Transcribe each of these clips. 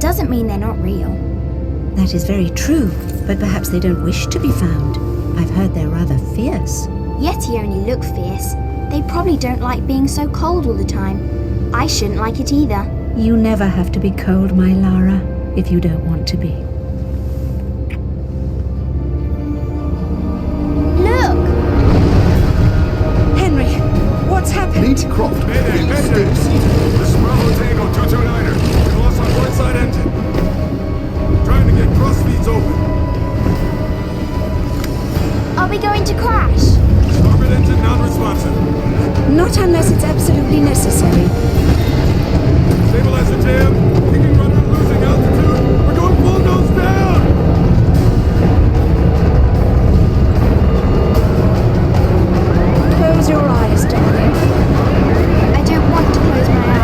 doesn't mean they're not real. That is very true, but perhaps they don't wish to be found. I've heard they're rather fierce. Yeti only look fierce. They probably don't like being so cold all the time. I shouldn't like it either. You never have to be cold, my Lara, if you don't want to be. Look! Henry, what's happened? Meet Croft. Mayday, mayday! This is Bravo Tango 229er. We lost our port side engine. Trying to get cross feeds open. Are we going to crash? Starboard engine non-responsive. Not unless it's absolutely necessary. Stabilizer jam. Kicking rudder, losing altitude. We're going full nose down! Close your eyes, darling. I don't want to close my eyes.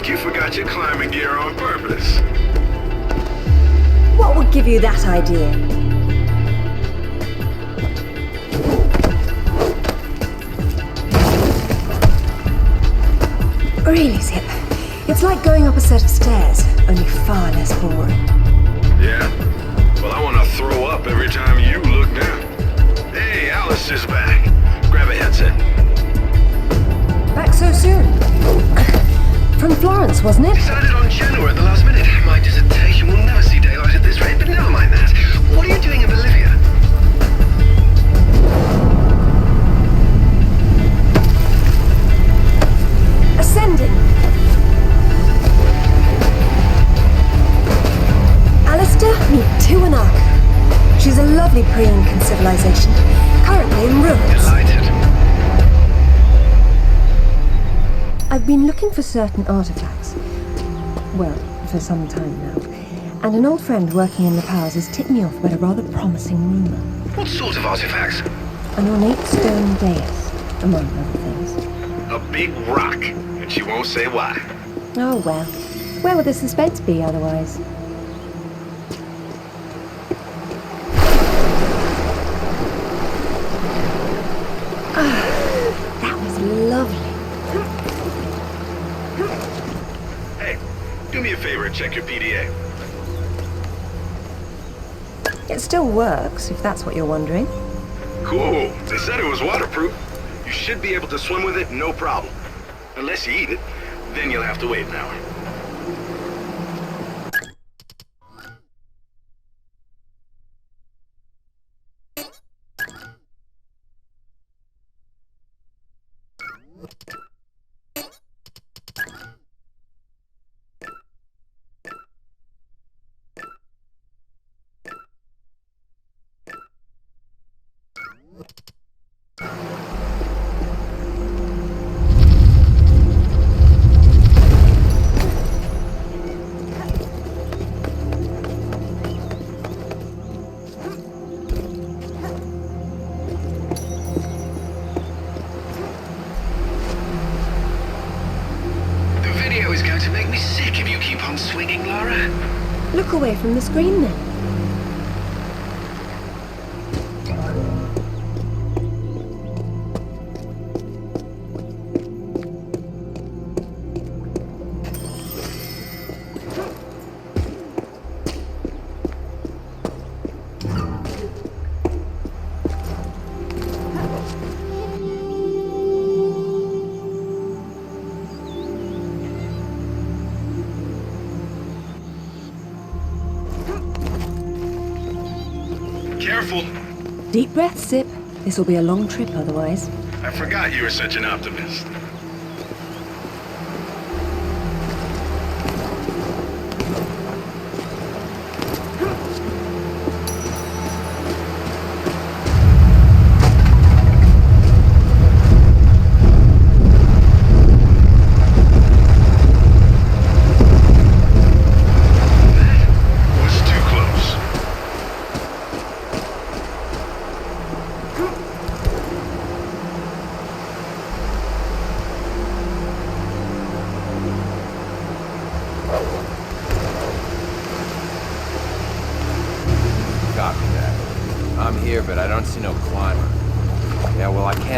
You forgot your climbing gear on purpose. What would give you that idea? Really, Zip? It's like going up a set of stairs, only far less boring. Yeah? Well, I want to throw up every time you look down. Hey, Alice is back. Grab a headset. Back so soon? From Florence, wasn't it? Decided on Genoa at the last minute. My dissertation will never see daylight at this rate, but never mind that. What are you doing in Bolivia? Ascending. Alistair, meet Tiwanaku. She's a lovely pre-Incan civilization, currently in ruins. Delighted. I've been looking for certain artifacts. Well, for some time now. And an old friend working in the powers has tipped me off about a rather promising rumour. What sort of artifacts? An ornate stone dais, among other things. A big rock, and she won't say why. Oh well. Where would the suspense be otherwise? Ah, that was lovely. Hey, do me a favor and check your PDA. It still works, if that's what you're wondering. Cool. They said it was waterproof. You should be able to swim with it, no problem. Unless you eat it, then you'll have to wait an hour. Look away from the screen then. Careful. Deep breath, Sip. This will be a long trip otherwise. I forgot you were such an optimist.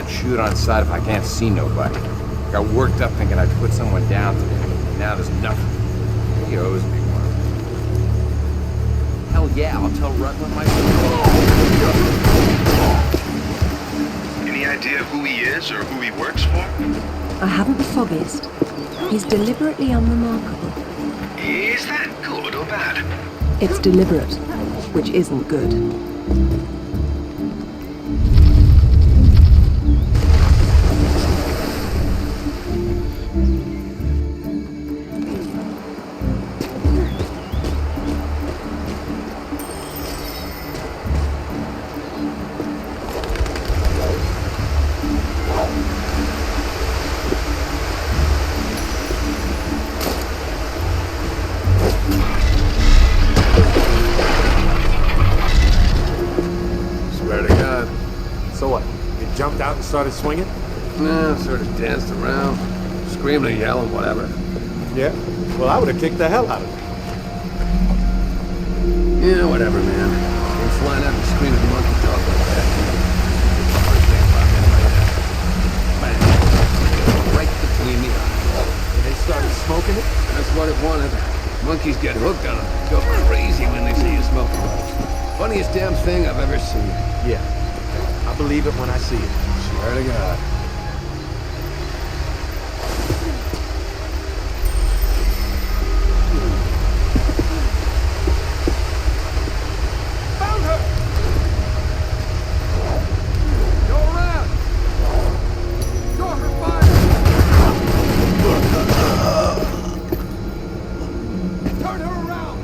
can't shoot on sight if I can't see nobody. I got worked up thinking I'd put someone down today. Now there's nothing. He owes me one. Hell yeah, I'll tell Ratlanda myself. Any idea who he is or who he works for? I haven't the foggiest. He's deliberately unremarkable. Is that good or bad? It's deliberate, which isn't good. Out and started swinging? No, sort of danced around, screaming and yelling, whatever. Yeah? Well, I would have kicked the hell out of him. Yeah, whatever, man. Came flying out and screaming monkey dog like that. Bang. Right between the eyes. And they started smoking it? That's what it wanted. Monkeys get hooked on it. Go crazy when they see you smoking. Funniest damn thing I've ever seen. Yeah. I believe it when I see it. Swear to God. Found her! Go around! Go for fire! Turn her around!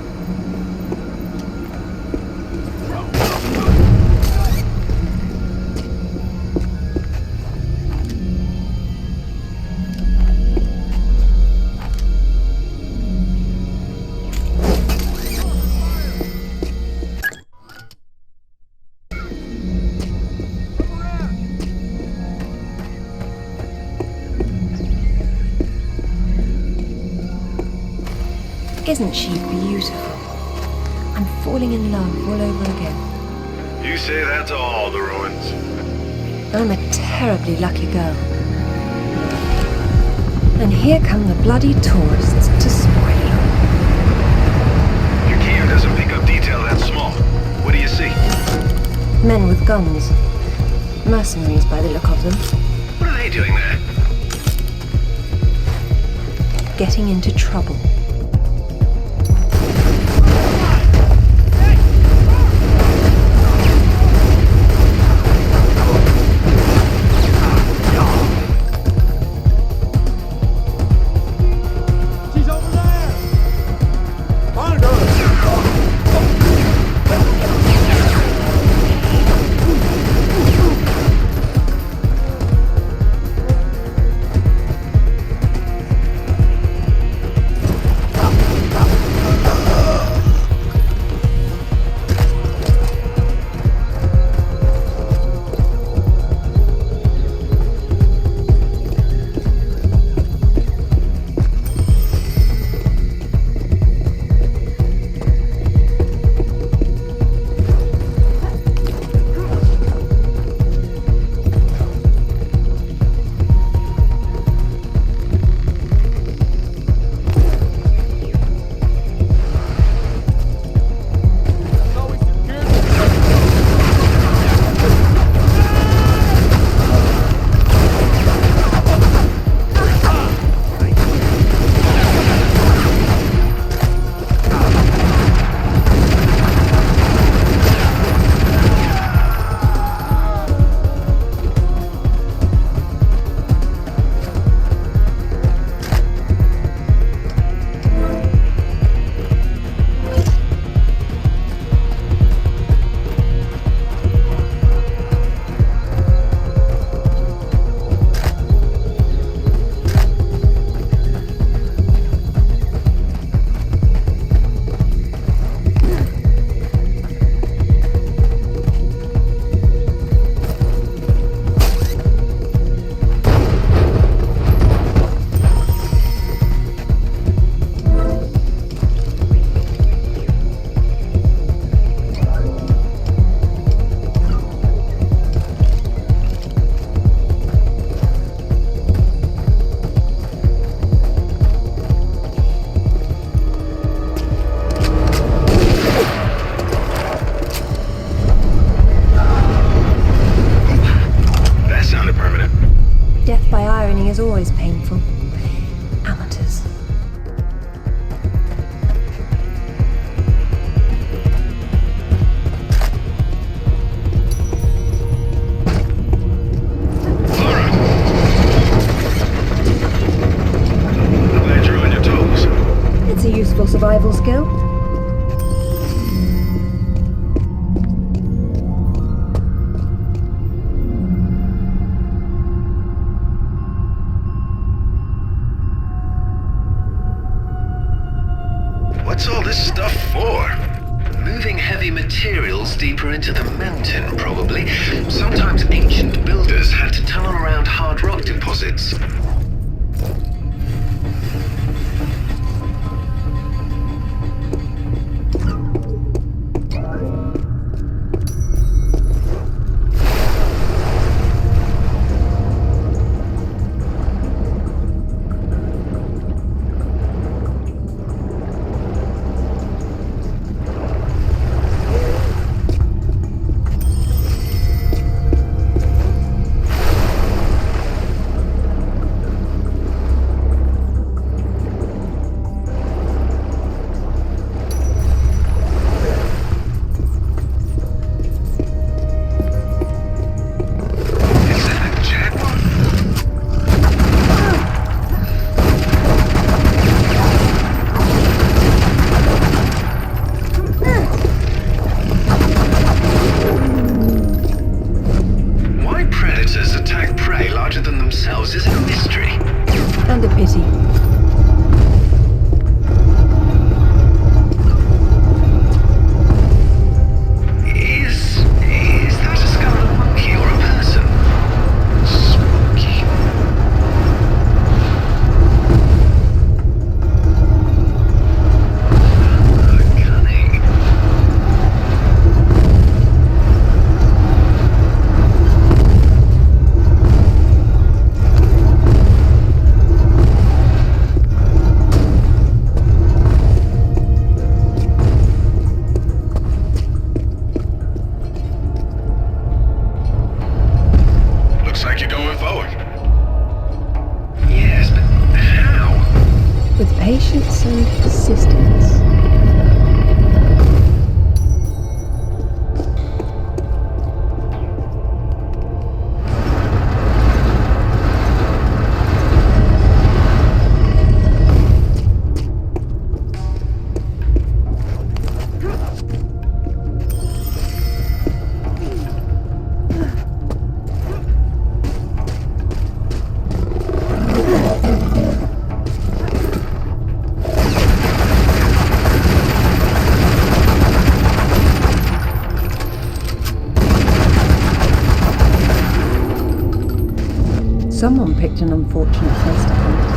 Isn't she beautiful? I'm falling in love all over again. You say that to all the ruins. I'm a terribly lucky girl. And here come the bloody tourists to spoil it. Your cam doesn't pick up detail that small. What do you see? Men with guns. Mercenaries by the look of them. What are they doing there? Getting into trouble. survival skill? What's all this stuff for? Moving heavy materials deeper into the mountain, probably. Sometimes ancient builders had to tunnel around hard rock deposits. Patience and persistence. Someone picked an unfortunate place to hunt.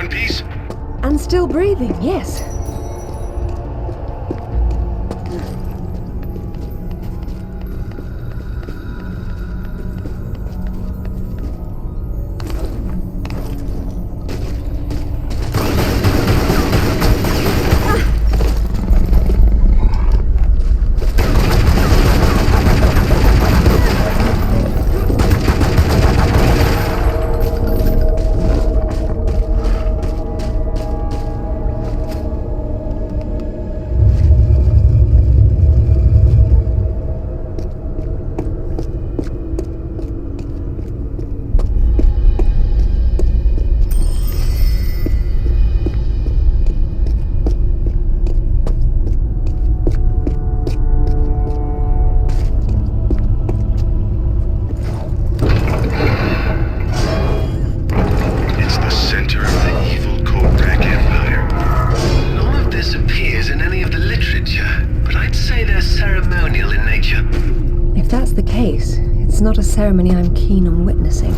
one piece? And still breathing, yes. It's not a ceremony I'm keen on witnessing.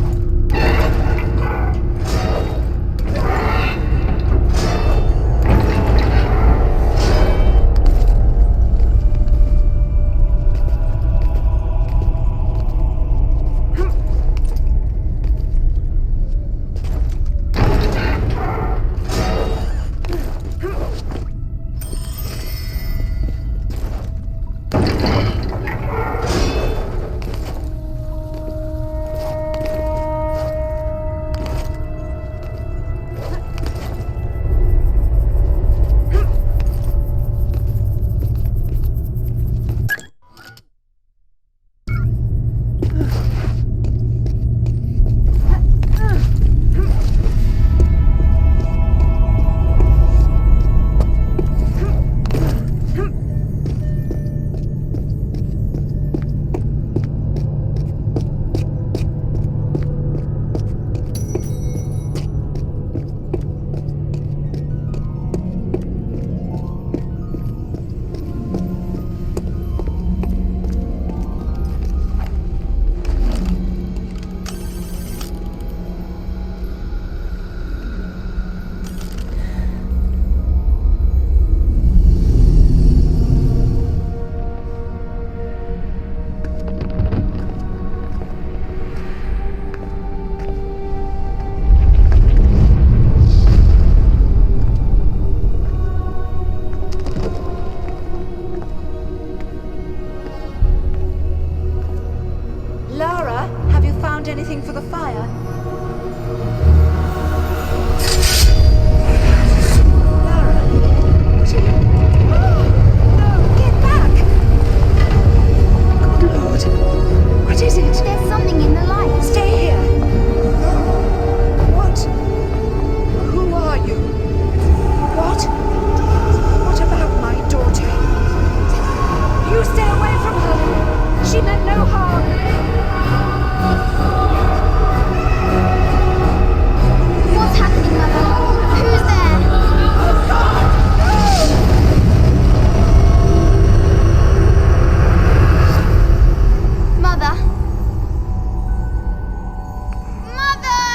Anything for the fire? Lara, what are you... No, get back! Good Lord. What is it? There's something in the light. Stay here. What? Who are you? What? What about my daughter? You stay away from her. She meant no harm. What's happening, Mother? Who's there? Mother? Mother!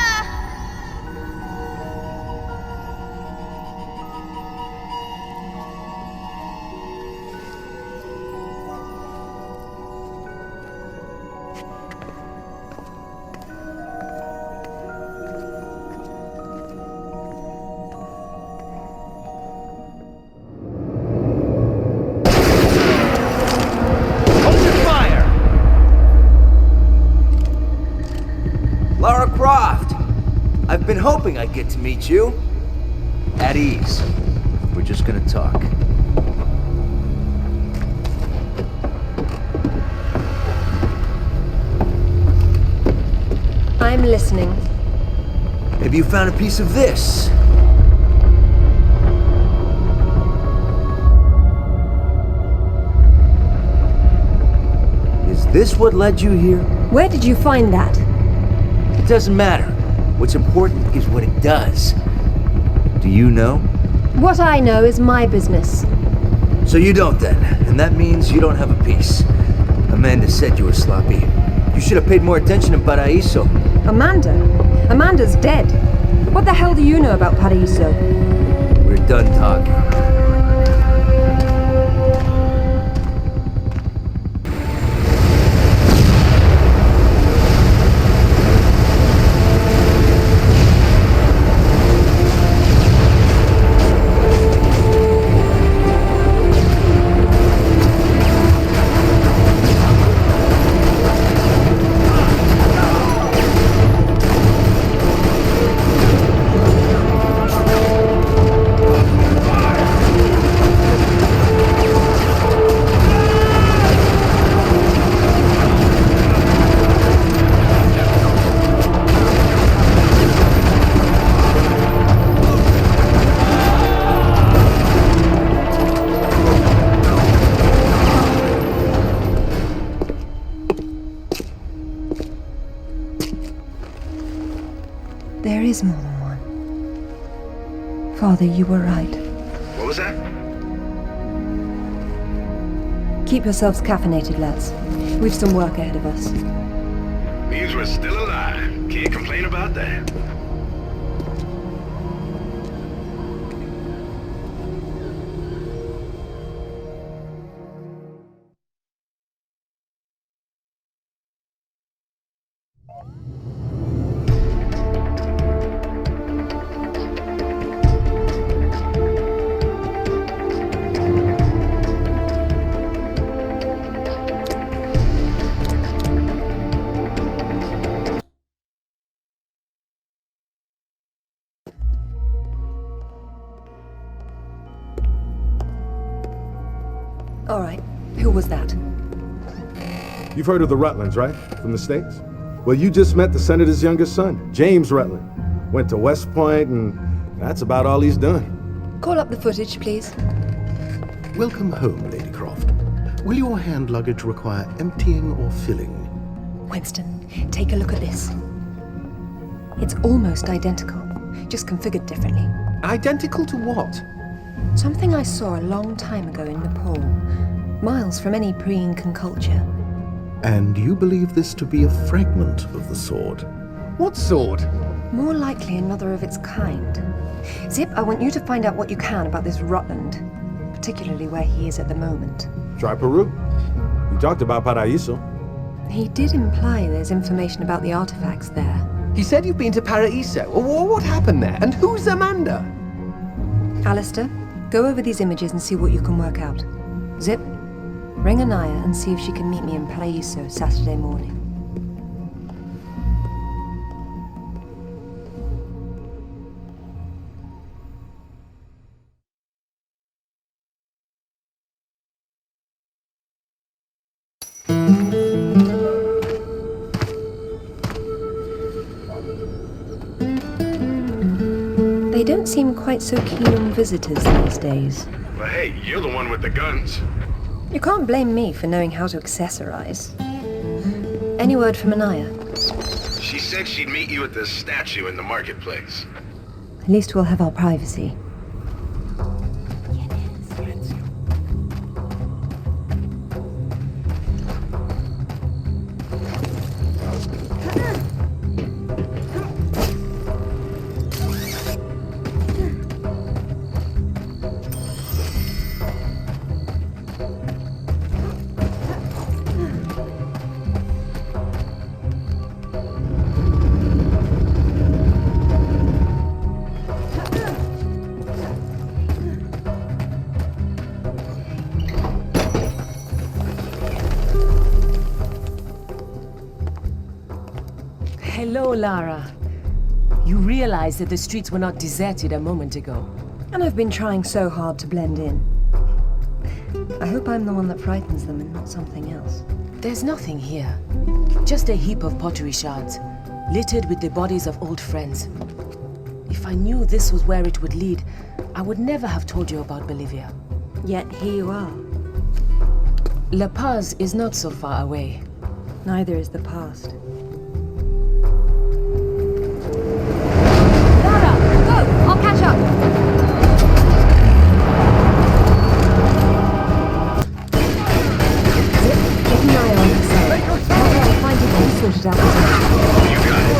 I've been hoping I'd get to meet you. At ease. We're just gonna talk. I'm listening. Have you found a piece of this? Is this what led you here? Where did you find that? It doesn't matter. What's important is what it does. Do you know? What I know is my business. So you don't then, and that means you don't have a piece. Amanda said you were sloppy. You should have paid more attention in Paraiso. Amanda? Amanda's dead. What the hell do you know about Paraiso? We're done talking. There is more than one. Father, you were right. What was that? Keep yourselves caffeinated, lads. We've some work ahead of us. Means we're still alive. Can't complain about that. All right, who was that? You've heard of the Rutlands, right? From the States? Well, you just met the senator's youngest son, James Rutland. Went to West Point, and that's about all he's done. Call up the footage, please. Welcome home, Lady Croft. Will your hand luggage require emptying or filling? Winston, take a look at this. It's almost identical, just configured differently. Identical to what? Something I saw a long time ago in Nepal, miles from any pre-Incan culture. And you believe this to be a fragment of the sword? What sword? More likely another of its kind. Zip, I want you to find out what you can about this Rutland, particularly where he is at the moment. Try Peru. You talked about Paraiso. He did imply there's information about the artifacts there. He said you've been to Paraiso. What happened there? And who's Amanda? Alistair, go over these images and see what you can work out. Zip, ring Anaya and see if she can meet me in Paraiso Saturday morning. They don't seem quite so keen on visitors these days. Well, hey, you're the one with the guns. You can't blame me for knowing how to accessorize. Any word from Anaya? She said she'd meet you at the statue in the marketplace. At least we'll have our privacy. Hello, Lara. You realize that the streets were not deserted a moment ago. And I've been trying so hard to blend in. I hope I'm the one that frightens them and not something else. There's nothing here. Just a heap of pottery shards, littered with the bodies of old friends. If I knew this was where it would lead, I would never have told you about Bolivia. Yet here you are. La Paz is not so far away. Neither is the past. I'll catch up. Zip, keep an eye on yourself. I'll find it all sorted out. You got it.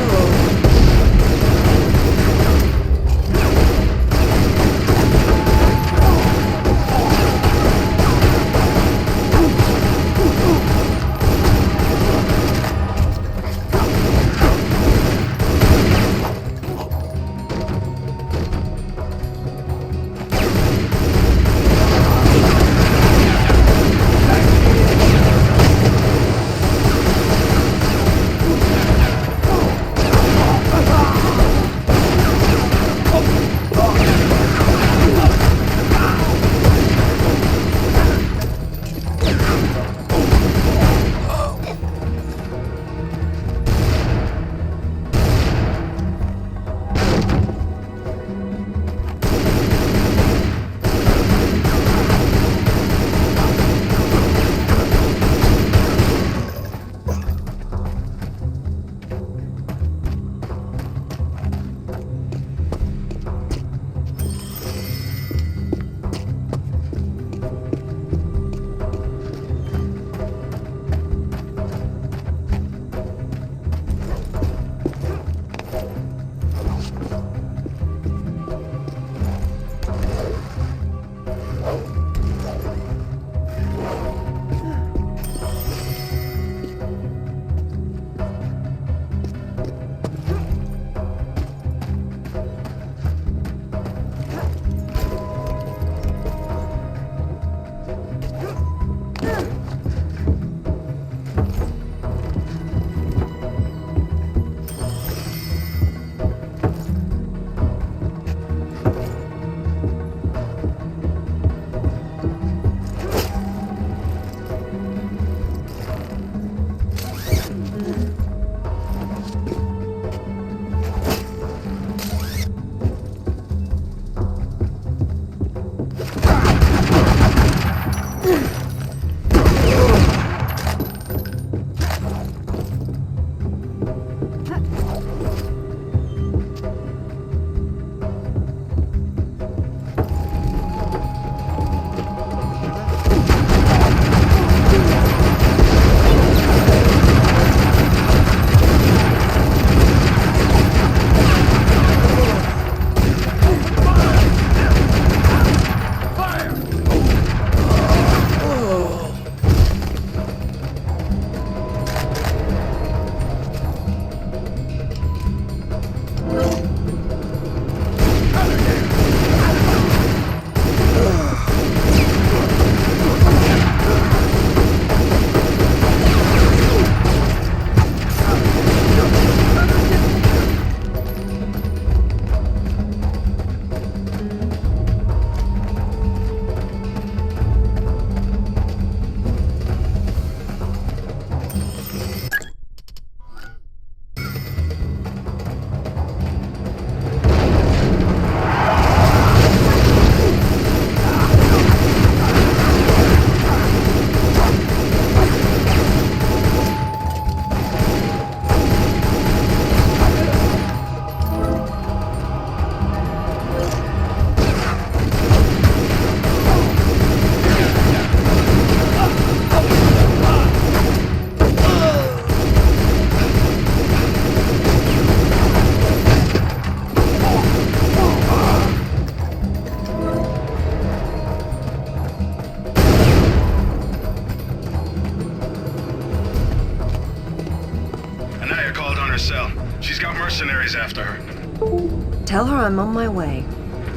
I'm on my way.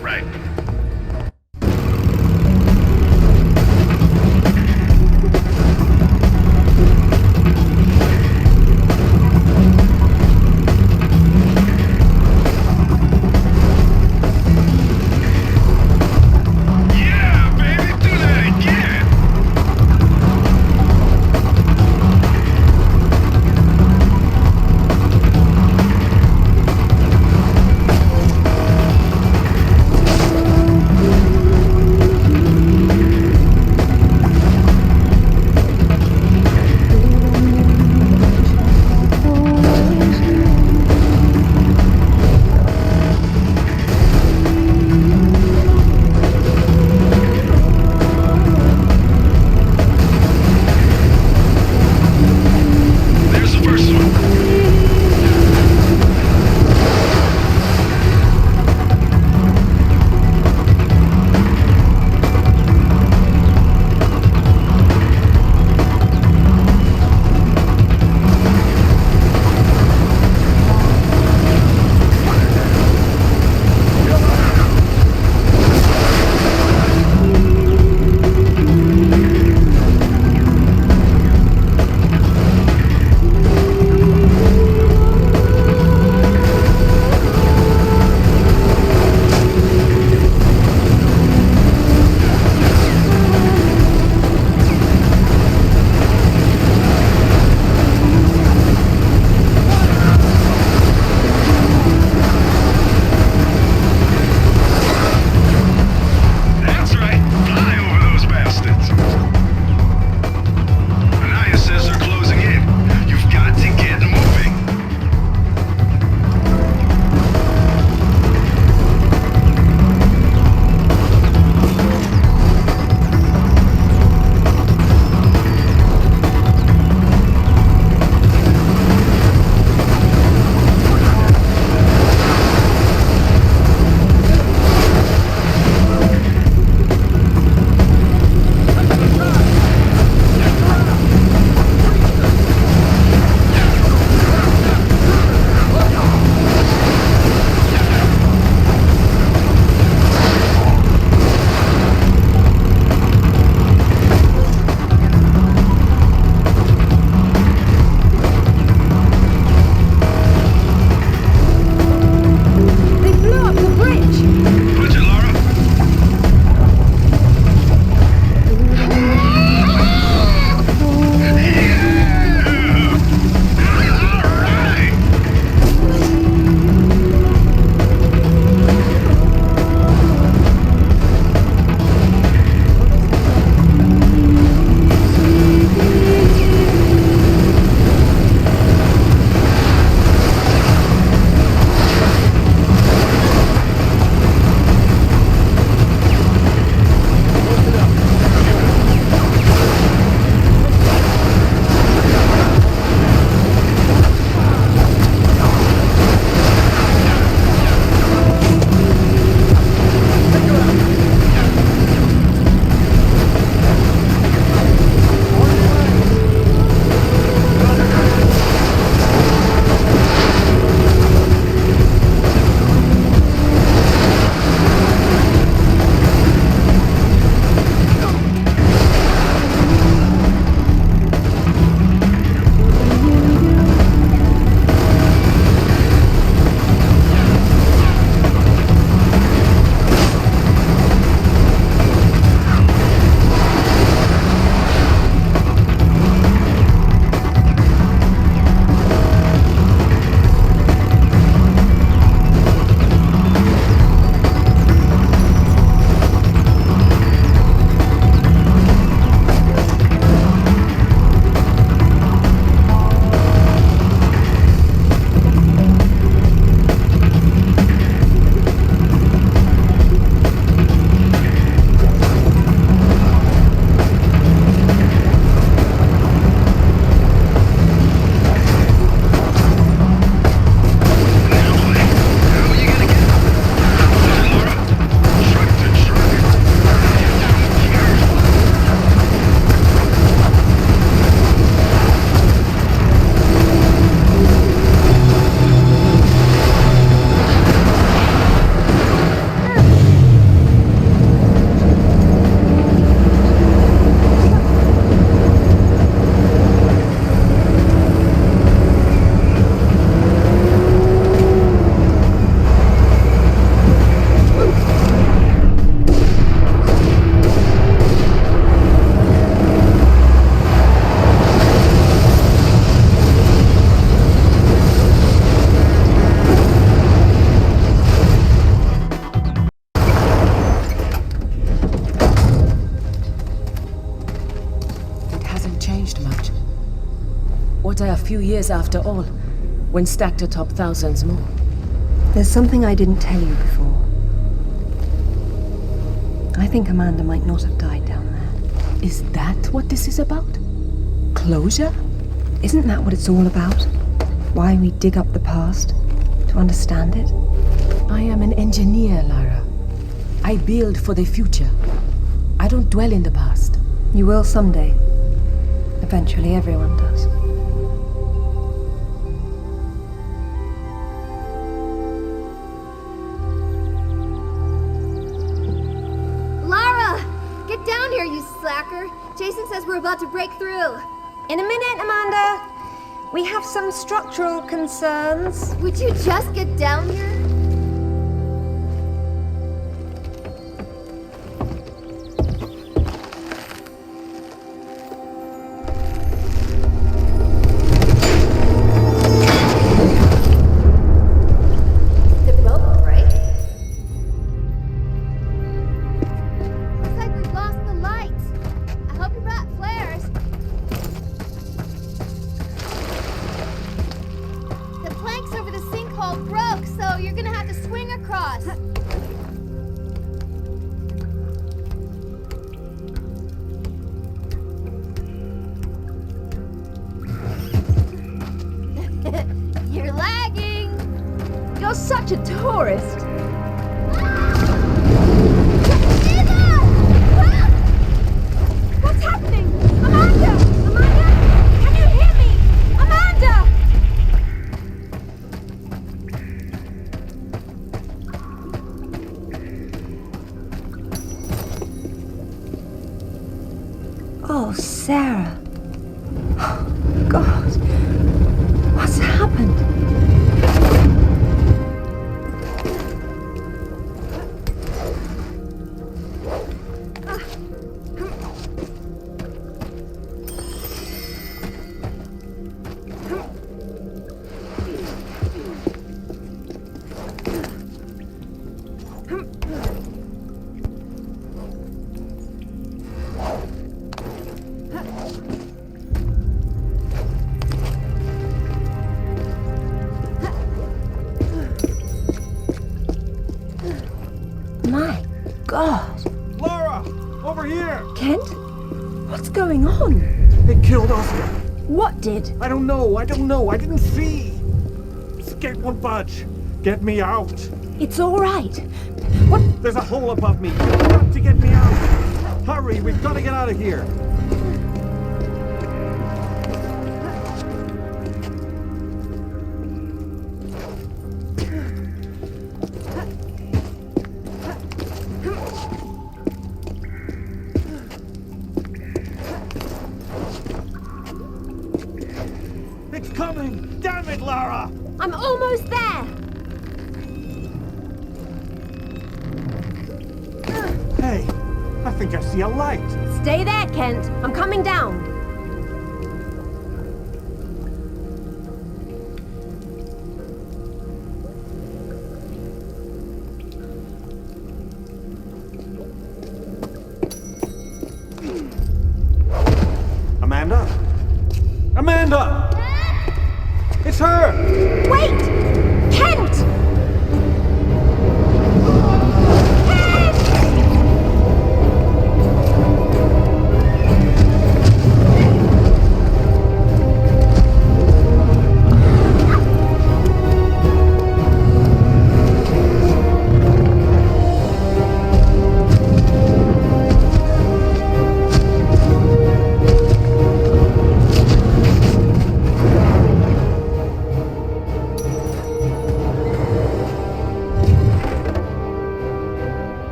Right. matter a few years after all, when stacked atop thousands more. There's something I didn't tell you before. I think Amanda might not have died down there. Is that what this is about? Closure? Isn't that what it's all about? Why we dig up the past? To understand it? I am an engineer, Lara. I build for the future. I don't dwell in the past. You will someday. Eventually, everyone does. Lara! Get down here, you slacker! Jason says we're about to break through. In a minute, Amanda. We have some structural concerns. Would you just get down here? You're lagging! You're such a tourist! What's happening? Amanda! Amanda? Can you hear me? Amanda! Oh, Sarah. God. What's happened? My God. Lara! Over here! Kent? What's going on? They killed Oscar. What did? I don't know. I didn't see. Escape won't budge. Get me out. It's all right. What? There's a hole above me. You've got to get me out. Hurry, we've got to get out of here. It's coming! Damn it, Lara! I'm almost there! Hey, I think I see a light. Stay there, Kent. I'm coming down. Amanda? Amanda! It's her! Wait! Kent!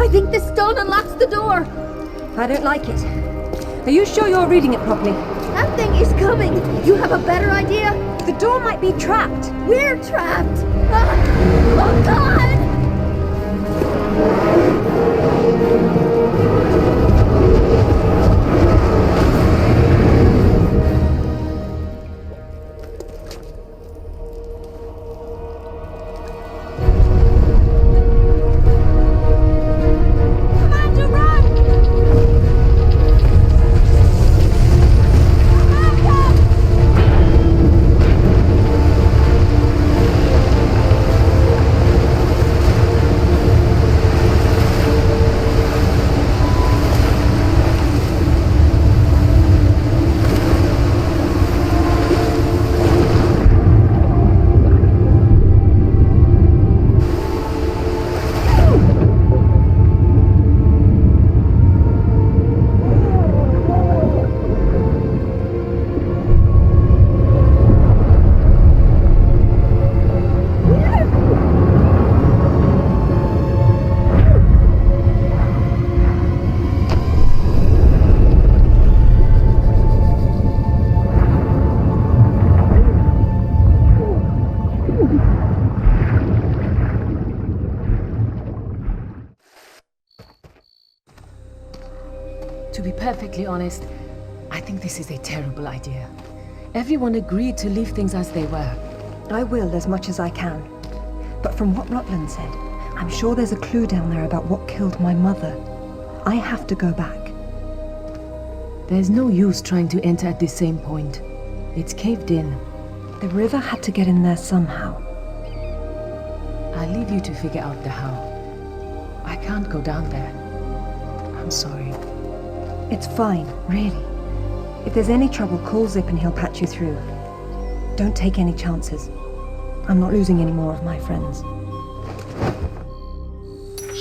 I think this stone unlocks the door. I don't like it. Are you sure you're reading it properly? That thing is coming. You have a better idea? The door might be trapped. We're trapped. Oh, God! To be perfectly honest, I think this is a terrible idea. Everyone agreed to leave things as they were. I will as much as I can. But from what Ratlanda said, I'm sure there's a clue down there about what killed my mother. I have to go back. There's no use trying to enter at the same point. It's caved in. The river had to get in there somehow. I'll leave you to figure out the how. I can't go down there. I'm sorry. It's fine, really. If there's any trouble, call Zip and he'll patch you through. Don't take any chances. I'm not losing any more of my friends.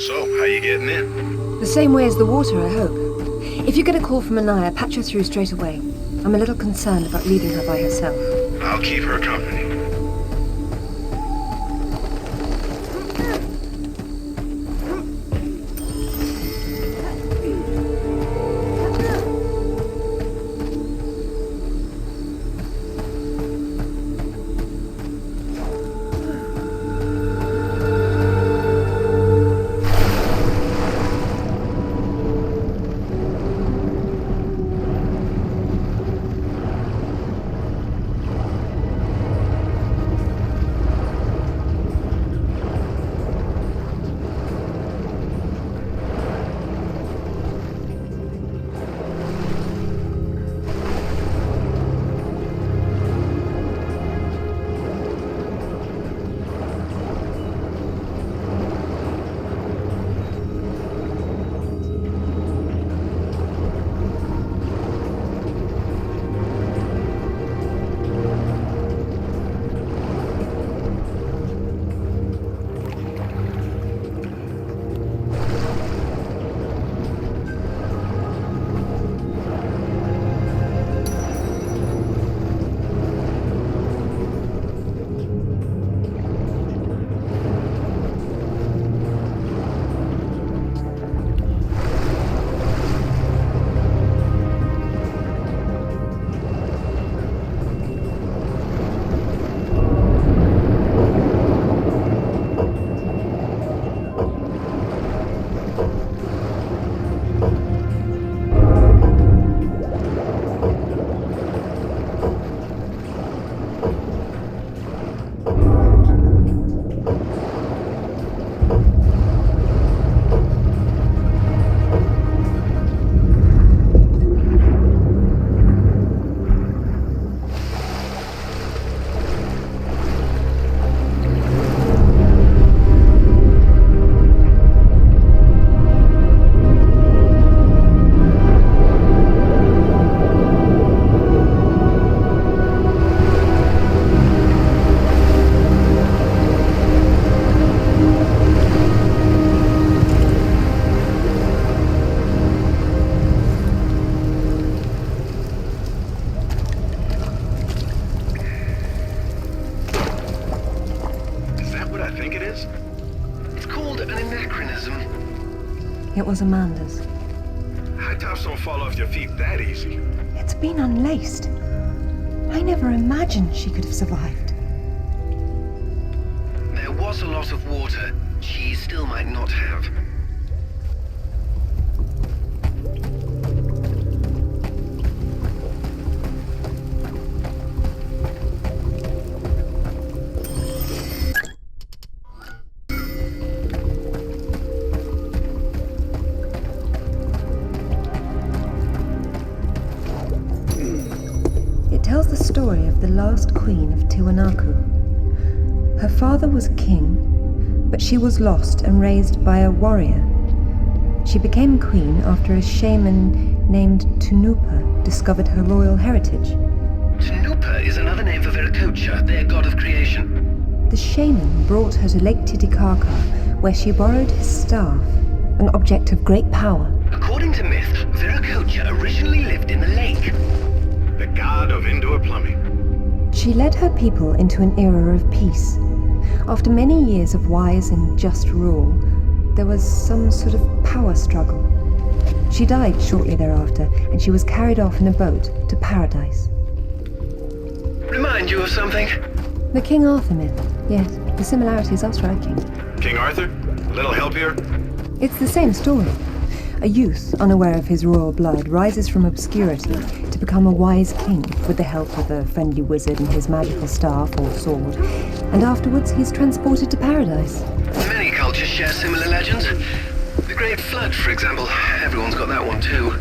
So, how you getting in? The same way as the water, I hope. If you get a call from Anaya, patch her through straight away. I'm a little concerned about leaving her by herself. I'll keep her company. It was Amanda's. High tops don't fall off your feet that easy. It's been unlaced. I never imagined she could have survived. There was a lot of water. She still might not have. It tells the story of the last queen of Tiwanaku. Her father was king, but she was lost and raised by a warrior. She became queen after a shaman named Tunupa discovered her royal heritage. Tunupa is another name for Viracocha, their god of creation. The shaman brought her to Lake Titicaca, where she borrowed his staff, an object of great power. According to myth, Viracocha originally lived in the lake. The god of indoor plumbing. She led her people into an era of peace. After many years of wise and just rule, there was some sort of power struggle. She died shortly thereafter, and she was carried off in a boat to paradise. Remind you of something? The King Arthur myth. Yes, the similarities are striking. King Arthur? A little help here? It's the same story. A youth, unaware of his royal blood, rises from obscurity to become a wise king with the help of a friendly wizard and his magical staff or sword, and afterwards he's transported to paradise. Many cultures share similar legends. The Great Flood, for example. Everyone's got that one too.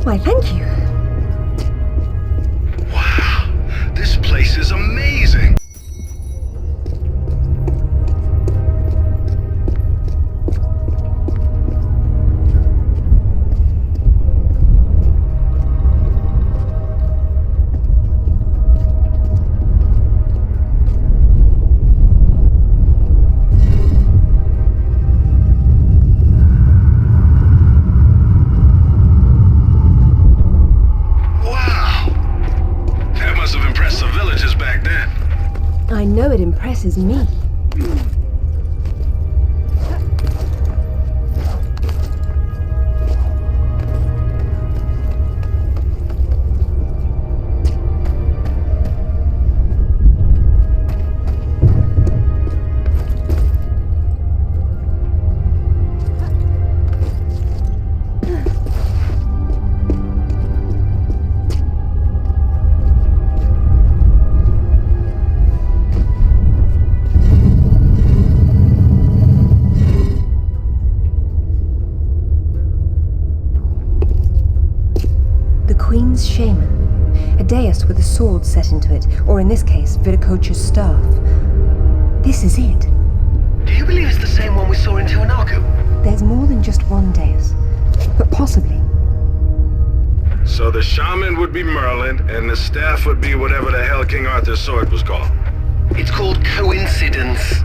Why, thank you. Wow, this place is amazing. I know it impresses me. Queen's shaman, a dais with a sword set into it, or in this case, Viracocha's staff. This is it. Do you believe it's the same one we saw in Tiwanaku? There's more than just one dais, but possibly. So the shaman would be Merlin, and the staff would be whatever the hell King Arthur's sword was called. It's called coincidence.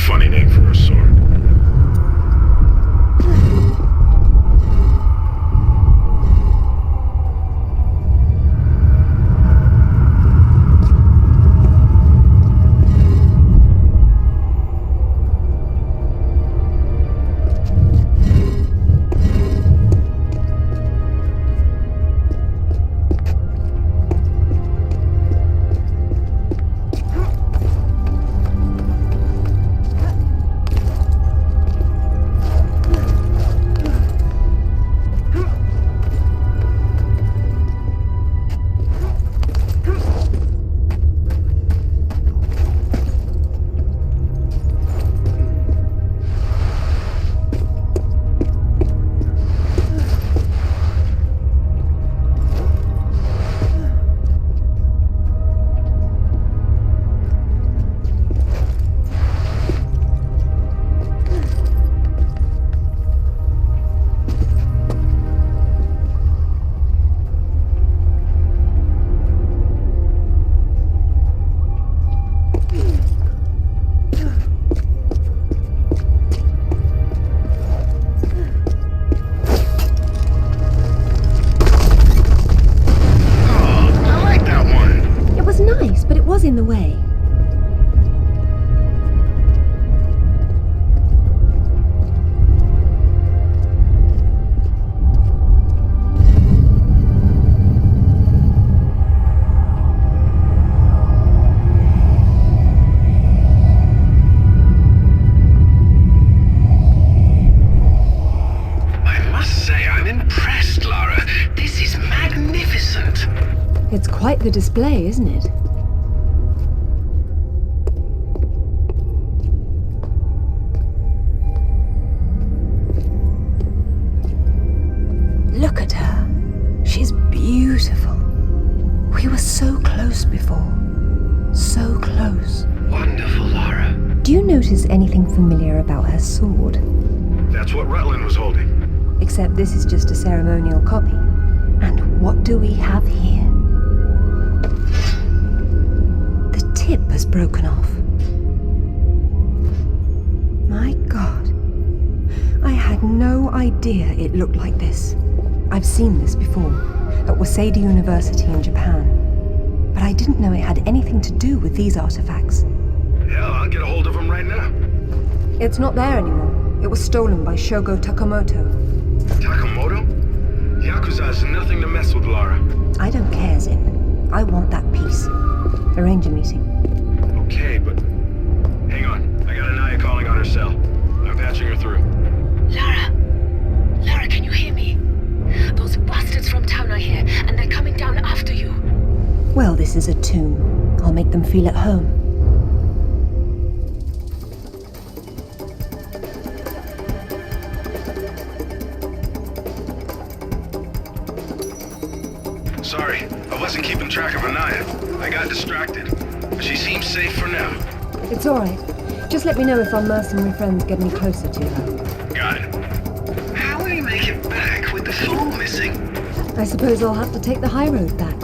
Funny name for a sword. way. It's quite the display, isn't it? Look at her. She's beautiful. We were so close before. So close. Wonderful, Lara. Do you notice anything familiar about her sword? That's what Ratlanda was holding. Except this is just a ceremonial copy. And what do we have here? The tip has broken off. My God. I had no idea it looked like this. I've seen this before, at Waseda University in Japan. But I didn't know it had anything to do with these artifacts. Yeah, I'll get a hold of them right now. It's not there anymore. It was stolen by Shogo Takamato. Takamato? Yakuza is nothing to mess with, Lara. I don't care, Zin. I want that piece. Arrange a meeting. Okay, but... Hang on. I got Anaya calling on her cell. I'm patching her through. Lara! Lara, can you hear me? Those bastards from town are here, and they're coming down after you. Well, this is a tomb. I'll make them feel at home. Sorry, I wasn't keeping track of Anaya. I got distracted. But she seems safe for now. It's alright. Just let me know if our mercenary friends get any closer to her. Got it. How will you make it back with the fool missing? I suppose I'll have to take the high road back.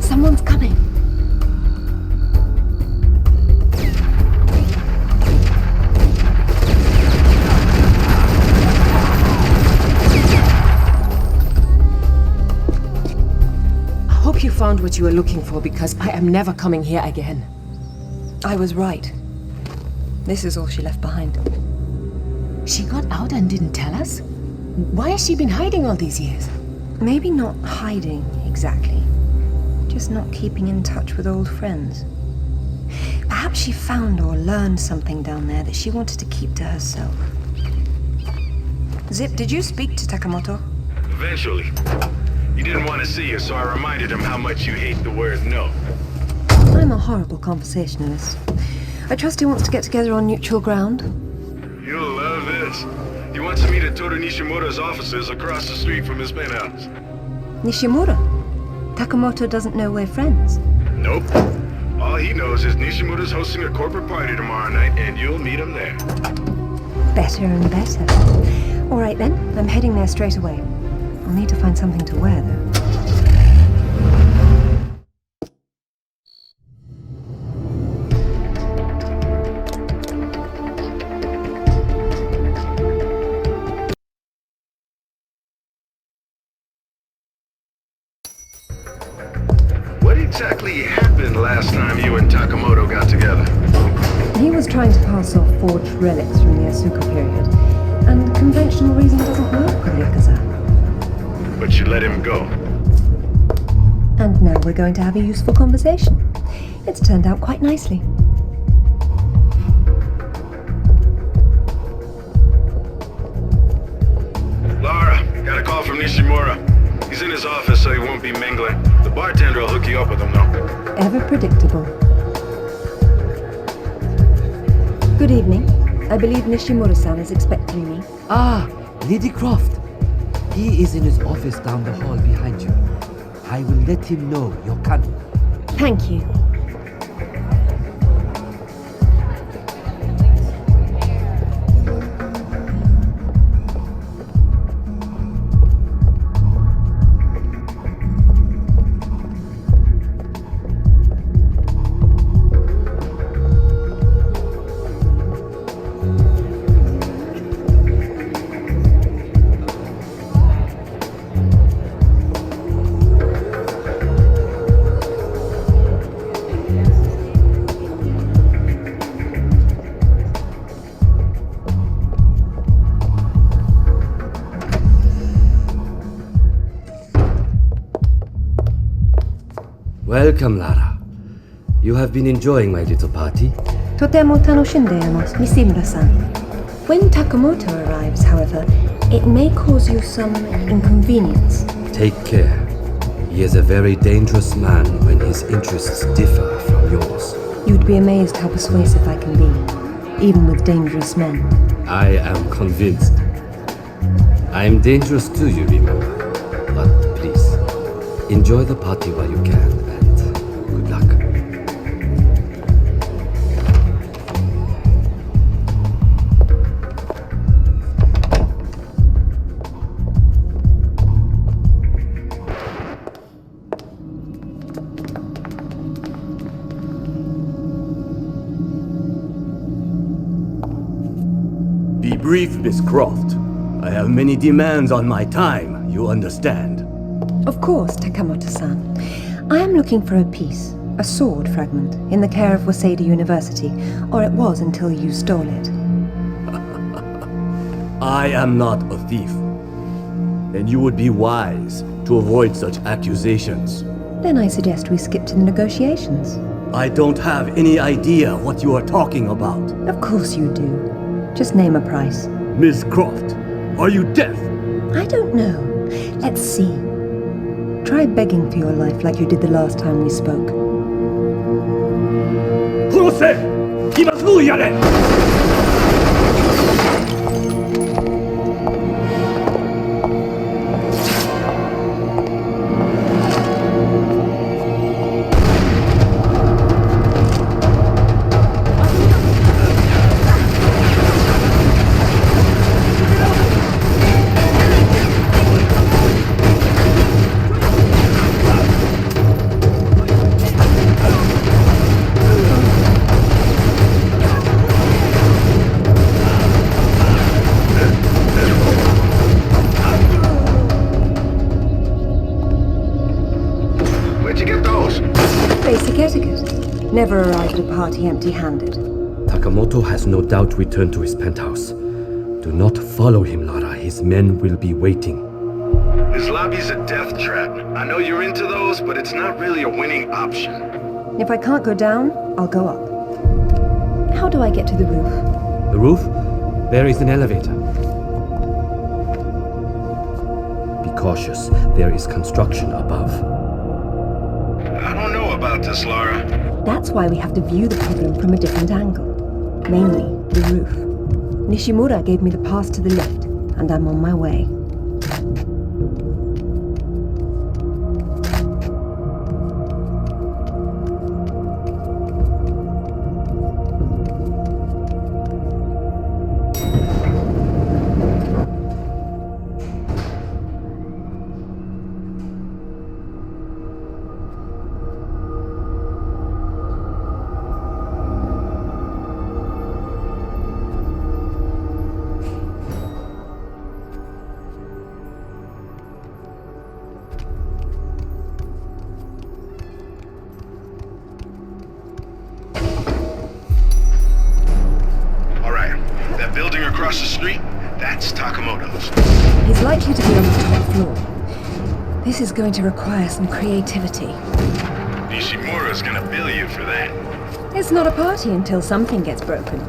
Someone's coming. I hope you found what you were looking for, because I am never coming here again. I was right. This is all she left behind. She got out and didn't tell us? Why has she been hiding all these years? Maybe not hiding, exactly. Just not keeping in touch with old friends. Perhaps she found or learned something down there that she wanted to keep to herself. Zip, did you speak to Takamato? Eventually. He didn't want to see you, so I reminded him how much you hate the word no. I'm a horrible conversationalist. I trust he wants to get together on neutral ground. You'll love this. He wants to meet at Toru Nishimura's offices across the street from his penthouse. Nishimura? Takamoto doesn't know we're friends. Nope. All he knows is Nishimura's hosting a corporate party tomorrow night, and you'll meet him there. Better and better. All right then, I'm heading there straight away. I'll need to find something to wear, though. What exactly happened last time you and Takamato got together? He was trying to pass off forged relics from the Asuka period, and conventional reason doesn't work with Yakuza. But you let him go. And now we're going to have a useful conversation. It's turned out quite nicely. Lara, got a call from Nishimura. He's in his office, so he won't be mingling. The bartender will hook you up with him, though. Ever predictable. Good evening. I believe Nishimura-san is expecting me. Ah, Lady Croft. He is in his office down the hall behind you. I will let him know you're coming. Thank you. Welcome, Lara. You have been enjoying my little party? Totemo tanoshindeyamas, Nishimura-san. When Takamoto arrives, however, it may cause you some inconvenience. Take care. He is a very dangerous man when his interests differ from yours. You'd be amazed how persuasive I can be, even with dangerous men. I am convinced. I am dangerous to you, remember. But please, enjoy the party while you can, and good luck. Be brief, Miss Croft. I have many demands on my time, you understand. Of course, Takamoto-san. I am looking for a piece, a sword fragment, in the care of Waseda University, or it was until you stole it. I am not a thief. And you would be wise to avoid such accusations. Then I suggest we skip to the negotiations. I don't have any idea what you are talking about. Of course you do. Just name a price. Miss Croft, are you deaf? I don't know. Let's see. Try begging for your life like you did the last time we spoke. 殺せ! 今すぐやれ! How'd you get those? Basic etiquette. Never arrive at a party empty-handed. Takamato has no doubt returned to his penthouse. Do not follow him, Lara. His men will be waiting. His lobby's a death trap. I know you're into those, but it's not really a winning option. If I can't go down, I'll go up. How do I get to the roof? The roof? There is an elevator. Be cautious. There is construction above. I don't know about this, Lara. That's why we have to view the problem from a different angle. Namely, the roof. Nishimura gave me the pass to the lift, and I'm on my way. Across the street, that's Takamoto's. He's likely to be on the top floor. This is going to require some creativity. Nishimura's gonna bill you for that. It's not a party until something gets broken.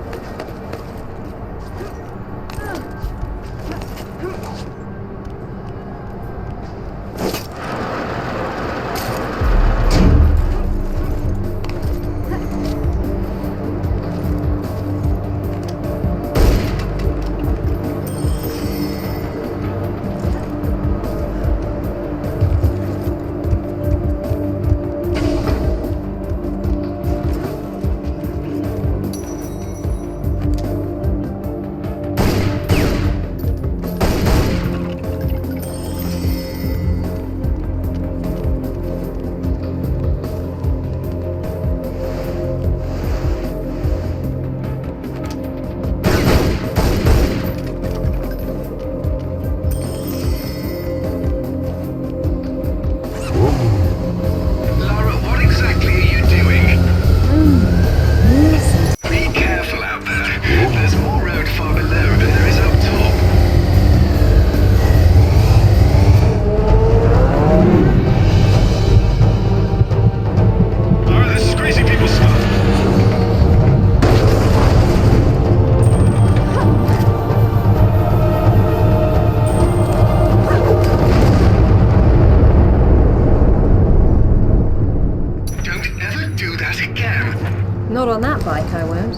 Not on that bike, I won't.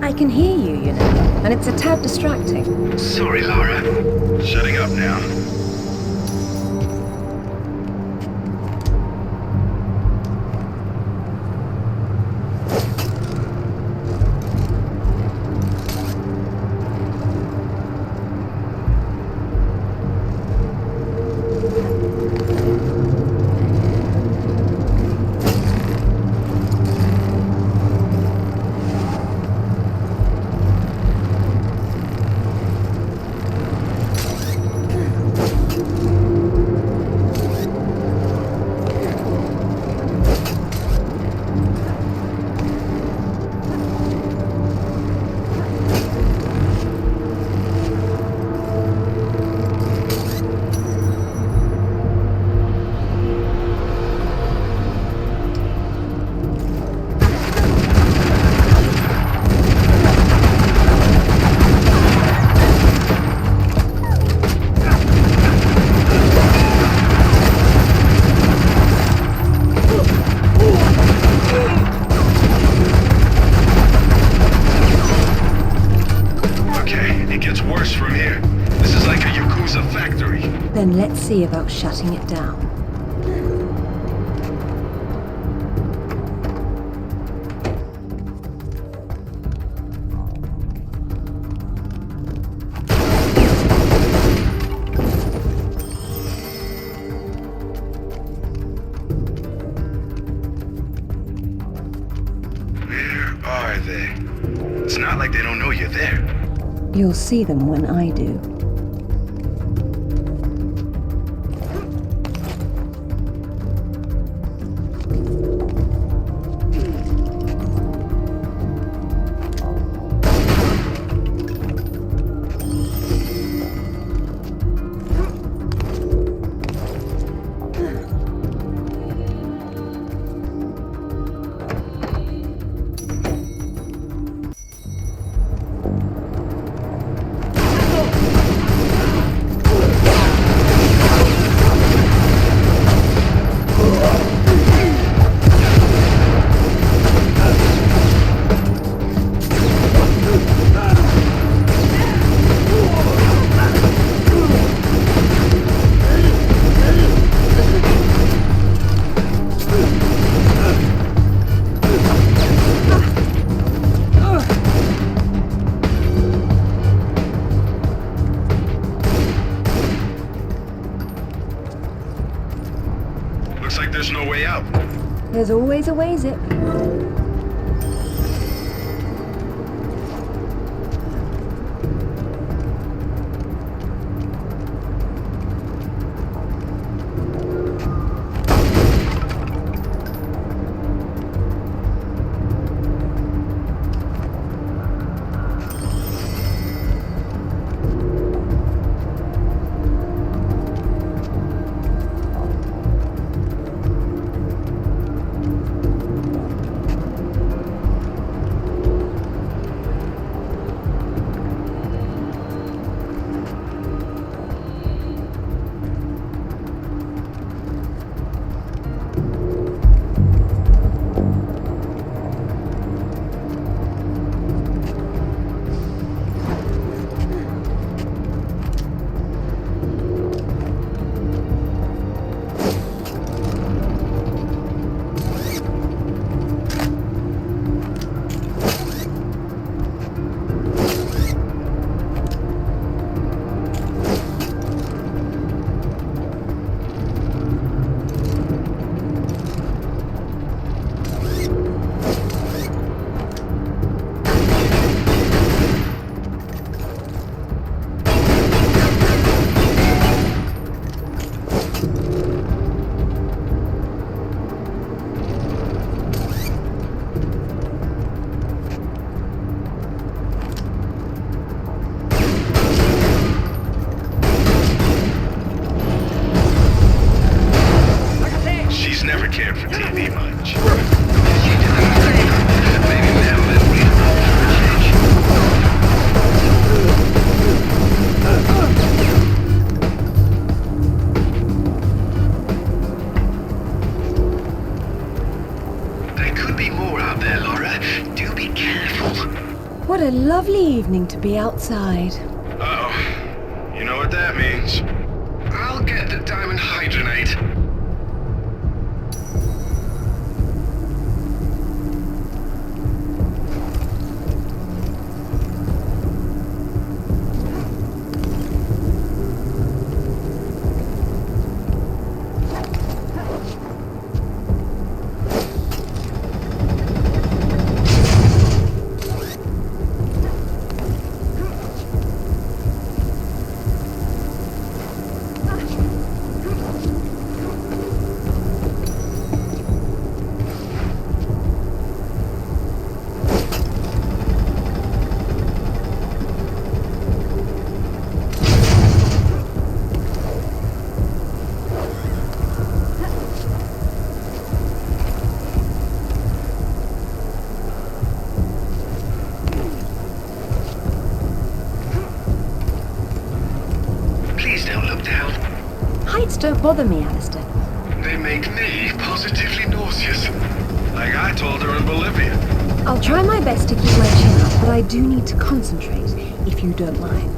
I can hear you, you know, and it's a tad distracting. Sorry, Lara. Shutting up now. Then let's see about shutting it down. It's not like they don't know you're there. You'll see them when I do. There's always a way, Zip. What a lovely evening to be outside. Uh-oh. You know what that means. I'll get the diamond hydronate. Don't bother me, Alistair. They make me positively nauseous. Like I told her in Bolivia. I'll try my best to keep my chin up, but I do need to concentrate, if you don't mind.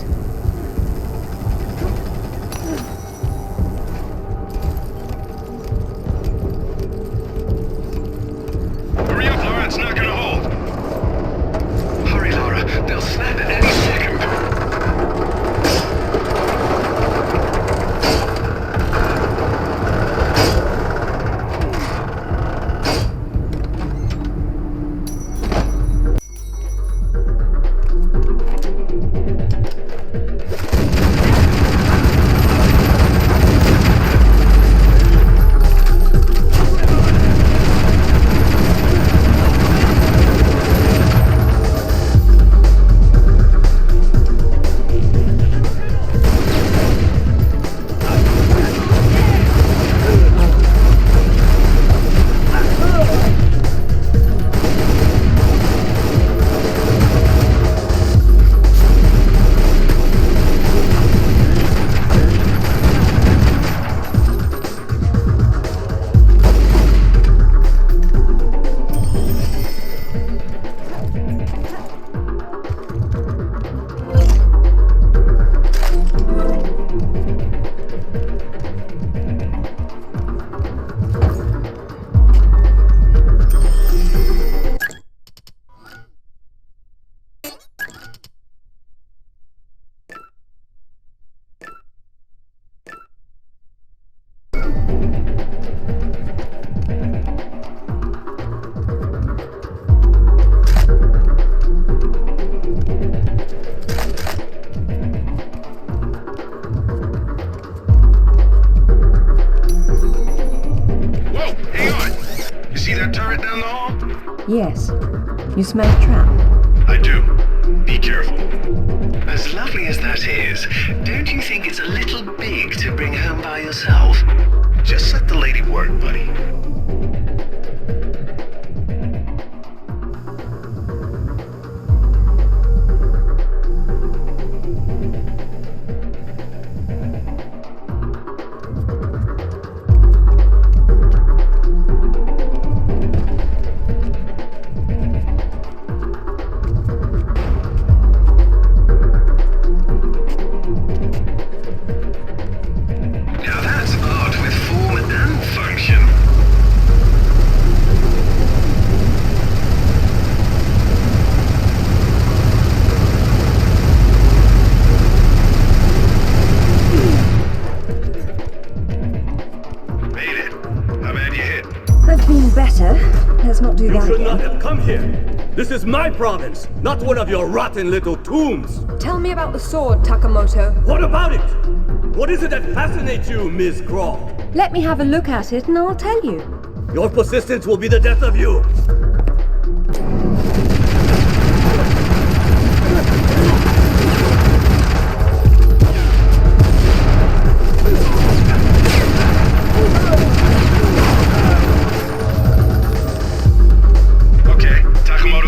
Yes. You smell a trap? I do. Be careful. As lovely as that is, don't you think it's a little big to bring home by yourself? Just let the lady work, buddy. This is my province, not one of your rotten little tombs! Tell me about the sword, Takamoto. What about it? What is it that fascinates you, Ms. Croft? Let me have a look at it and I'll tell you. Your persistence will be the death of you!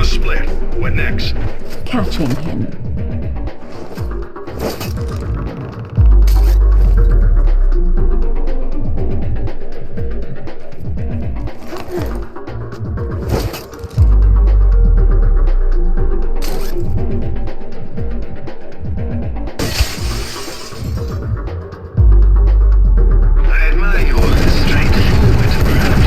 Split. What next? Catching him. I admire your straightforward approach.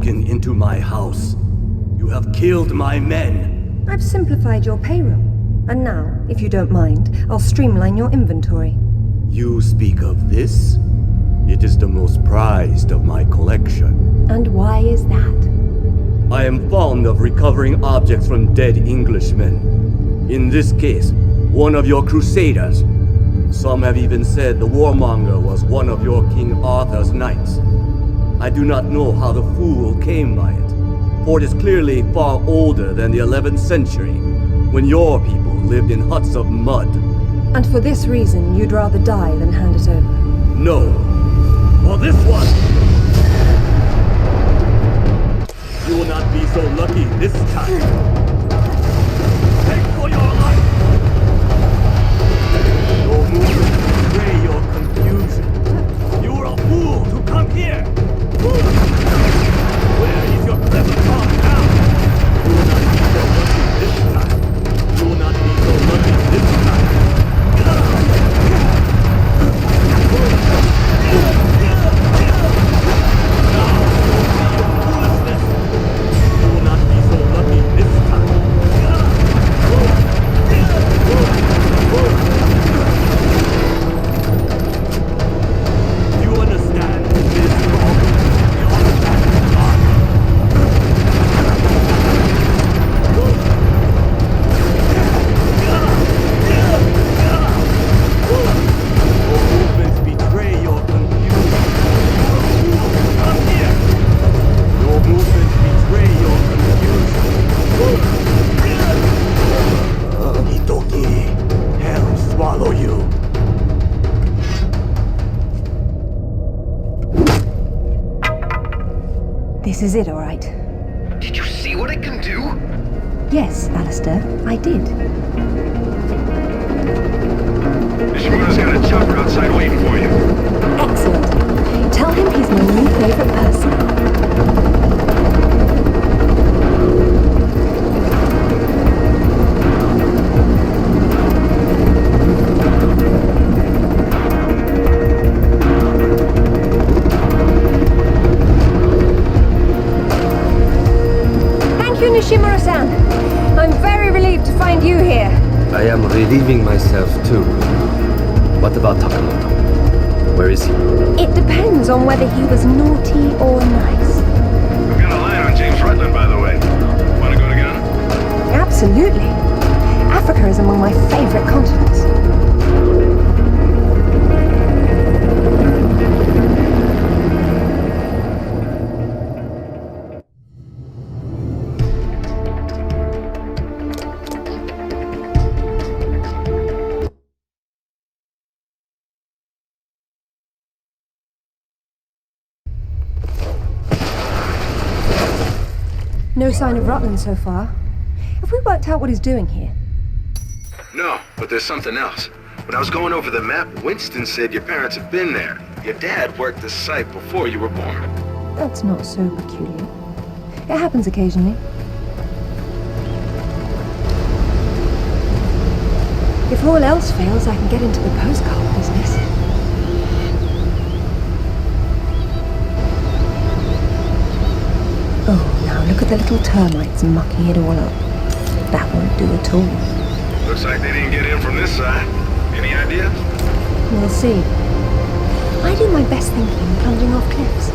Into my house. You have killed my men. I've simplified your payroll. And now, if you don't mind, I'll streamline your inventory. You speak of this? It is the most prized of my collection. And why is that? I am fond of recovering objects from dead Englishmen. In this case, one of your crusaders. Some have even said the warmonger was one of your King Arthur's knights. I do not know how the fool came by it, for it is clearly far older than the 11th century, when your people lived in huts of mud. And for this reason, you'd rather die than hand it over? No. For this one! You will not be so lucky this time. Take for your life! Your movement betray your confusion. You are a fool to come here! Where is your clever talk now? You will not be so lucky this time. You will not be so lucky this time. Now, you will not be so lucky this This is it, all right. Did you see what it can do? Yes, Alistair, I did. Nishimura's got a chopper outside waiting for you. Excellent. Tell him he's my new favorite person. Nishimura-san, I'm very relieved to find you here. I am relieving myself too. What about Takamato? Where is he? It depends on whether he was naughty or nice. I've got a line on James Ratlanda, by the way. Want to go to Ghana? Absolutely. Africa is among my favorite continents. No sign of Rutland so far. Have we worked out what he's doing here? No, but there's something else. When I was going over the map, Winston said your parents had been there. Your dad worked the site before you were born. That's not so peculiar. It happens occasionally. If all else fails, I can get into the postcard business. Oh, now look at the little termites mucking it all up. That won't do at all. Looks like they didn't get in from this side. Any ideas? We'll see. I do my best thinking plunging off cliffs.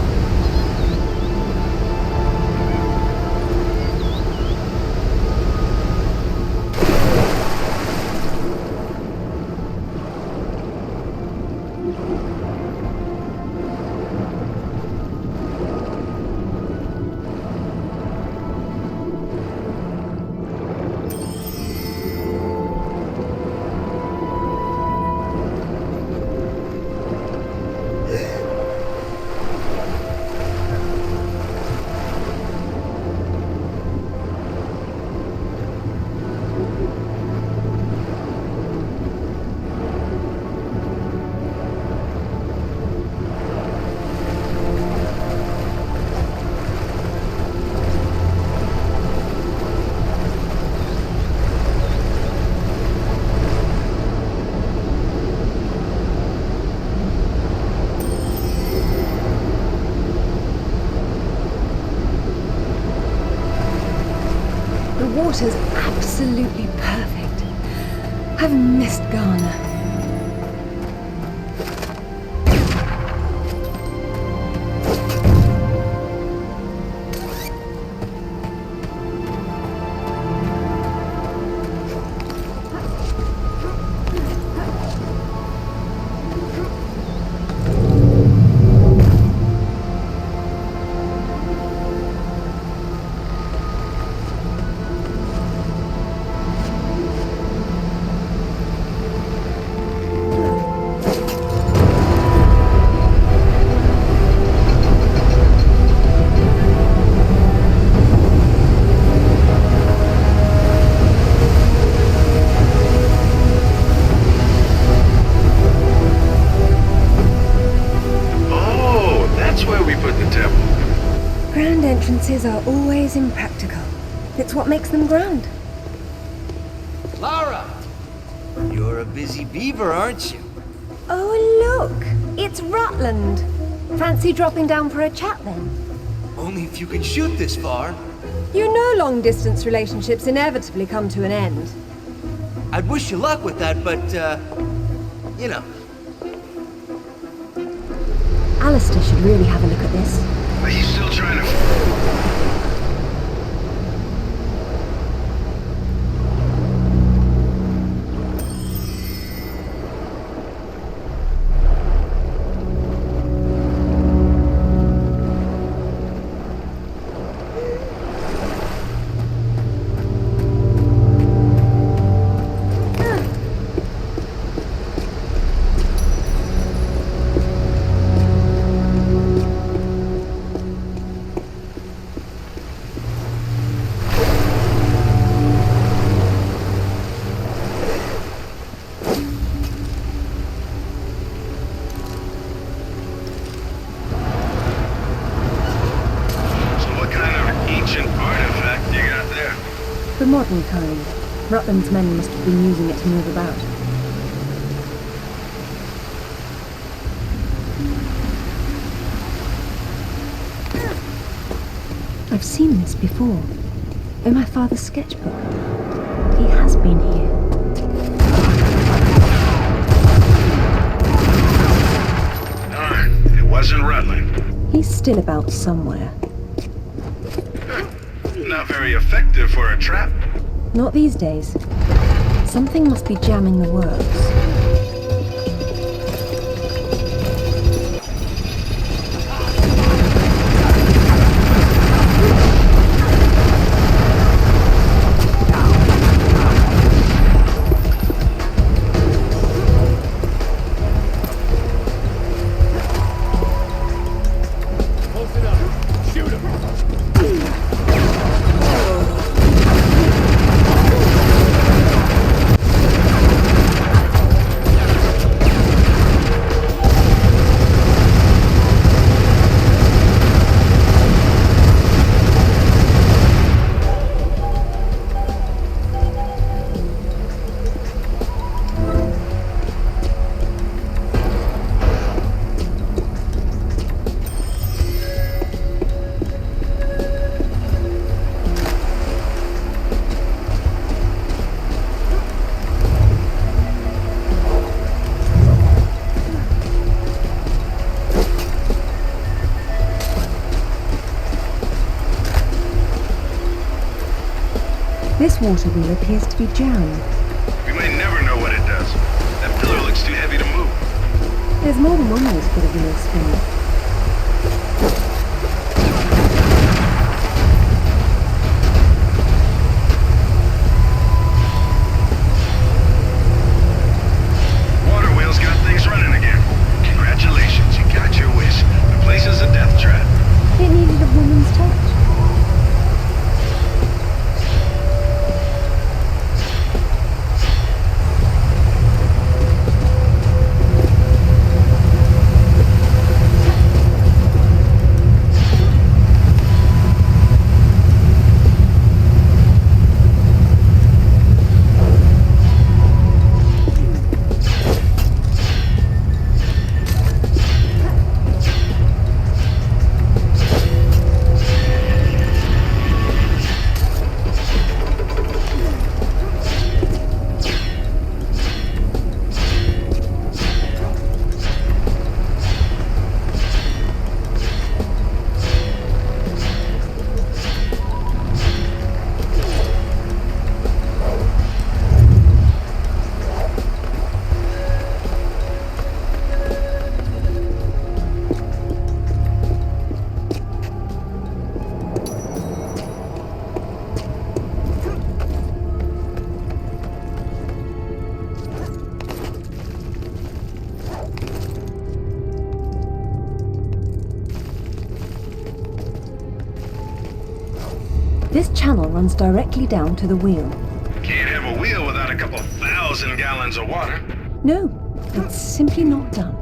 The water's absolutely perfect. I've missed Ghana. Entrances are always impractical. It's what makes them grand. Lara! You're a busy beaver, aren't you? Oh, look! It's Rutland. Fancy dropping down for a chat, then? Only if you can shoot this far. You know long-distance relationships inevitably come to an end. I'd wish you luck with that, but, you know. Alistair should really have a look at this. Are you still trying to... The modern kind. Rutland's men must have been using it to move about. I've seen this before. In my father's sketchbook. He has been here. Darn, it wasn't Rutland. He's still about somewhere. Not very effective for a trap. Not these days. Something must be jamming the works. This water wheel appears to be jammed. We may never know what it does. That pillar looks too heavy to move. There's more than one way to put a wheel spinning. Water wheel's got things running again. Congratulations, you got your wish. The place is a death trap. It needed a woman's touch. This channel runs directly down to the wheel. Can't have a wheel without a couple 1,000 gallons of water. No, it's simply not done.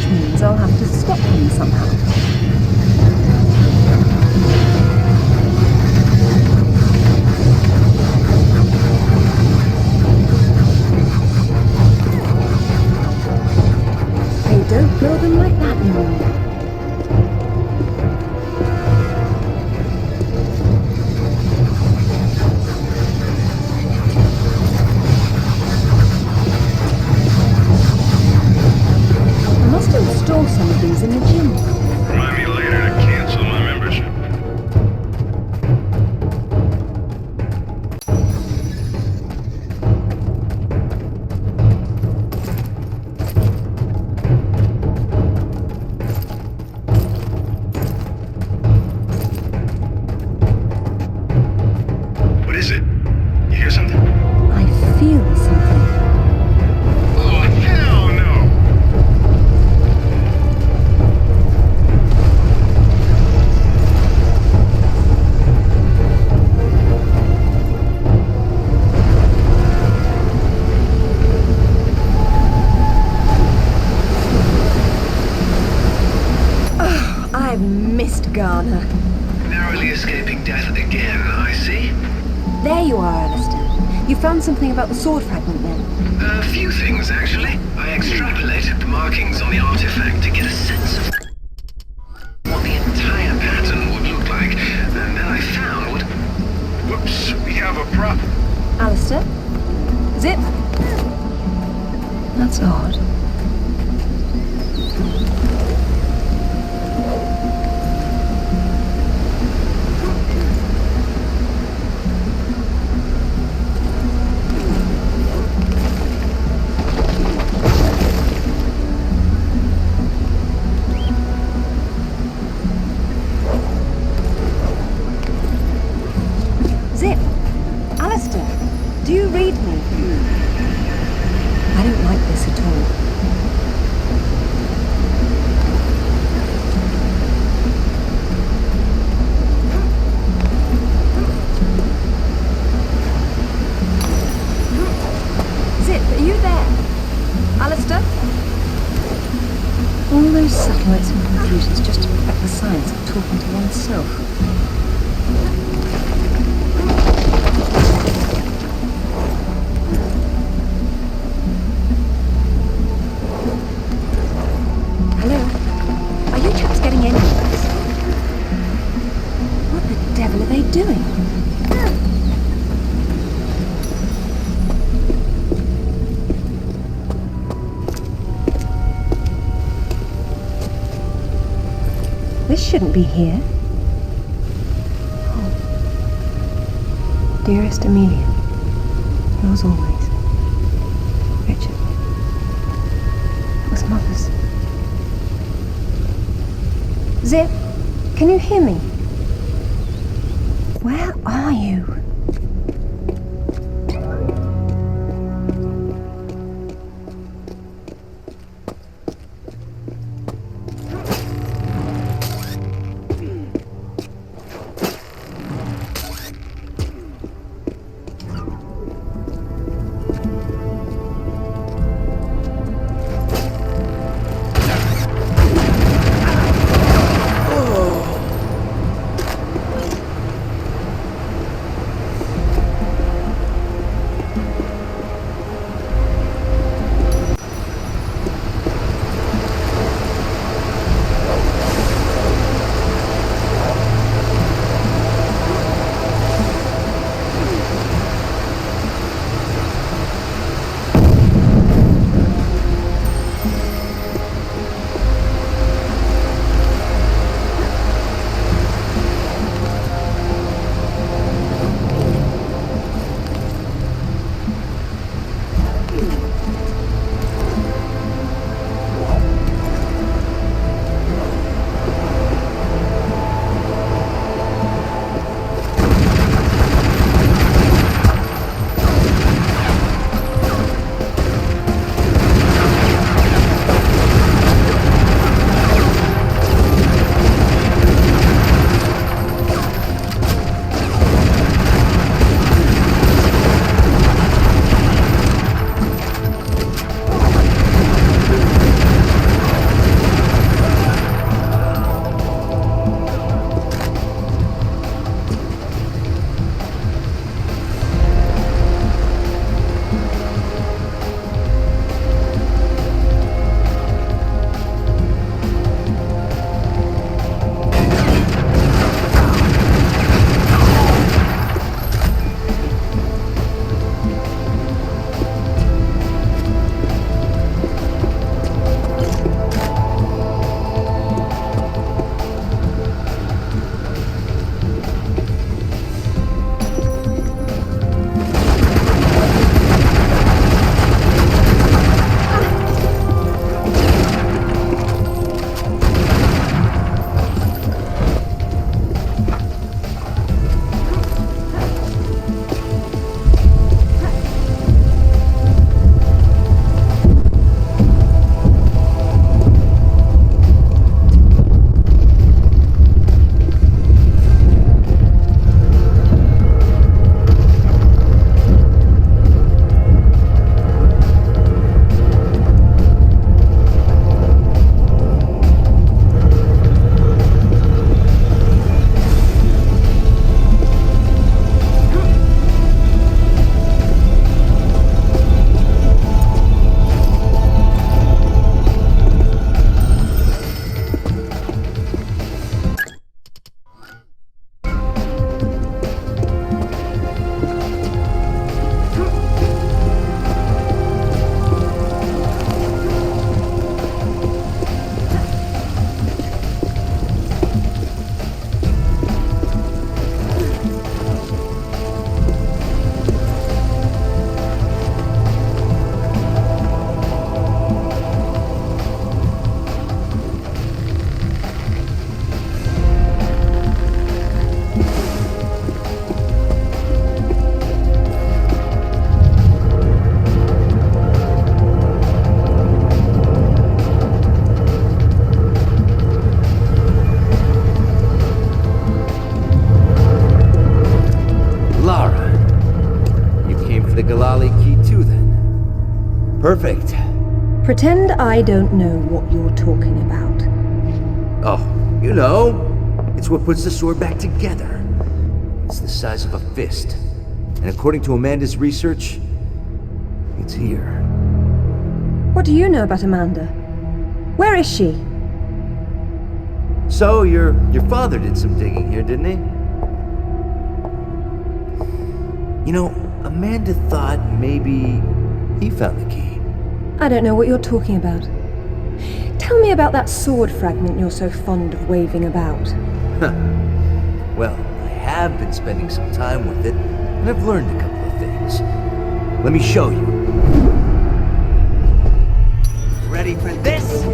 which means I'll have to stop him somehow. They don't build them like that anymore. Install some of these in the gym. Remind me later to cancel my membership. What is it? You hear something? I feel something. Oh, hell no! I've missed Ghana. Narrowly escaping death again, I see. There you are, Alistair. You found something about the sword fragment then? A few things, actually. I extrapolated the markings on the artifact to get a sense of what the entire pattern would look like, and then I found what... Whoops, we have a prop. Alistair? Zip? That's odd. Zip! Alistair! Do you read me? I don't like this at all. Zip, are you there? Alistair? All those satellites and computers just to perfect the science of talking to oneself. Hello? Are you chaps getting any of this? What the devil are they doing? This shouldn't be here. Oh. Dearest Amelia, yours always, Richard. That was Mother's. Zip, can you hear me? Where are you? Perfect. Pretend I don't know what you're talking about. Oh, you know, it's what puts the sword back together. It's the size of a fist. And according to Amanda's research, it's here. What do you know about Amanda? Where is she? So, your father did some digging here, didn't he? You know, Amanda thought maybe he found the key. I don't know what you're talking about. Tell me about that sword fragment you're so fond of waving about. Well, I have been spending some time with it, and I've learned a couple of things. Let me show you. Ready for this?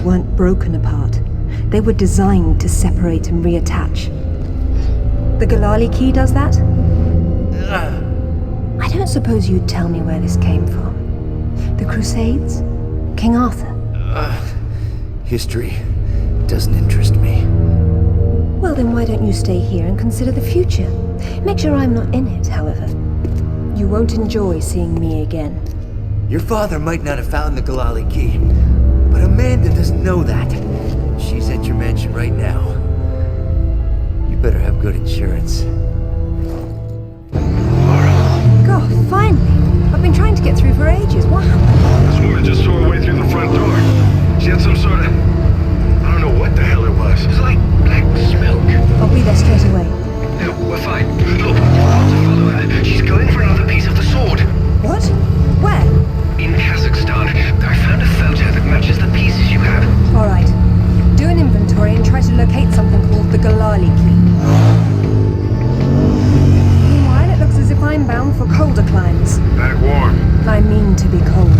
Weren't broken apart. They were designed to separate and reattach. The Galali key does that? I don't suppose you'd tell me where this came from. The Crusades? King Arthur? History doesn't interest me. Well, then why don't you stay here and consider the future? Make sure I'm not in it, however. You won't enjoy seeing me again. Your father might not have found the Galali key, but Amanda doesn't know that. She's at your mansion right now. You better have good insurance. God, finally! I've been trying to get through for ages. What happened? This woman just tore her way through the front door. She had some sort of... I don't know what the hell it was. It was like black smoke. I'll be there straight away. No, we're fine. Look, we'll have to follow her. She's going for another piece of the sword. What? Where? In Kazakhstan. I found a photo that matches the pieces you have. All right. Do an inventory and try to locate something called the Galali key. Meanwhile, it looks as if I'm bound for colder climes. Back warm. I mean to be cold.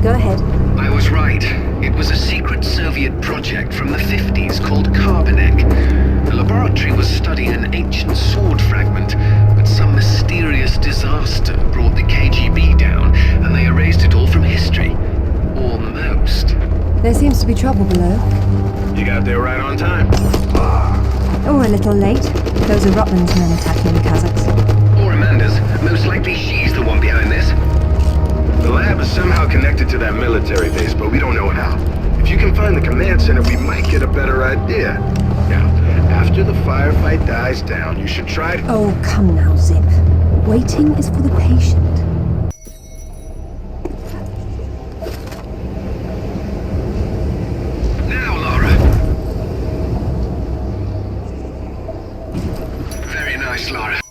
Go ahead. I was right. It was a secret Soviet project from the 50s called Karbonek. The laboratory was studying an ancient sword fragment, but some mysterious disaster brought the KGB down, and they erased it all from history. Almost. There seems to be trouble below. You got there right on time. Or a little late. Those are Rutland's men attacking the Kazakhs. Or Amanda's. Most likely she's the one behind this. The lab is somehow connected to that military base, but we don't know how. If you can find the command center, we might get a better idea. Now, after the firefight dies down, you should try to... Oh, come now, Zip. Waiting is for the patient. Now, Lara. Very nice, Lara.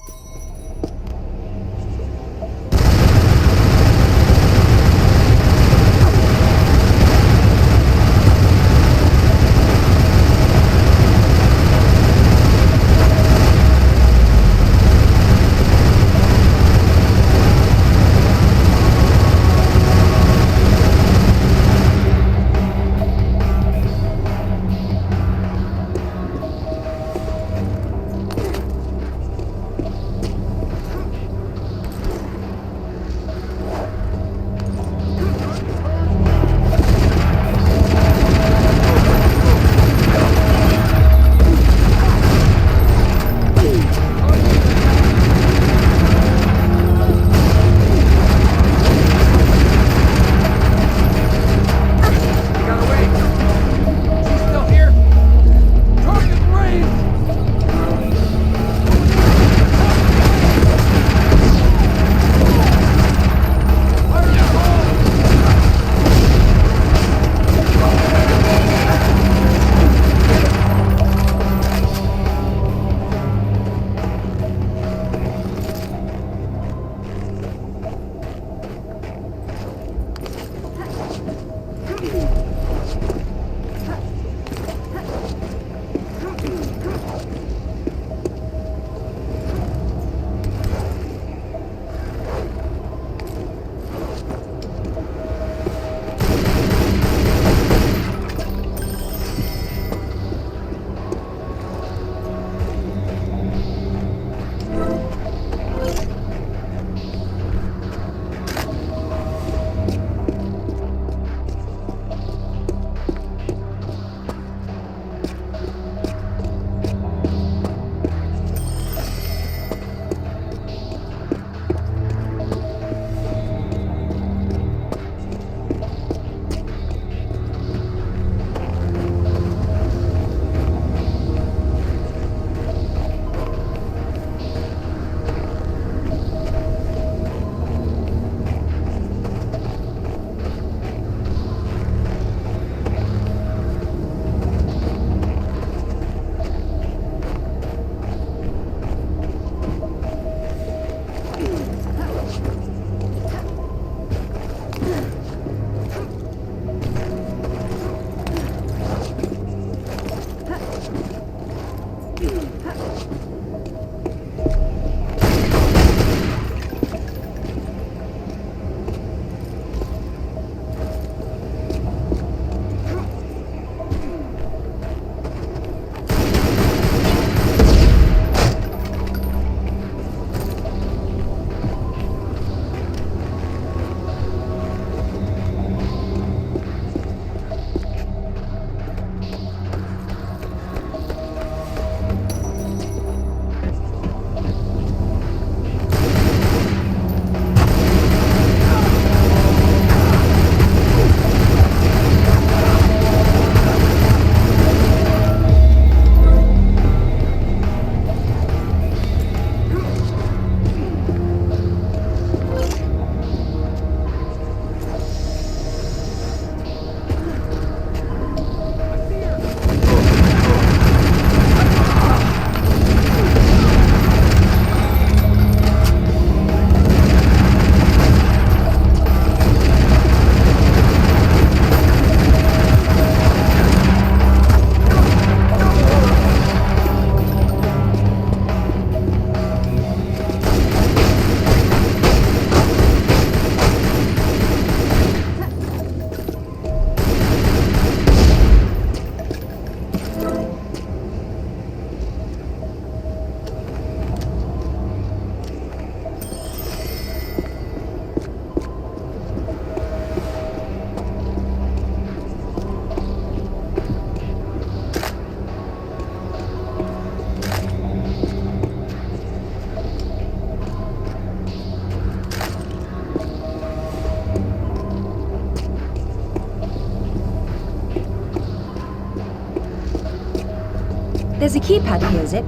There's a keypad here, Zip.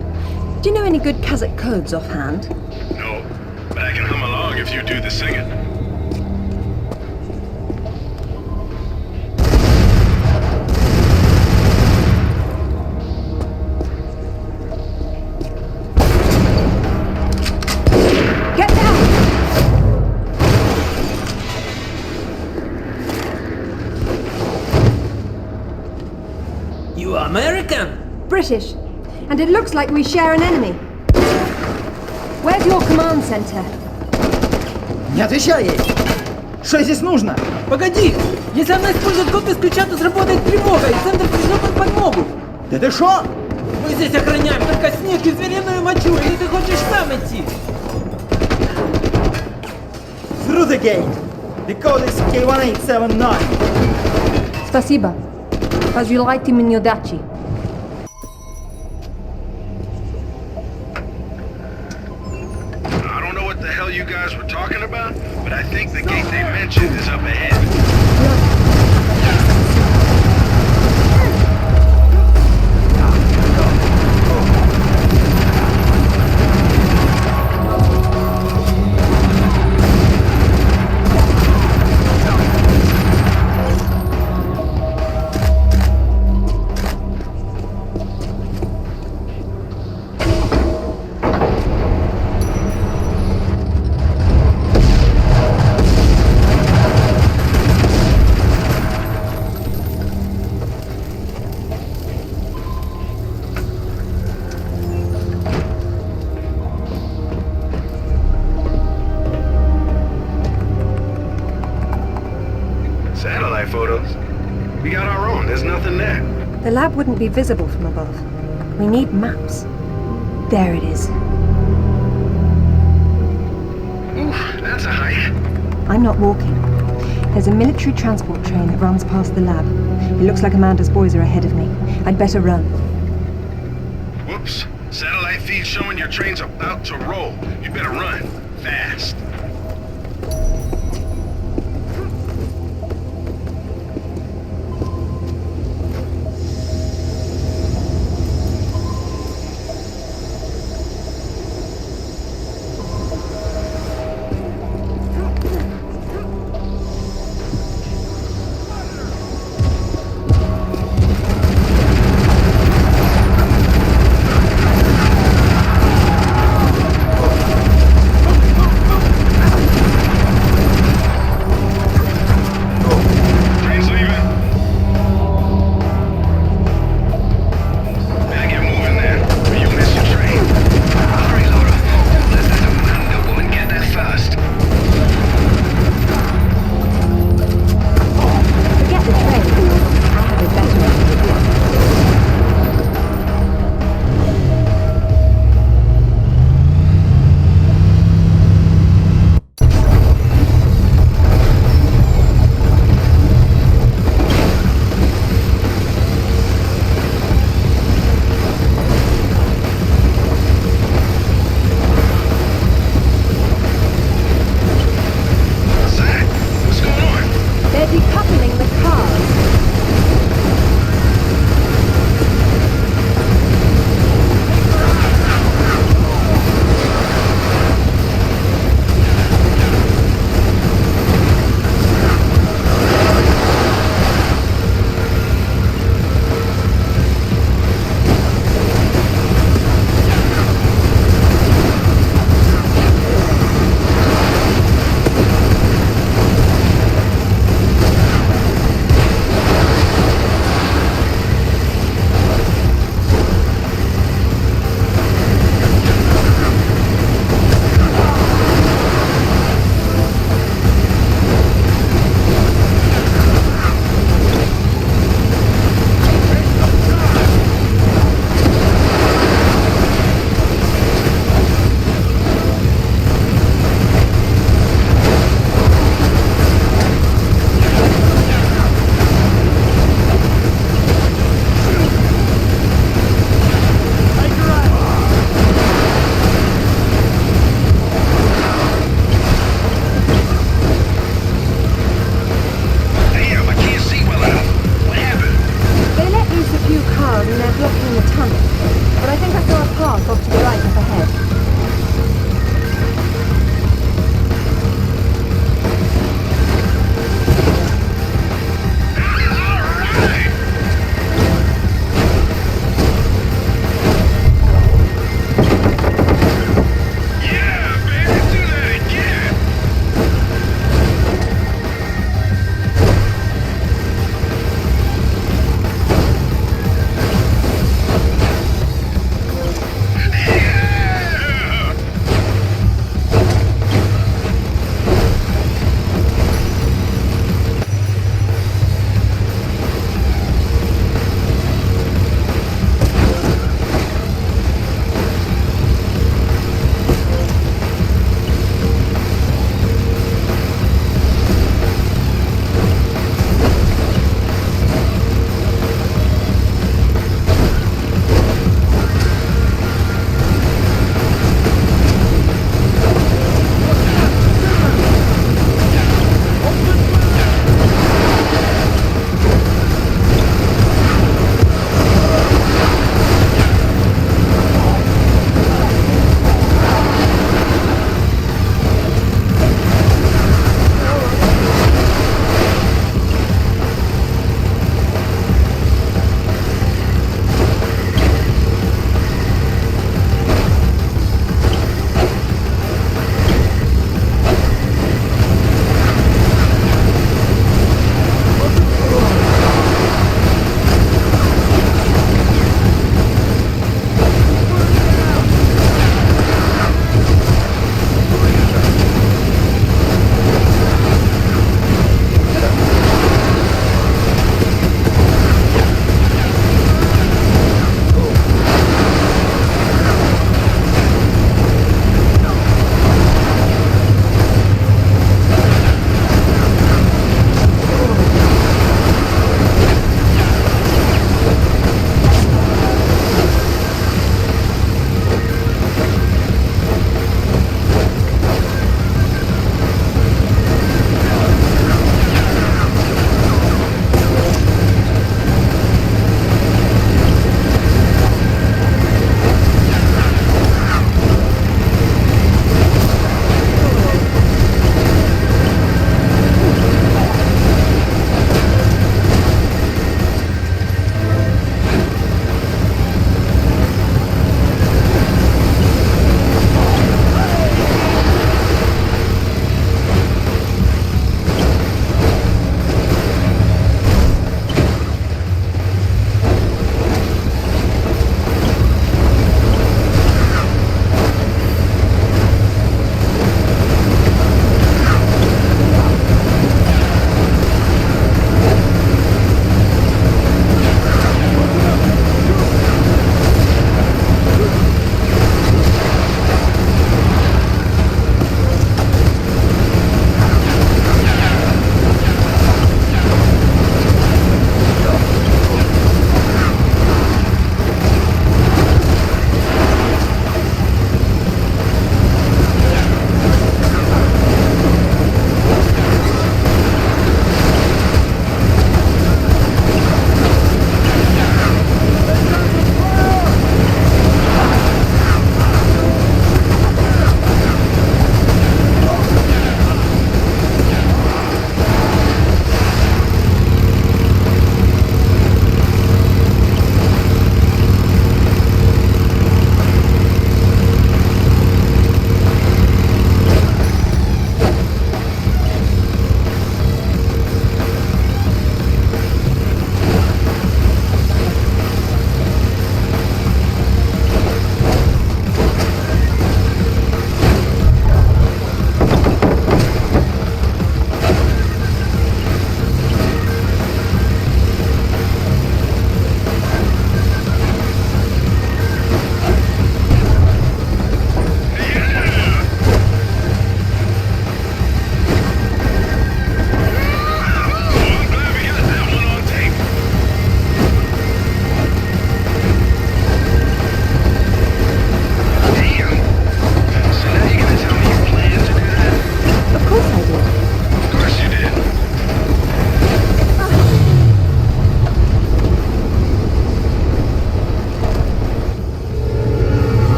Do you know any good Kazakh codes offhand? No, but I can hum along if you do the singing. Get down! You are American? British. And it looks like we share an enemy. Where's your command center? Не отвечай ей! Что здесь нужно? Погоди! Если она использует код без ключа, то сработает тревога, и центр пришлет под подмогу! Да ты шо? Мы здесь охраняем только снег и звериную мочу, или ты хочешь сам идти? Through the gate! The code is K1879! Спасибо. Пожелайте мне удачи. I don't know what the hell you guys were talking about, but I think the gate they mentioned is up ahead. Satellite photos? We got our own, there's nothing there. The lab wouldn't be visible from above. We need maps. There it is. Oof, that's a hike. I'm not walking. There's a military transport train that runs past the lab. It looks like Amanda's boys are ahead of me. I'd better run. Whoops. Satellite feed showing your train's about to roll. You better run. Fast.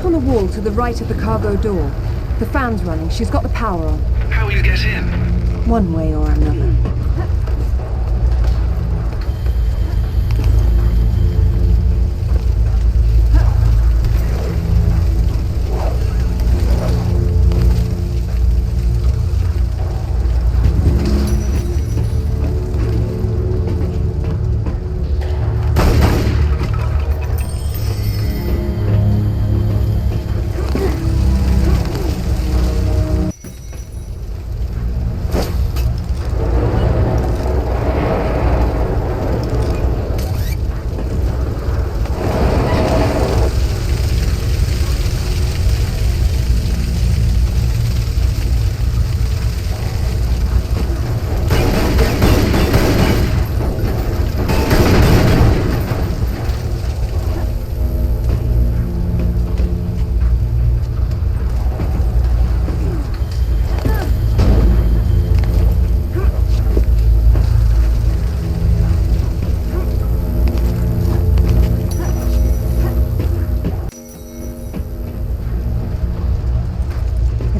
out on the wall to the right of the cargo door. The fan's running. She's got the power on. How will you get in? One way or another.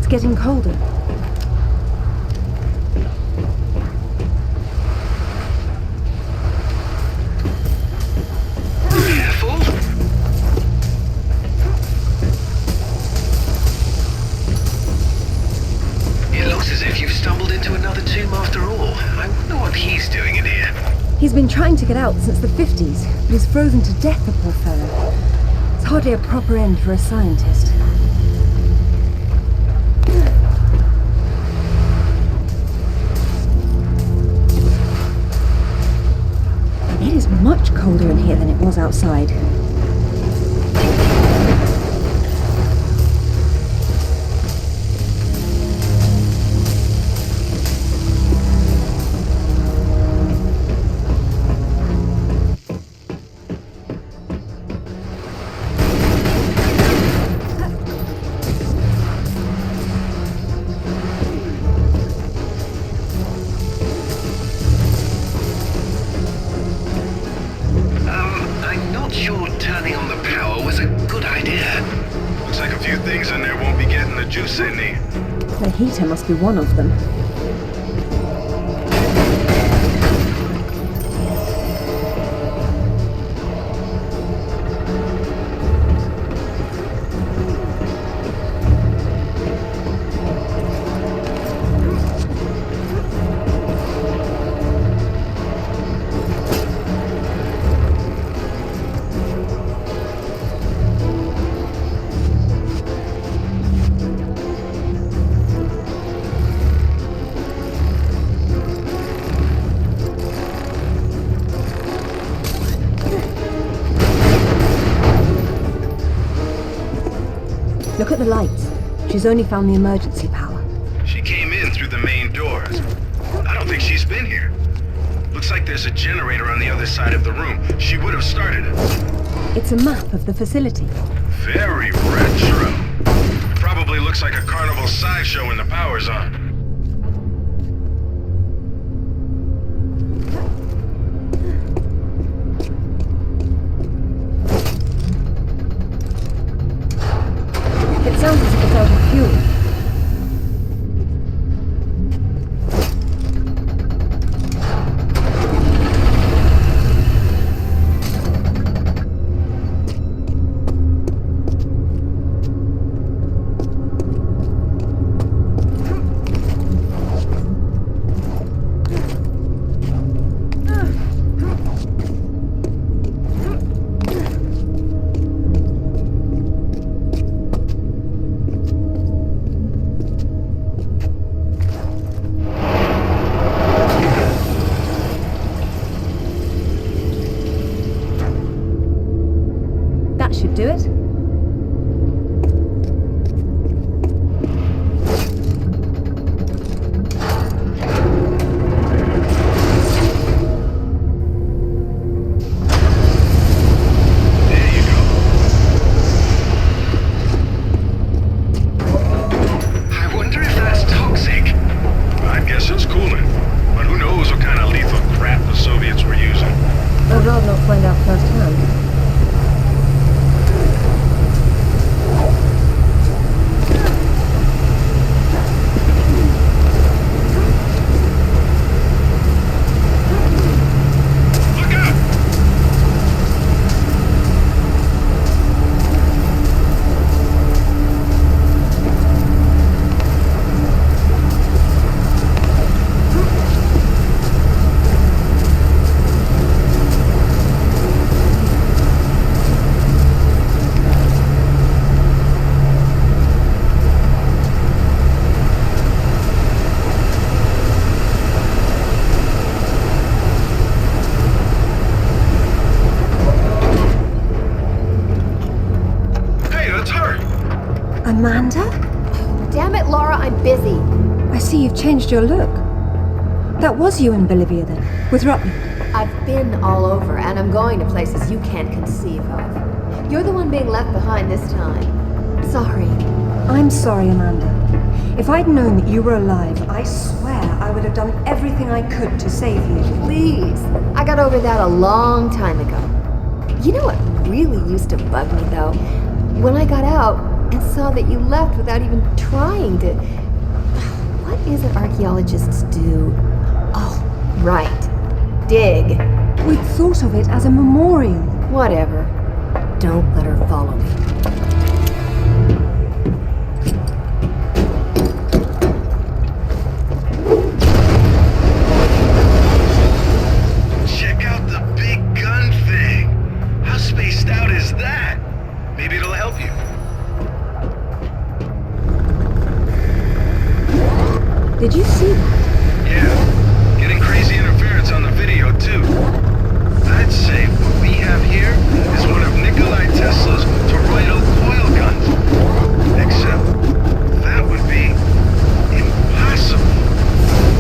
Getting colder. Careful. It looks as if you've stumbled into another tomb after all. I wonder what he's doing in here. He's been trying to get out since the 50s, but he's frozen to death, the poor fellow. It's hardly a proper end for a scientist. It is much colder in here than it was outside. The heater must be one of them. Look at the lights. She's only found the emergency power. She came in through the main doors. I don't think she's been here. Looks like there's a generator on the other side of the room. She would have started it. It's a map of the facility. Very retro. Probably looks like a carnival sideshow when the power's on. It sounds as if it's out of fuel. Amanda? Damn it, Laura, I'm busy. I see you've changed your look. That was you in Bolivia then, with Ratlanda. I've been all over, and I'm going to places you can't conceive of. You're the one being left behind this time. Sorry. I'm sorry, Amanda. If I'd known that you were alive, I swear I would have done everything I could to save you. Please. I got over that a long time ago. You know what really used to bug me, though? When I got out and saw that you left without even trying to... What is it archaeologists do? Oh, right. Dig. We thought of it as a memorial. Whatever. Don't let her follow me. Check out the big gun thing. How spaced out is that? Maybe it'll help you. Did you see that? Yeah. Getting crazy interference on the video, too. I'd say what we have here is one of Nikolai Tesla's toroidal coil guns. Except that would be impossible.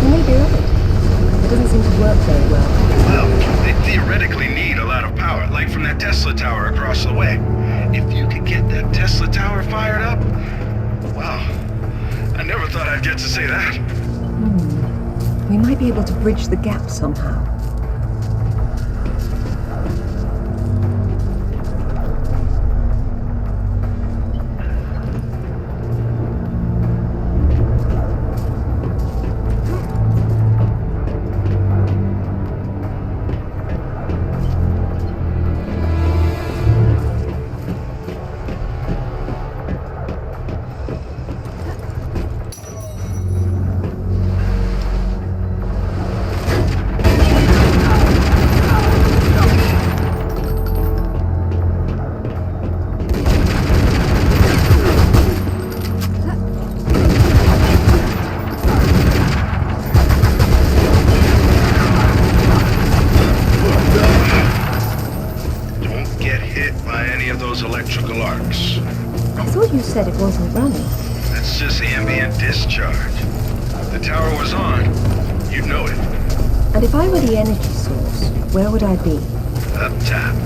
Maybe right. It doesn't seem to work very well. Well, they theoretically need a lot of power, like from that Tesla tower across the way. If you could get that Tesla tower fired up, wow. I never thought I'd get to say that. We might be able to bridge the gap somehow. Said it wasn't running. That's just ambient discharge. If the tower was on, you'd know it. And if I were the energy source, where would I be? Up top.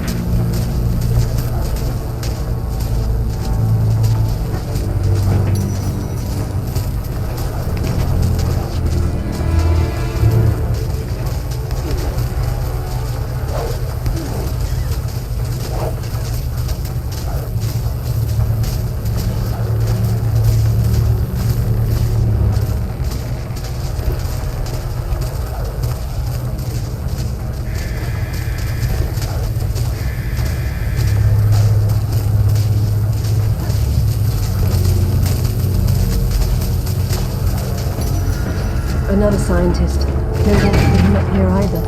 Another scientist. No one put him up here either.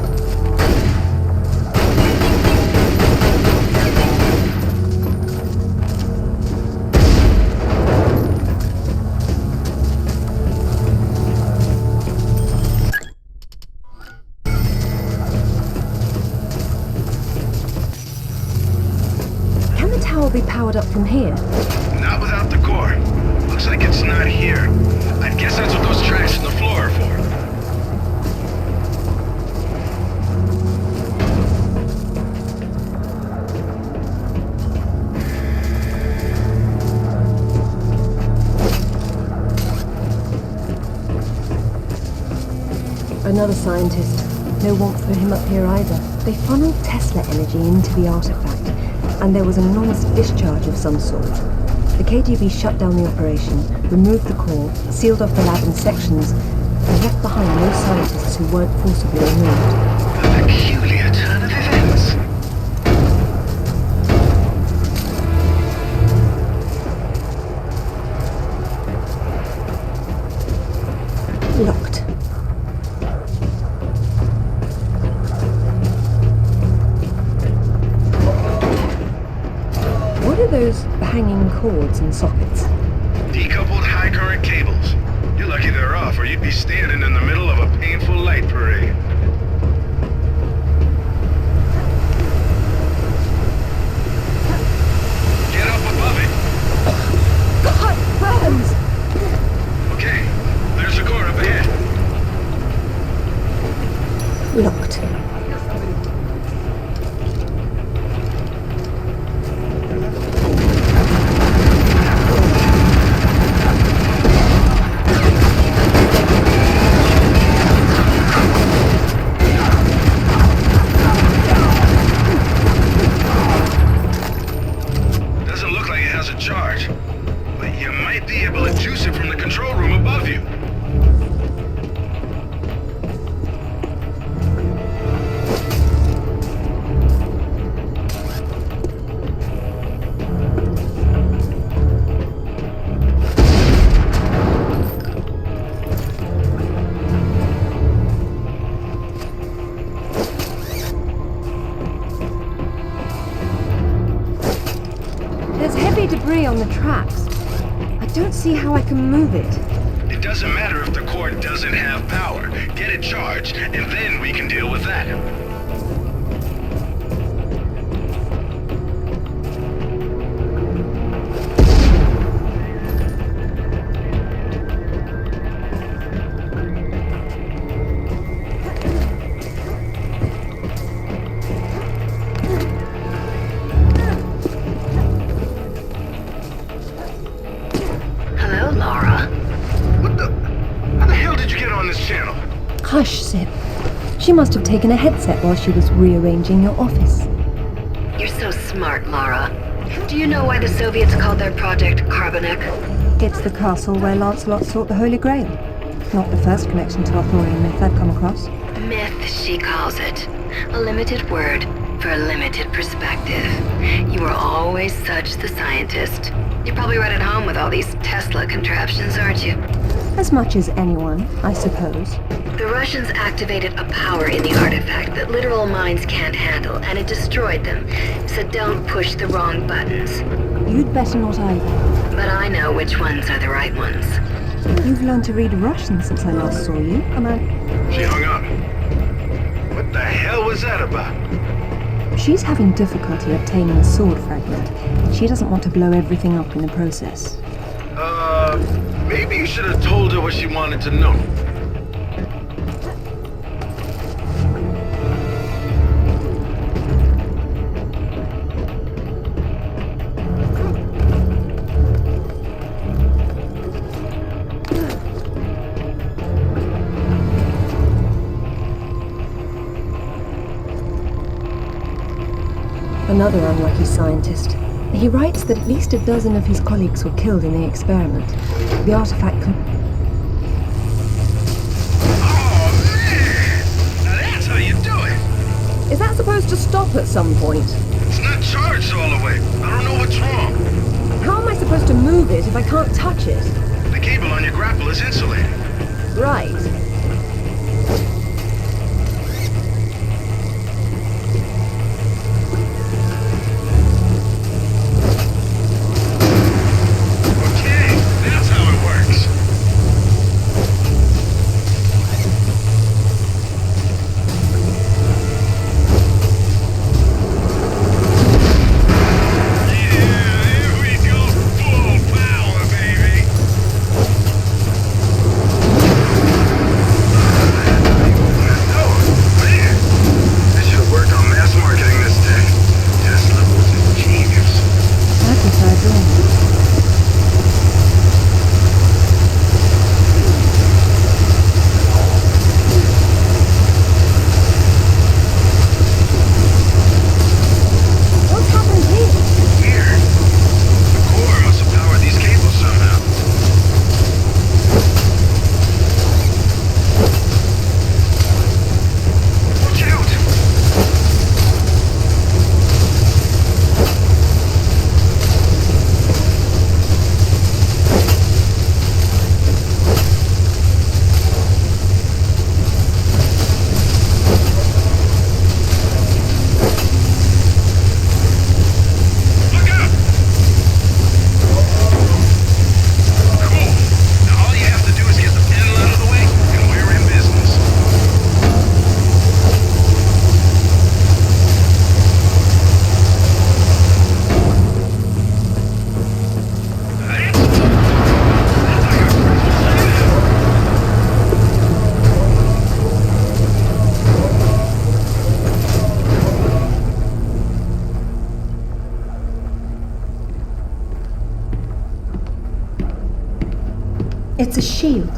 Can the tower be powered up from here? Not without the core. Looks like it's not here. I guess that's what those tracks in the floor are for. Another scientist. No warmth for him up here either. They funneled Tesla energy into the artifact, and there was an enormous discharge of some sort. The KGB shut down the operation, removed the core, sealed off the lab in sections, and left behind no scientists who weren't forcibly removed. A peculiar turn of events. Locked. What are those hanging cords and sockets? Decoupled high current cables. You're lucky they're off, or you'd be standing in the middle of a painful light parade. Get up above it. God! cause a charge. But you might be able to juice it from the control room above you. Debris on the tracks. I don't see how I can move it. It doesn't matter if the core doesn't have power. Get it charged, and then we can deal with that. Hush, Sip. She must have taken a headset while she was rearranging your office. You're so smart, Lara. Do you know why the Soviets called their project Karbonek? It's the castle where Lancelot sought the Holy Grail. Not the first connection to Arthurian myth I've come across. Myth, she calls it. A limited word for a limited perspective. You were always such the scientist. You're probably right at home with all these Tesla contraptions, aren't you? As much as anyone, I suppose. The Russians activated a power in the artifact that literal minds can't handle, and it destroyed them. So don't push the wrong buttons. You'd better not either. But I know which ones are the right ones. You've learned to read Russian since I last saw you. Come on. She hung up. What the hell was that about? She's having difficulty obtaining a sword fragment. She doesn't want to blow everything up in the process. Maybe you should have told her what she wanted to know. Another unlucky scientist. He writes that at least a dozen of his colleagues were killed in the experiment. The artifact Oh, man! Now that's how you do it! Is that supposed to stop at some point? It's not charged all the way. I don't know what's wrong. How am I supposed to move it if I can't touch it? The cable on your grapple is insulated. Right. It's a shield.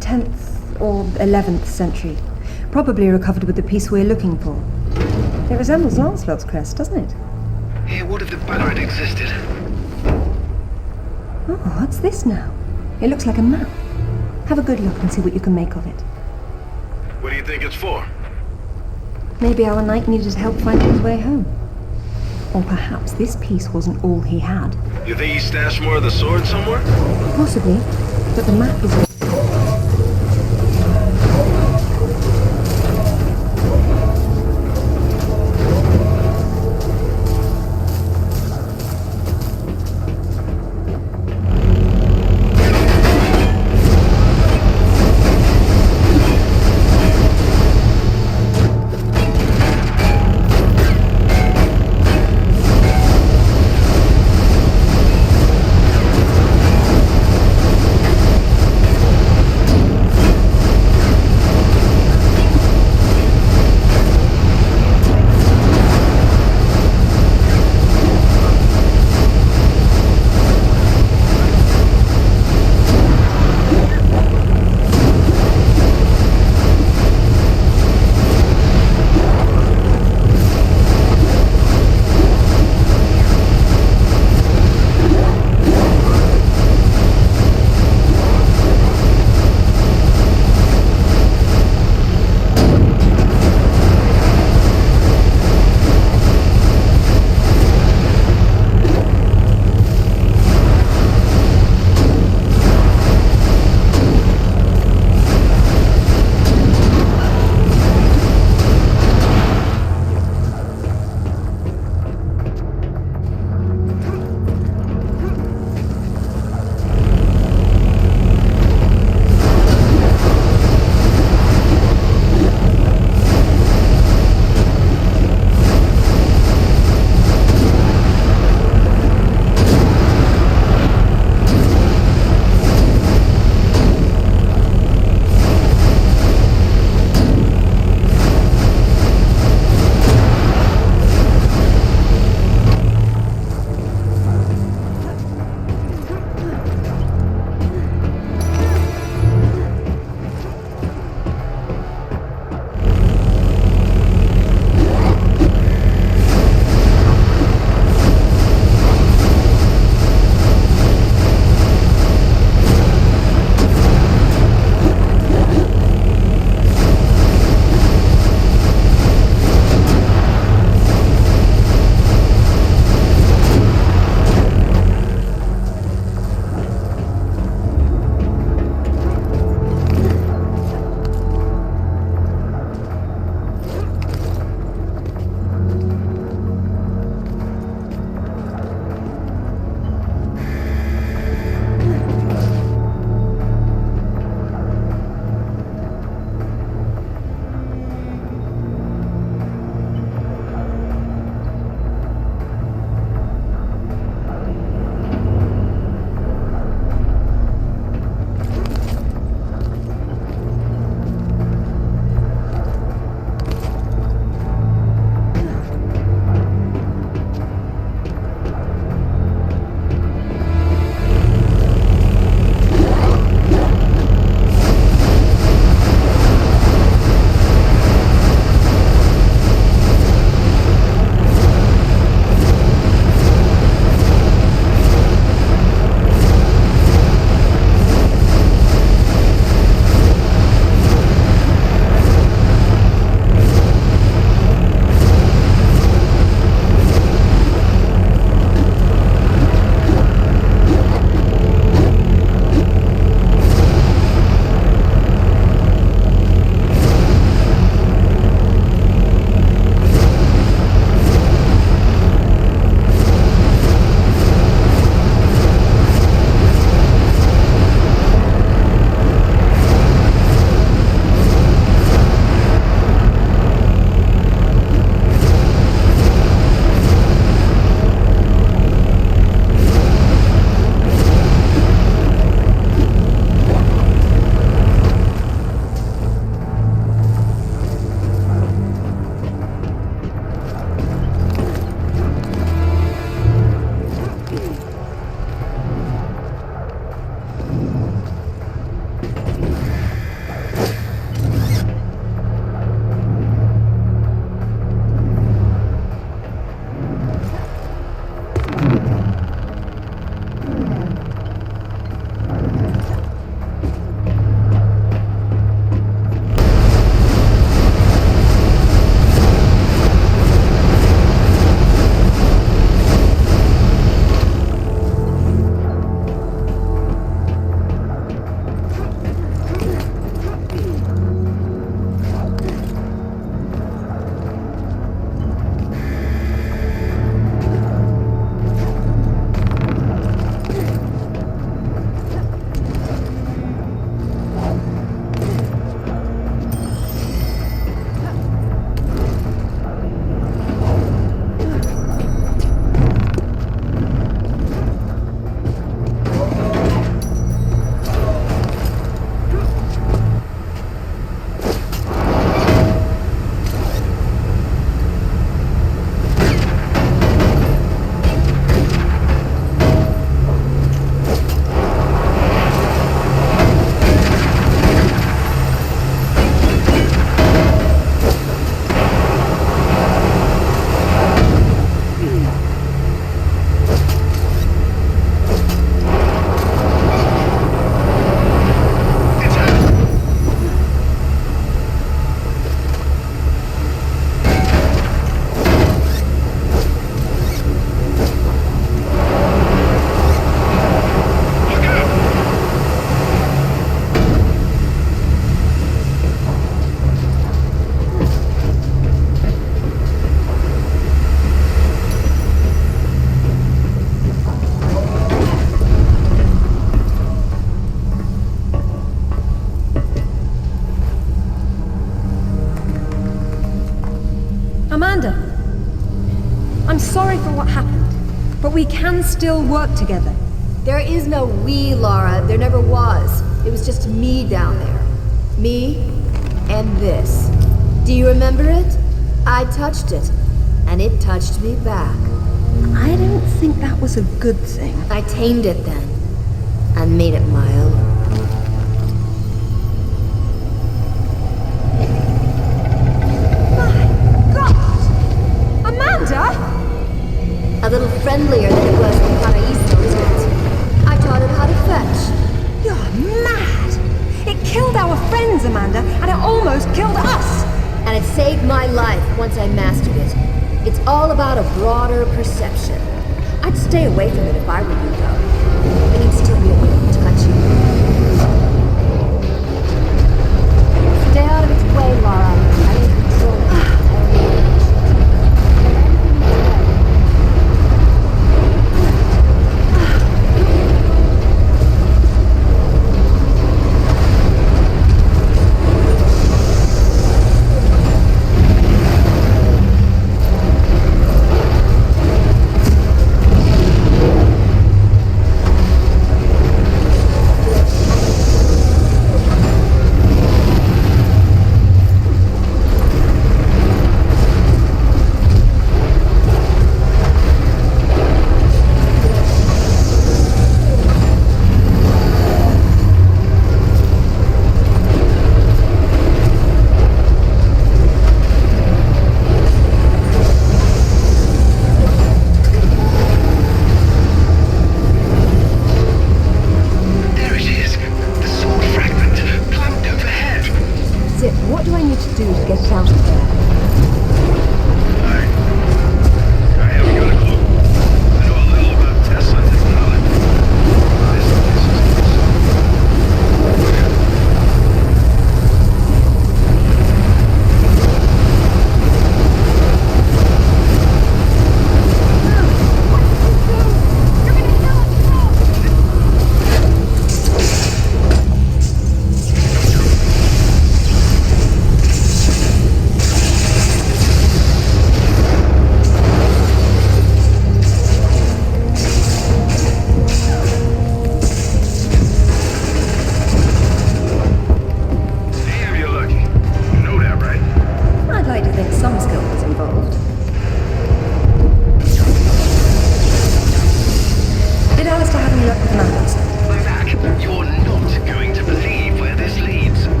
10th or 11th century. Probably recovered with the piece we're looking for. It resembles Lancelot's crest, doesn't it? It would have the banner had existed. Oh, what's this now? It looks like a map. Have a good look and see what you can make of it. What do you think it's for? Maybe our knight needed help finding his way home. Or perhaps this piece wasn't all he had. You think he stashed more of the sword somewhere? Possibly, but the map is... can still work together. There is no we, Lara. There never was. It was just me down there. Me and this. Do you remember it? I touched it, and it touched me back. I don't think that was a good thing. I tamed it then, and made it my own. My God! Amanda? A little friendlier than it was when Paraiso was it. I taught it how to fetch. You're mad! It killed our friends, Amanda, and it almost killed us! And it saved my life once I mastered it. It's all about a broader perception. I'd stay away from it if I were you, though. It needs to be a little touchy. Stay out of its way, Lara. I ain't controlling it.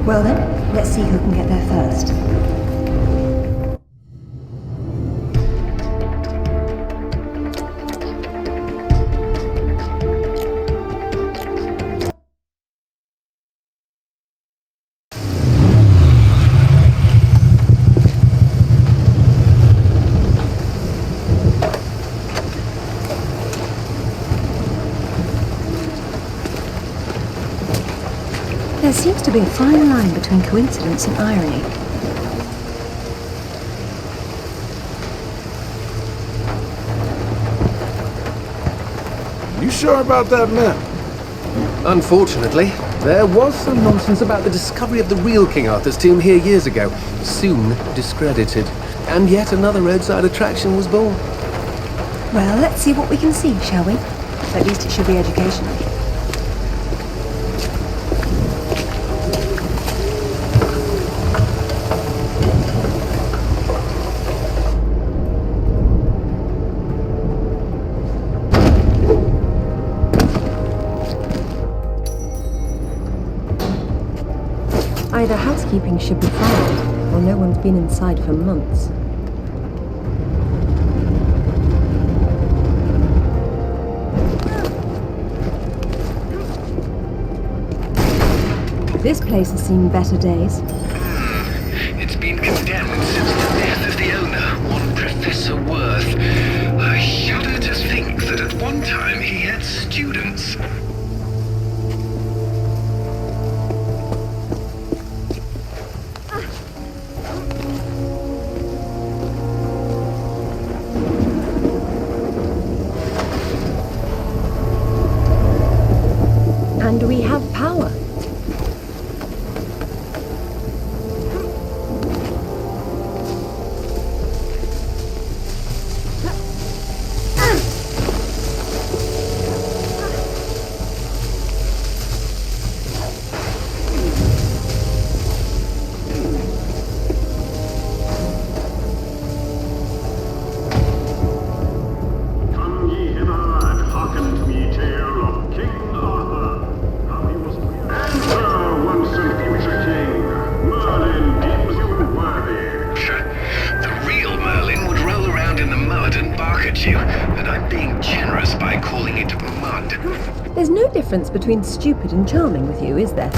Well then, let's see who can get there first. There seems to be a fine line between coincidence and irony. You sure about that map? Unfortunately, there was some nonsense about the discovery of the real King Arthur's tomb here years ago, soon discredited. And yet another roadside attraction was born. Well, let's see what we can see, shall we? At least it should be educational. Either housekeeping should be fired, or no one's been inside for months. This place has seen better days. It's been condemned since the death of the owner, one Professor Worth. I shudder to think that at one time he had students. at you, and I'm being generous by calling it mud. There's no difference between stupid and charming with you, is there?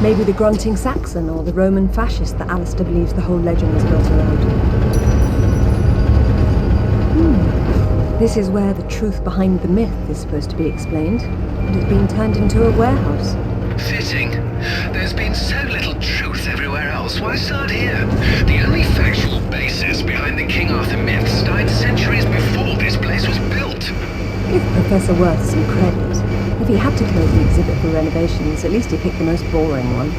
Maybe the grunting Saxon or the Roman fascist that Alistair believes the whole legend was built around. This is where the truth behind the myth is supposed to be explained. It has been turned into a warehouse. Fitting. There's been so little truth everywhere else. Why start here? The only factual basis behind the King Arthur myths died centuries before this place was built. Give Professor Worth some credit. If he had to close the exhibit for renovations, at least he picked the most boring one.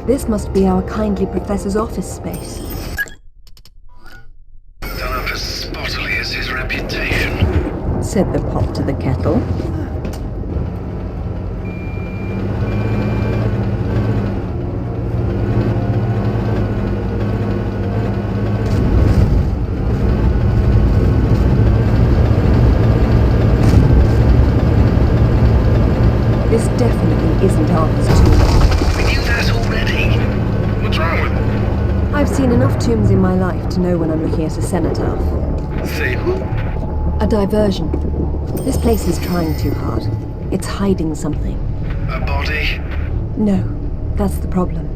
This must be our kindly professor's office space. Done up as spottily as his reputation, said the pot to the kettle. This definitely isn't Arthur's tomb. I've seen enough tombs in my life to know when I'm looking at a cenotaph. Say who? A diversion. This place is trying too hard. It's hiding something. A body? No, that's the problem.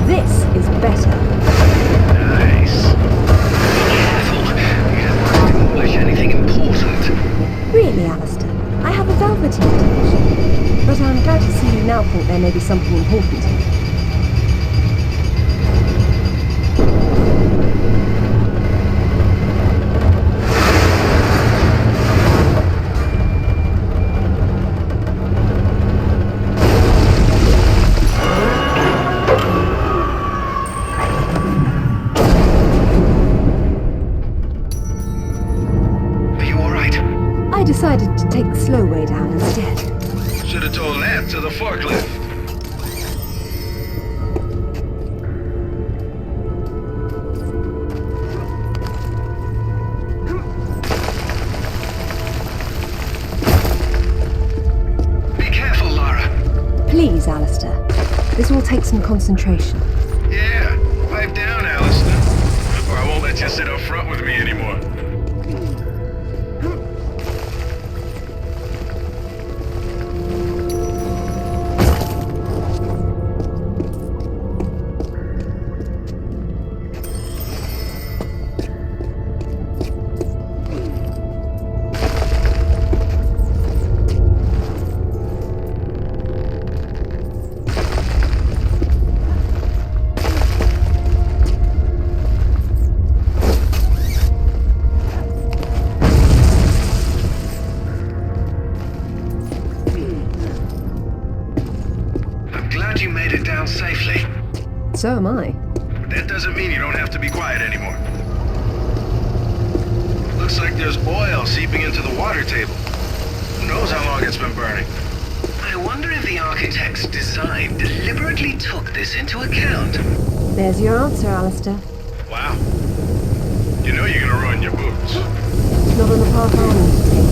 This is better. Nice. Be careful. You don't want to demolish anything important. Really, Alistair, I have a velveteen division. But I'm glad to see you now think there may be something important here. I decided to take the slow way down instead. Should have told that to the forklift. Be careful, Lara. Please, Alistair. This will take some concentration. Yeah, pipe down, Alistair. Or I won't let you sit up front with me anymore. So am I. That doesn't mean you don't have to be quiet anymore. Looks like there's oil seeping into the water table. Who knows how long it's been burning? I wonder if the architect's design deliberately took this into account. There's your answer, Alistair. Wow. You know you're gonna ruin your boots. Not on the path I need to take.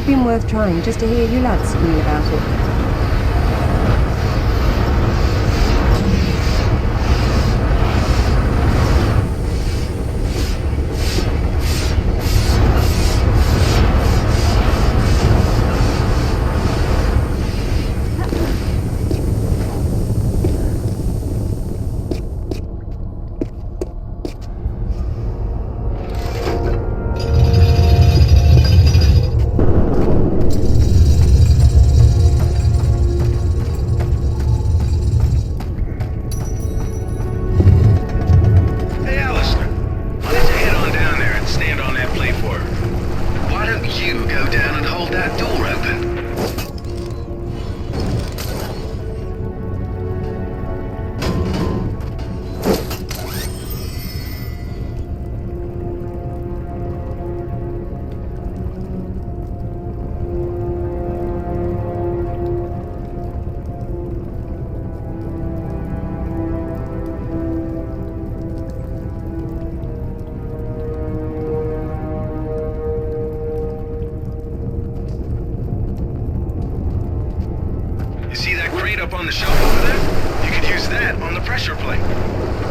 been worth trying just to hear you lads squeal about it. Up on the shelf over there? You could use that on the pressure plate.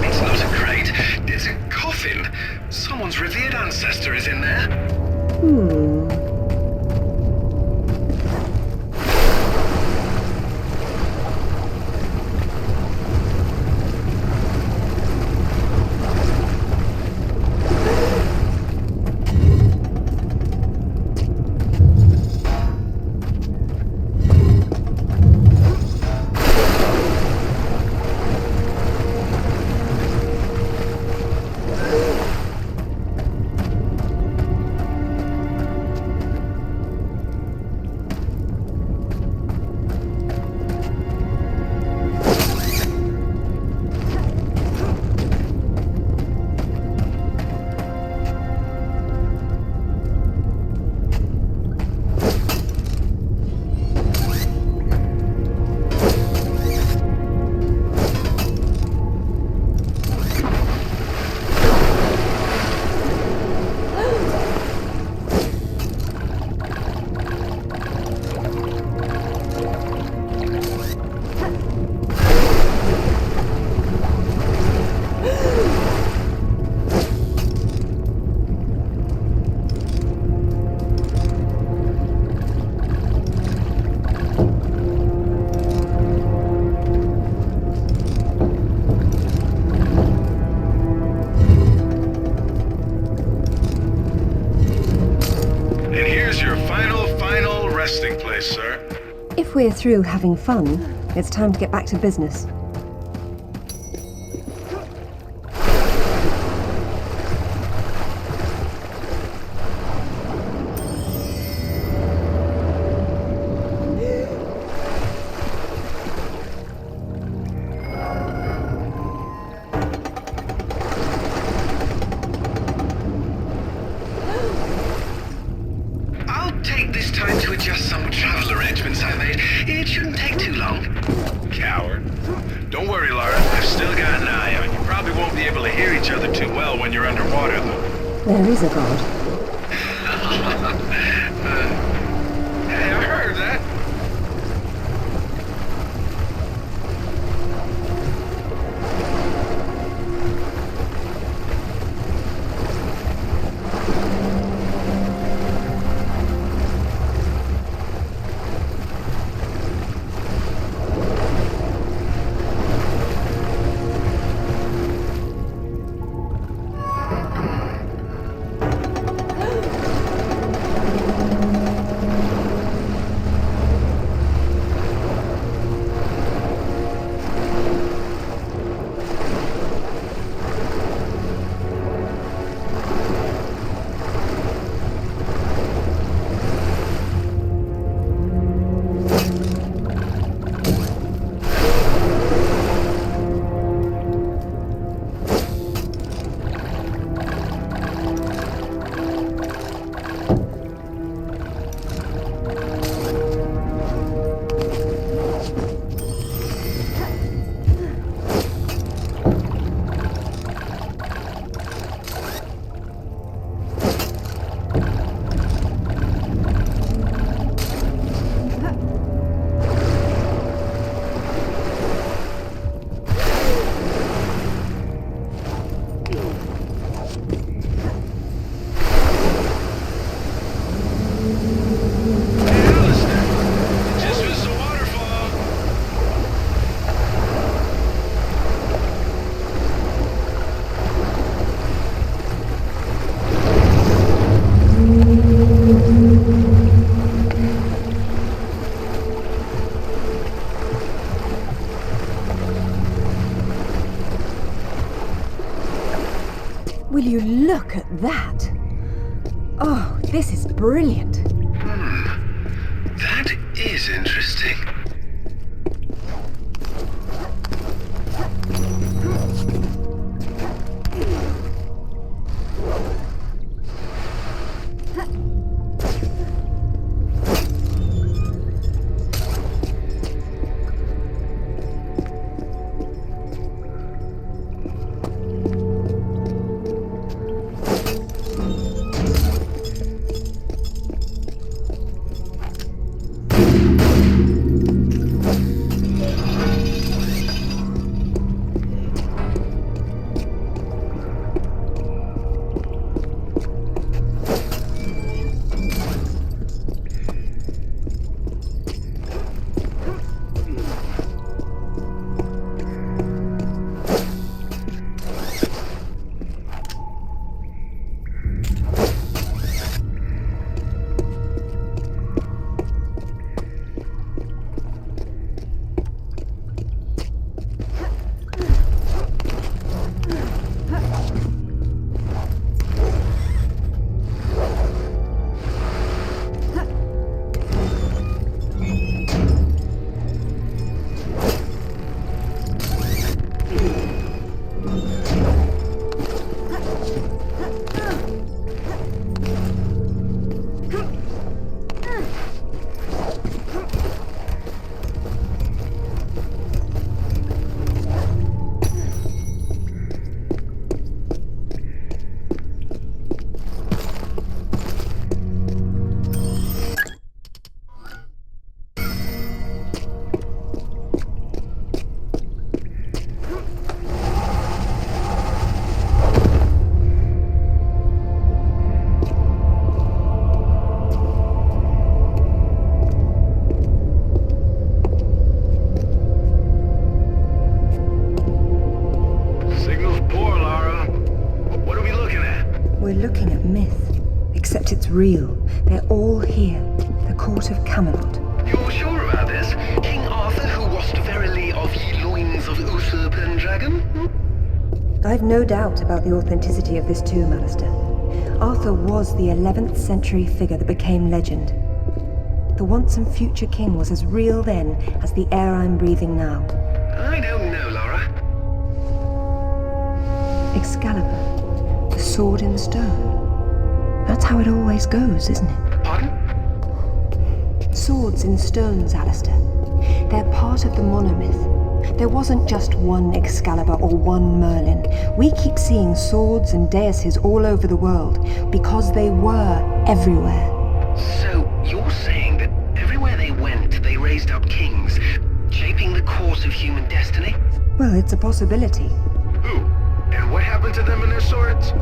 It's not a crate, it's a coffin. Someone's revered ancestor is in there. If we're through having fun, it's time to get back to business. There is a god. Hey, I heard that. look at that. Oh, this is brilliant. That is interesting. Real. They're all here. The court of Camelot. You're sure about this? King Arthur, who wast verily of ye loins of usurp and dragon? I've no doubt about the authenticity of this tomb, Alistair. Arthur was the 11th century figure that became legend. The once and future king was as real then as the air I'm breathing now. I don't know, Laura. Excalibur, the sword in the stone. That's how it always goes, isn't it? Pardon? Swords in stones, Alistair. They're part of the monomyth. There wasn't just one Excalibur or one Merlin. We keep seeing swords and daises all over the world because they were everywhere. So, you're saying that everywhere they went, they raised up kings, shaping the course of human destiny? Well, it's a possibility. Who? And what happened to them and their swords?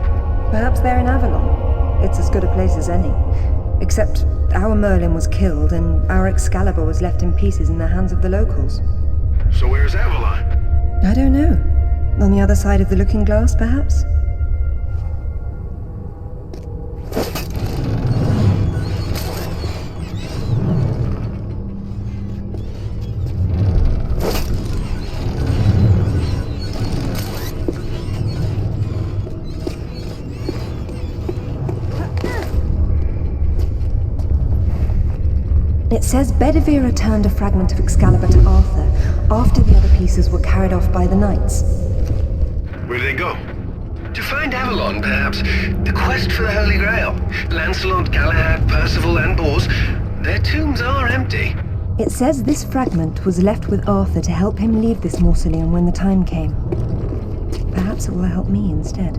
Perhaps they're in Avalon. It's as good a place as any. Except our Merlin was killed and our Excalibur was left in pieces in the hands of the locals. So where's Avalon? I don't know. On the other side of the looking glass, perhaps? It says Bedivere returned a fragment of Excalibur to Arthur after the other pieces were carried off by the knights. Where did they go? To find Avalon, perhaps. The quest for the Holy Grail. Lancelot, Galahad, Percival, and Bors. Their tombs are empty. It says this fragment was left with Arthur to help him leave this mausoleum when the time came. Perhaps it will help me instead.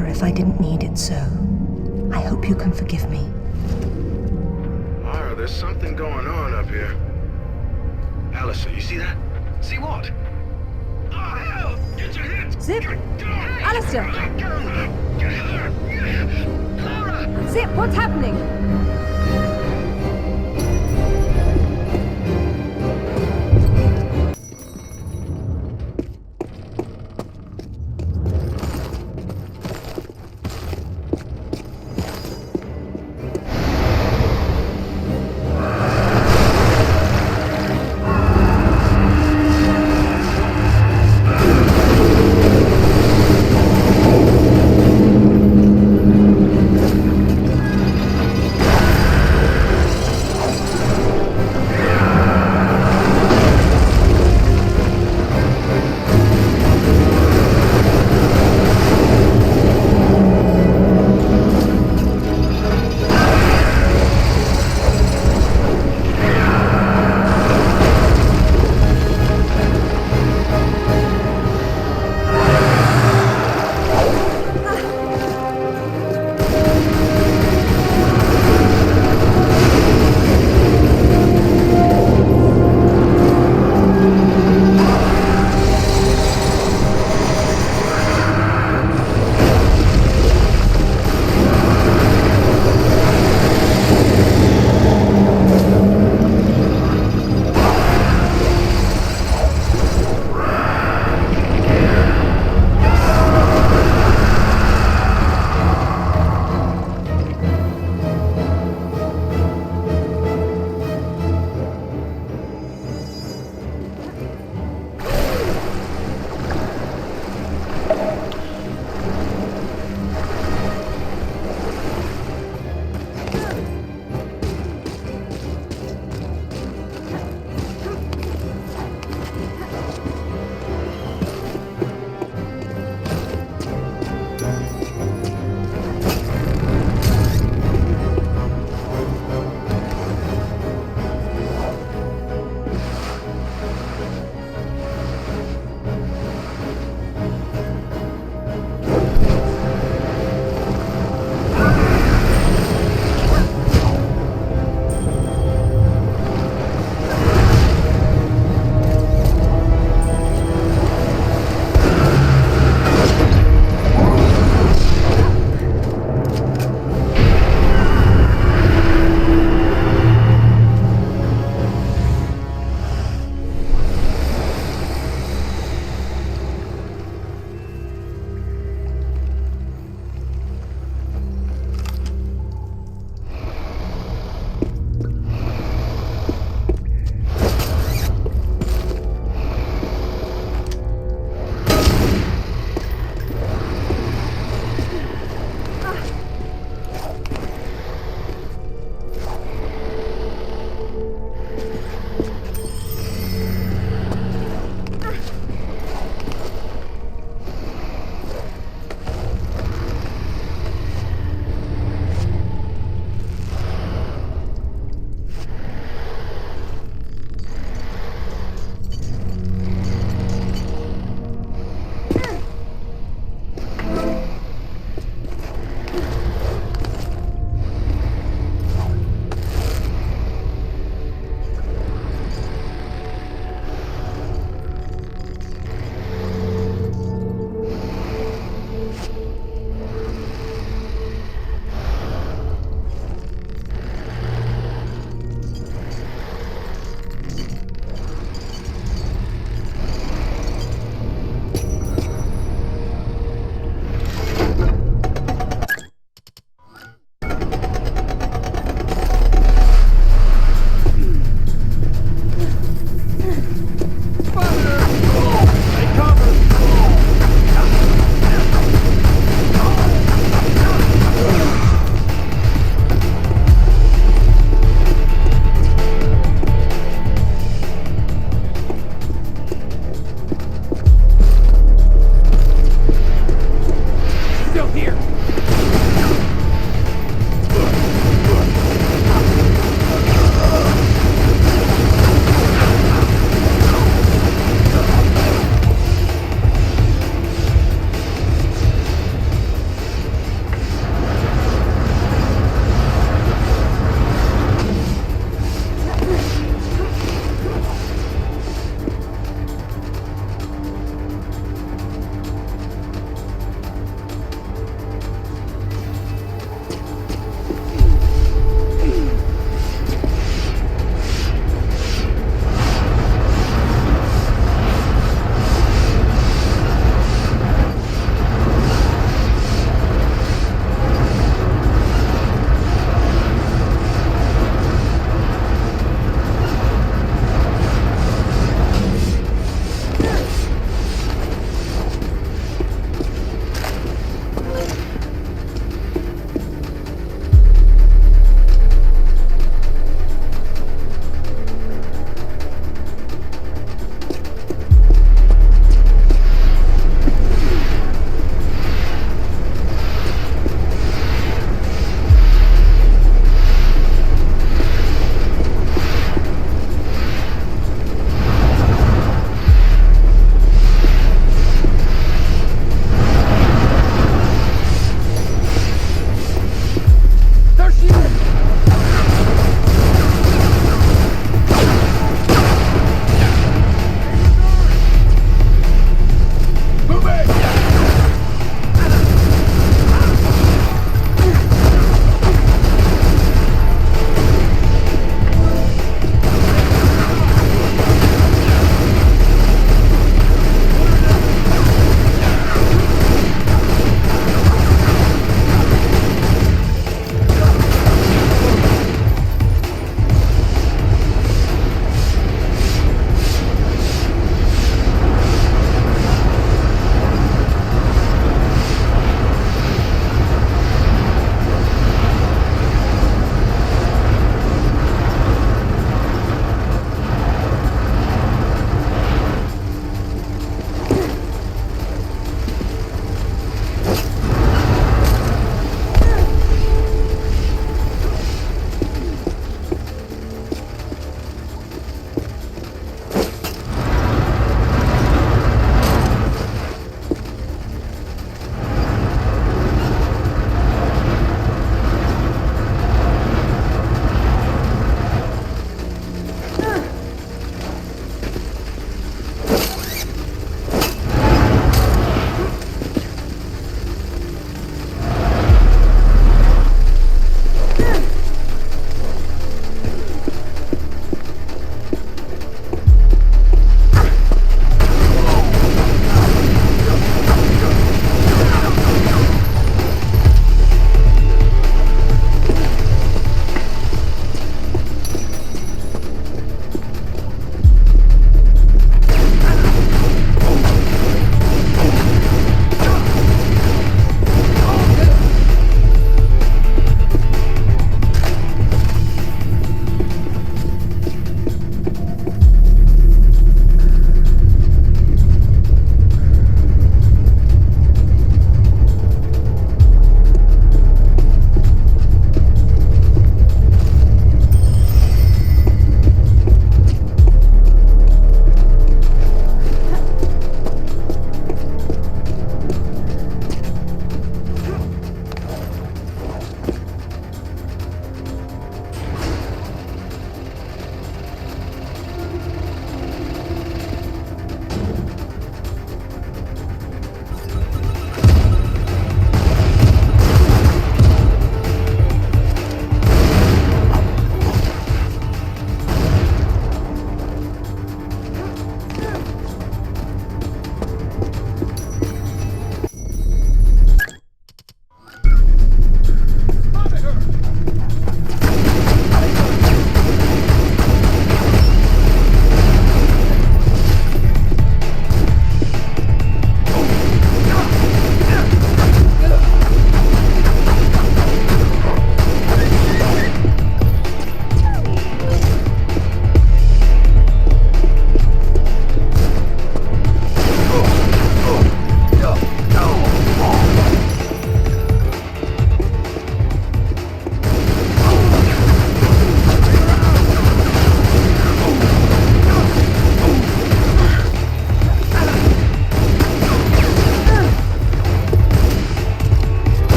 forever if I didn't need it so. I hope you can forgive me. Mara, there's something going on up here. Alistair, you see that? See what? Oh, hell! Get your hands! Zip! Alistair! Get her! Clara! Zip, what's happening?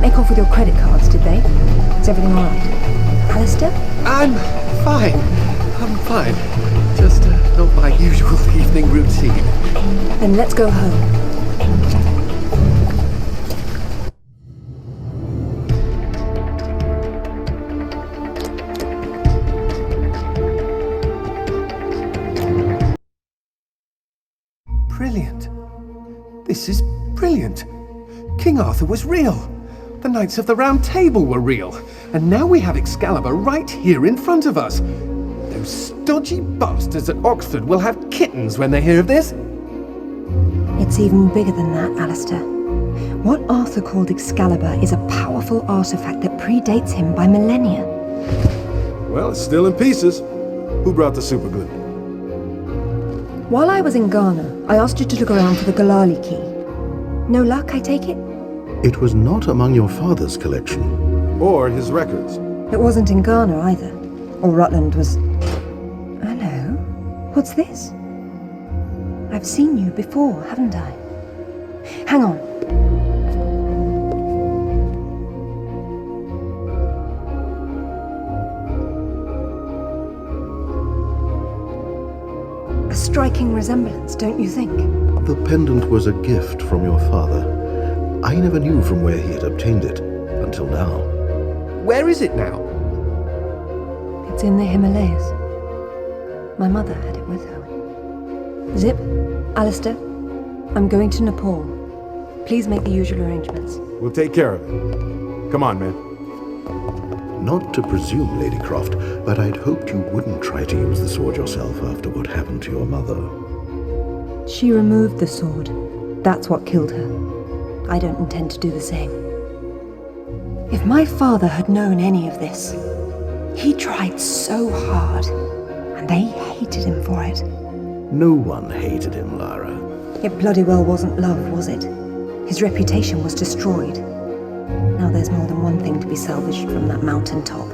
didn't make off with your credit cards, did they? Is everything all right? Alistair? I'm fine. I'm fine. Just not my usual evening routine. Then let's go home. Brilliant. This is brilliant. King Arthur was real. The Knights of the Round Table were real. And now we have Excalibur right here in front of us. Those stodgy bastards at Oxford will have kittens when they hear of this. It's even bigger than that, Alistair. What Arthur called Excalibur is a powerful artifact that predates him by millennia. Well, it's still in pieces. Who brought the superglue? While I was in Ghana, I asked you to look around for the Galali key. No luck, I take it? It was not among your father's collection. Or his records. It wasn't in Ghana either. Or Rutland was... Hello? What's this? I've seen you before, haven't I? Hang on. A striking resemblance, don't you think? The pendant was a gift from your father. I never knew from where he had obtained it, until now. Where is it now? It's in the Himalayas. My mother had it with her. Zip, Alistair, I'm going to Nepal. Please make the usual arrangements. We'll take care of it. Come on, man. Not to presume, Lady Croft, but I'd hoped you wouldn't try to use the sword yourself after what happened to your mother. She removed the sword. That's what killed her. I don't intend to do the same. If my father had known any of this, he tried so hard, and they hated him for it. No one hated him, Lara. It bloody well wasn't love, was it? His reputation was destroyed. Now there's more than one thing to be salvaged from that mountain top.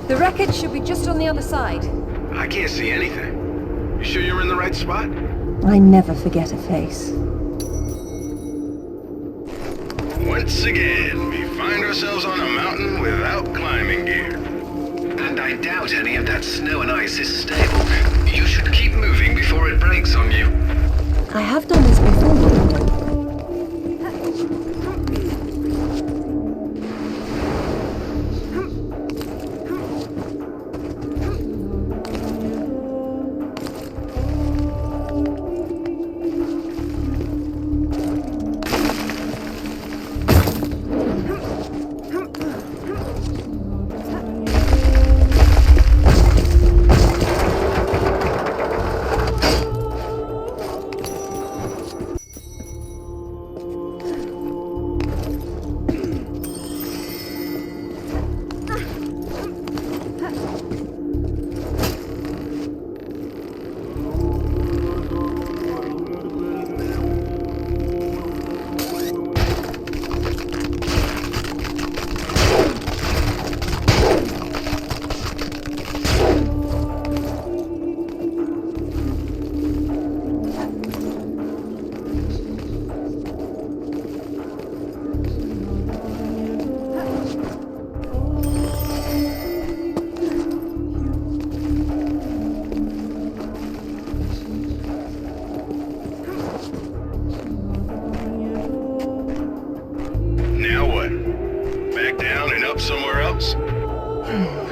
The wreckage should be just on the other side. I can't see anything. You sure you're in the right spot? I never forget a face. Once again, we find ourselves on a mountain without climbing gear. And I doubt any of that snow and ice is stable. You should keep moving before it breaks on you. I have done this before.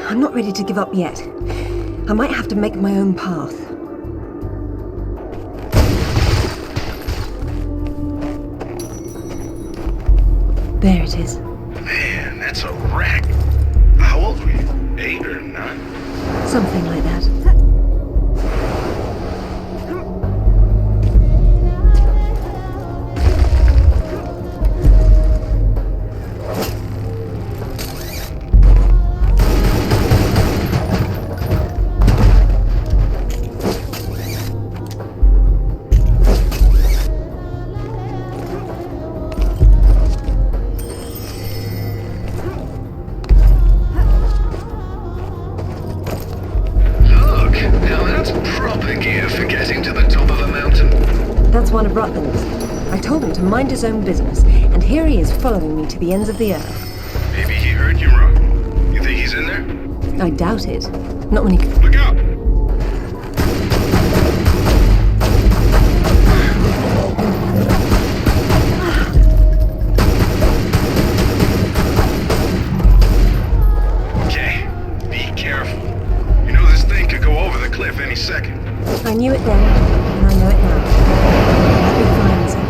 I'm not ready to give up yet. I might have to make my own path. There it is. Man, that's a wreck. How old were you? 8 or 9? Something like that. I told him to mind his own business, and here he is following me to the ends of the earth. Maybe he heard you wrong. You think he's in there? I doubt it. Not when he... Look out! Okay, be careful. You know this thing could go over the cliff any second. I knew it then, and I know it now. I'll be fine, Sam.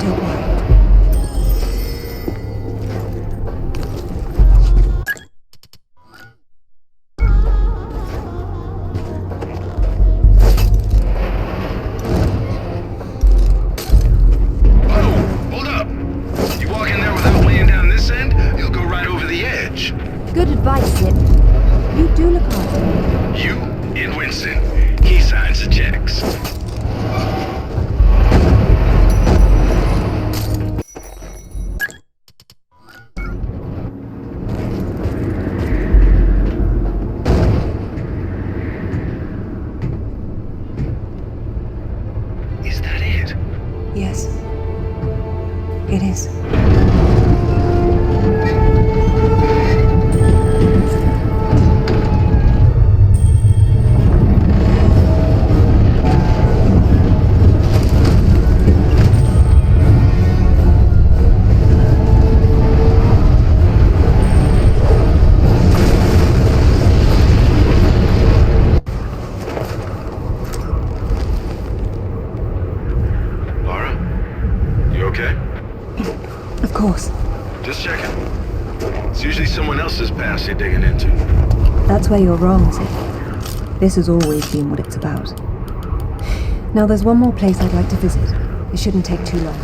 Don't worry. Good advice, Zip. You do look after me. You and Winston. He signs the checks. Is that it? Yes. It is. Just checking. It's usually someone else's past you're digging into. That's where you're wrong, Zip. This has always been what it's about. Now there's one more place I'd like to visit. It shouldn't take too long.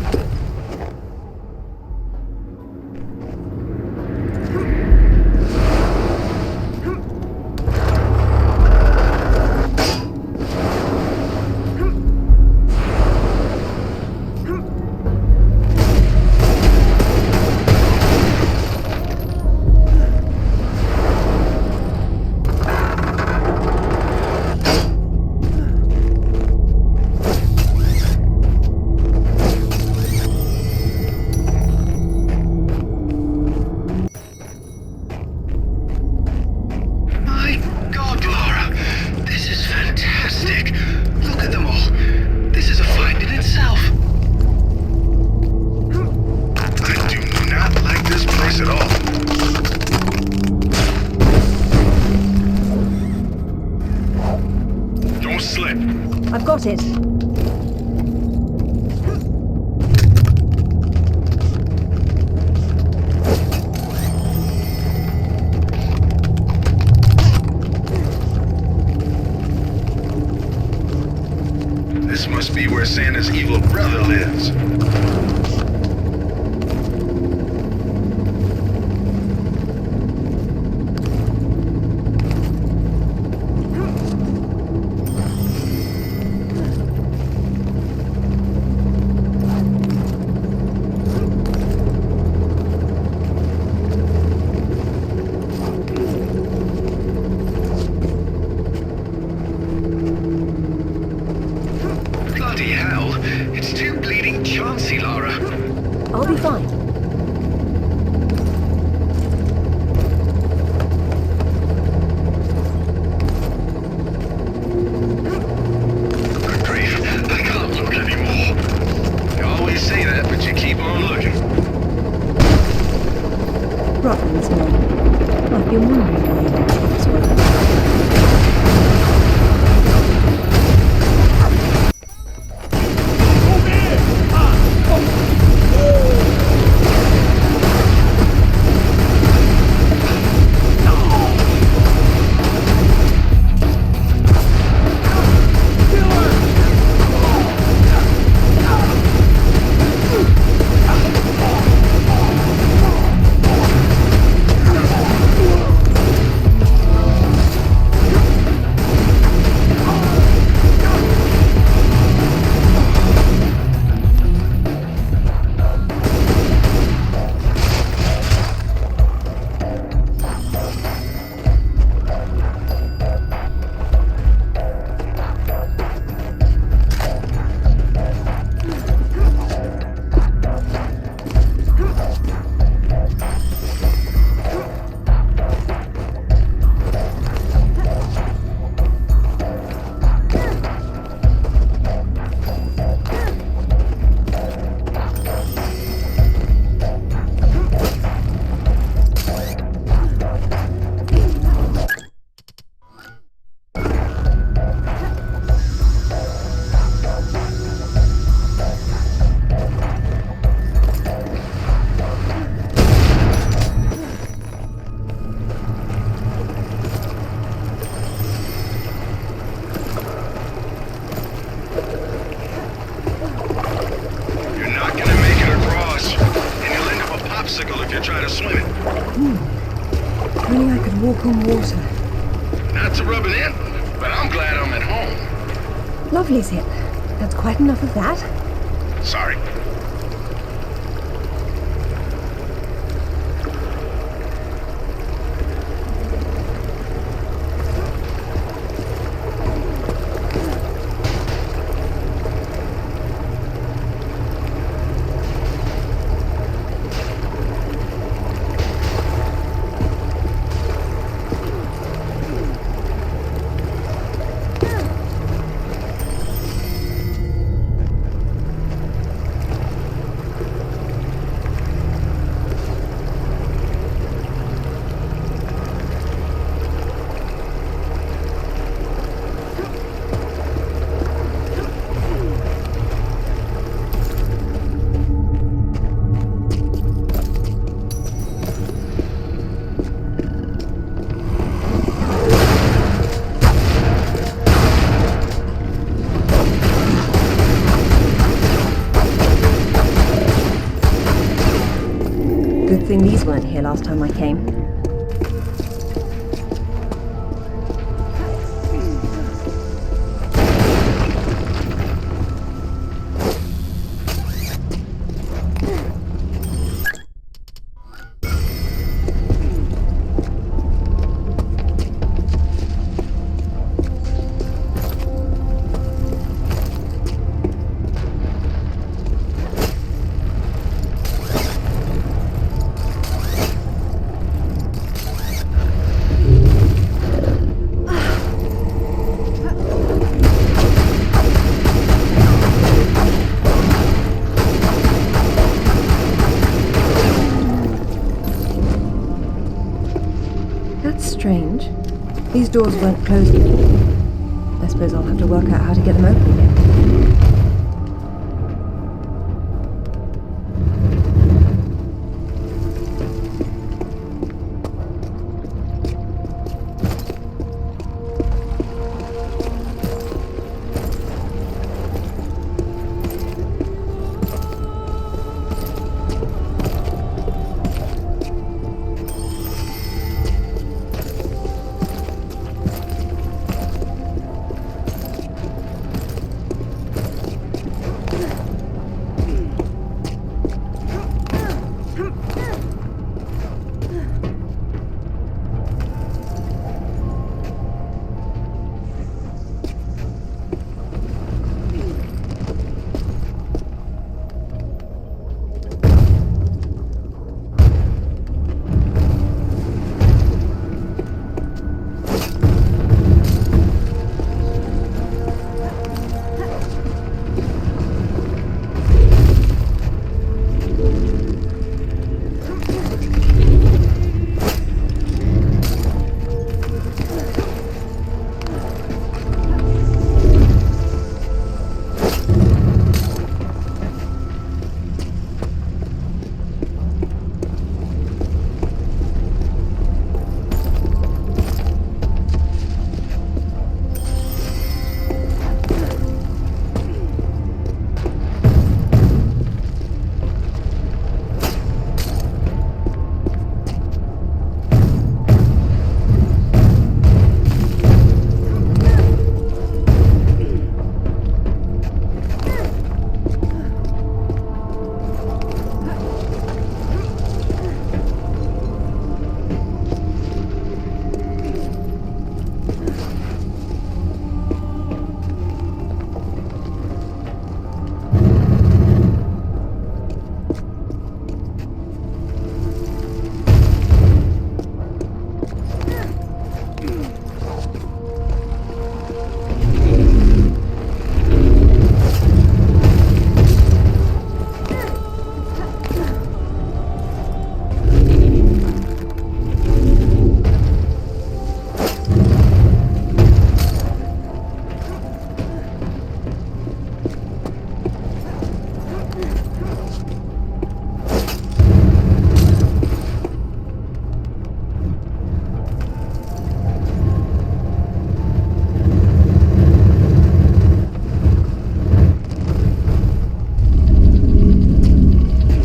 It. This must be where Santa's evil brother lives. I'll be fine. Good grief, I can't look anymore. You always say that, but you keep on looking. Rottman's men. I've been wondering why you went to this way. walk on water. Not to rub it in, but I'm glad I'm at home. Lovely, Zip. That's quite enough of that. Sorry. Good thing these weren't here last time I came. Strange. These doors weren't closed before. I suppose I'll have to work out how to get them open again.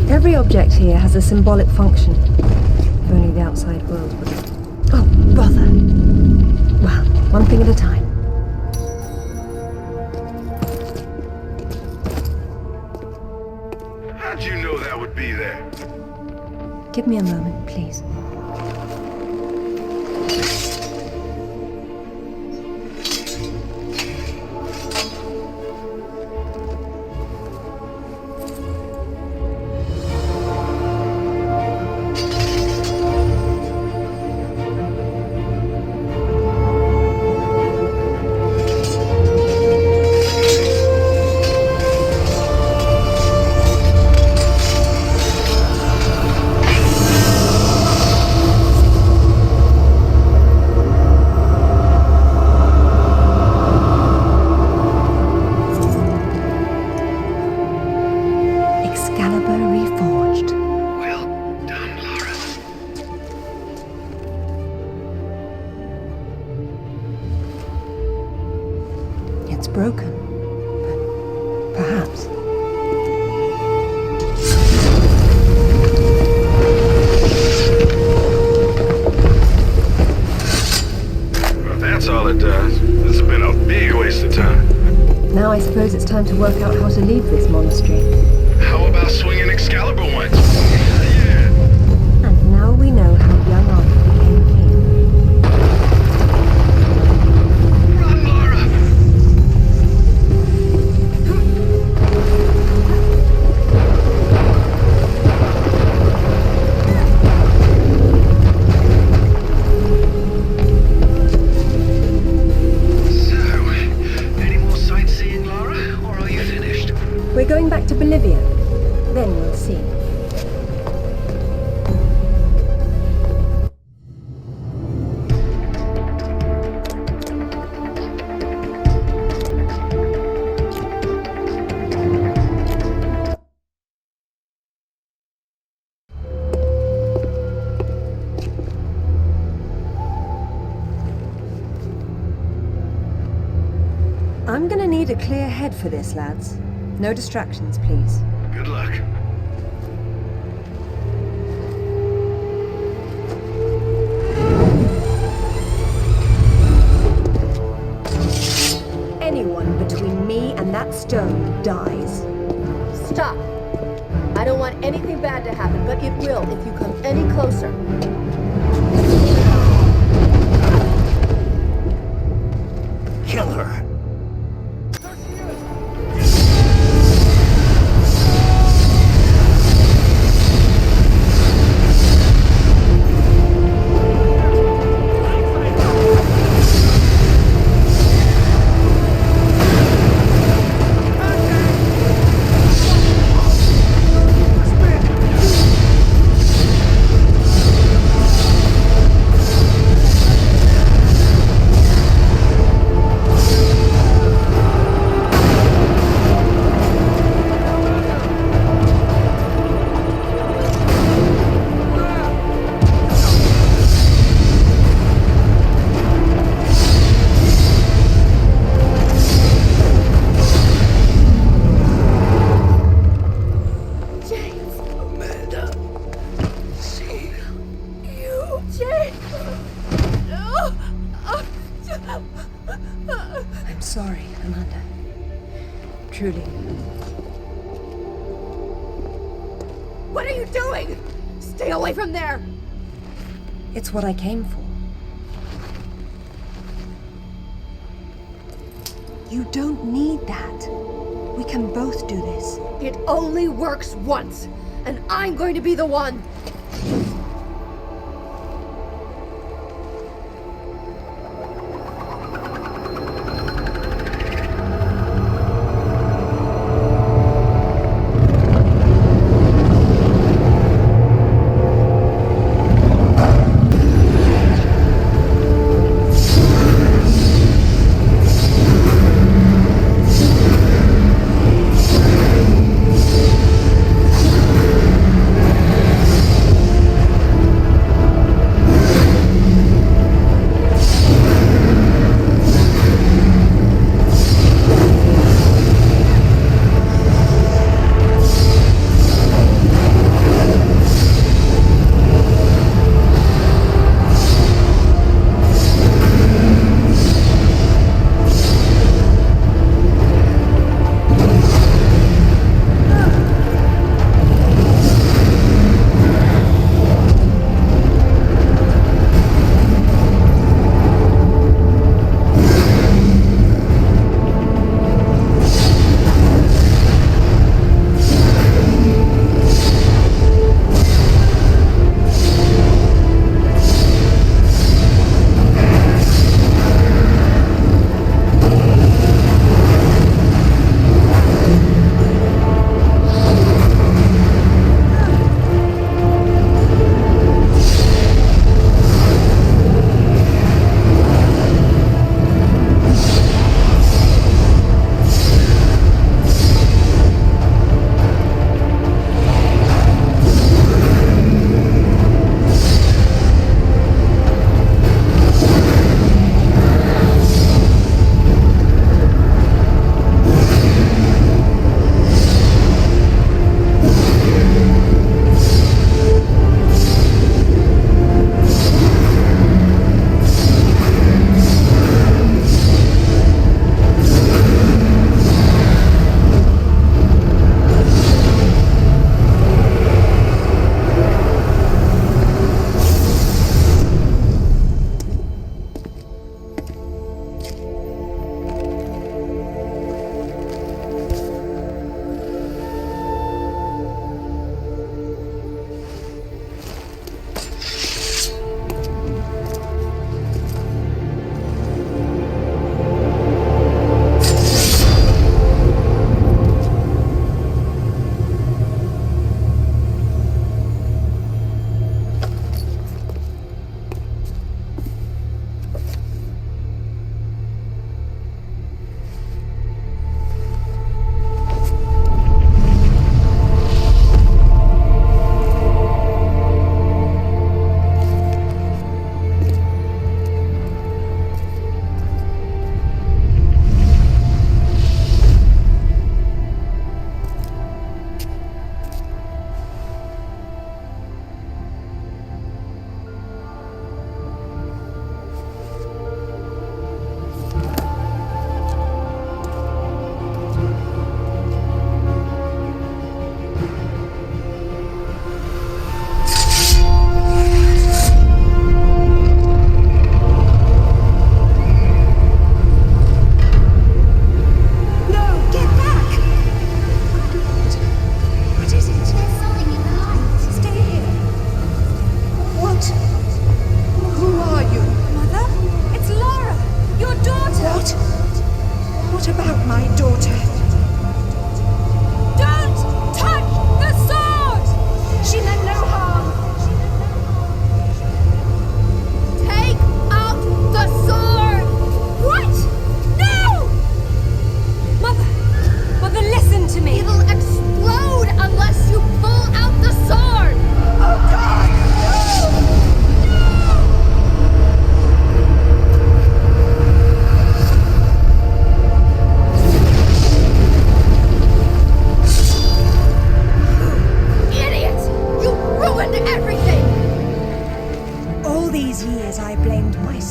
Every object here has a symbolic function. If only the outside world would... Oh! brother. Well, one thing at a time. How'd you know that would be there? Give me a moment, please. Time to work out how to leave this monastery. How about swinging Excalibur once? And now we know how young Arthur became king. Run, Laura! We're going back to Bolivia. Then we'll see. I'm gonna need a clear head for this, lads. No distractions, please. Good luck. Anyone between me and that stone dies. Stop! I don't want anything bad to happen, but it will if you come any closer. Kill her! Truly. What are you doing? Stay away from there! It's what I came for. You don't need that. We can both do this. It only works once, and I'm going to be the one!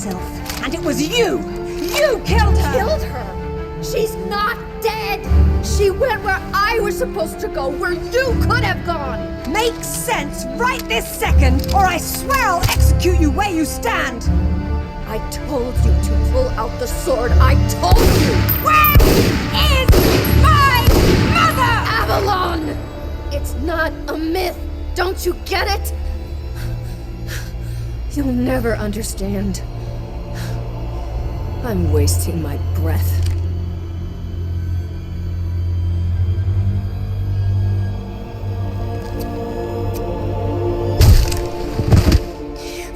yourself. And it was you! You killed her! Killed her? She's not dead! She went where I was supposed to go, where you could have gone! Make sense right this second, or I swear I'll execute you where you stand! I told you to pull out the sword. I told you! Where is my mother? Avalon! It's not a myth. Don't you get it? You'll never understand. I'm wasting my breath.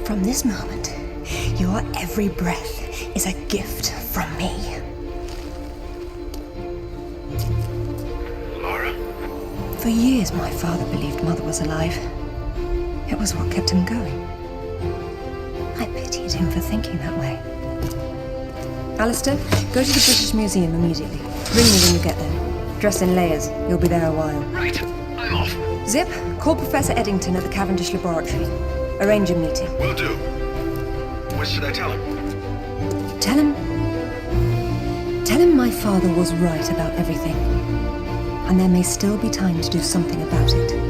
From this moment, your every breath is a gift from me. Laura? For years, my father believed Mother was alive. It was what kept him going. I pitied him for thinking that way. Alistair, go to the British Museum immediately. Ring me when you get there. Dress in layers. You'll be there a while. Right. I'm off. Zip, call Professor Eddington at the Cavendish Laboratory. Arrange a meeting. Will do. What should I tell him? Tell him my father was right about everything. And there may still be time to do something about it.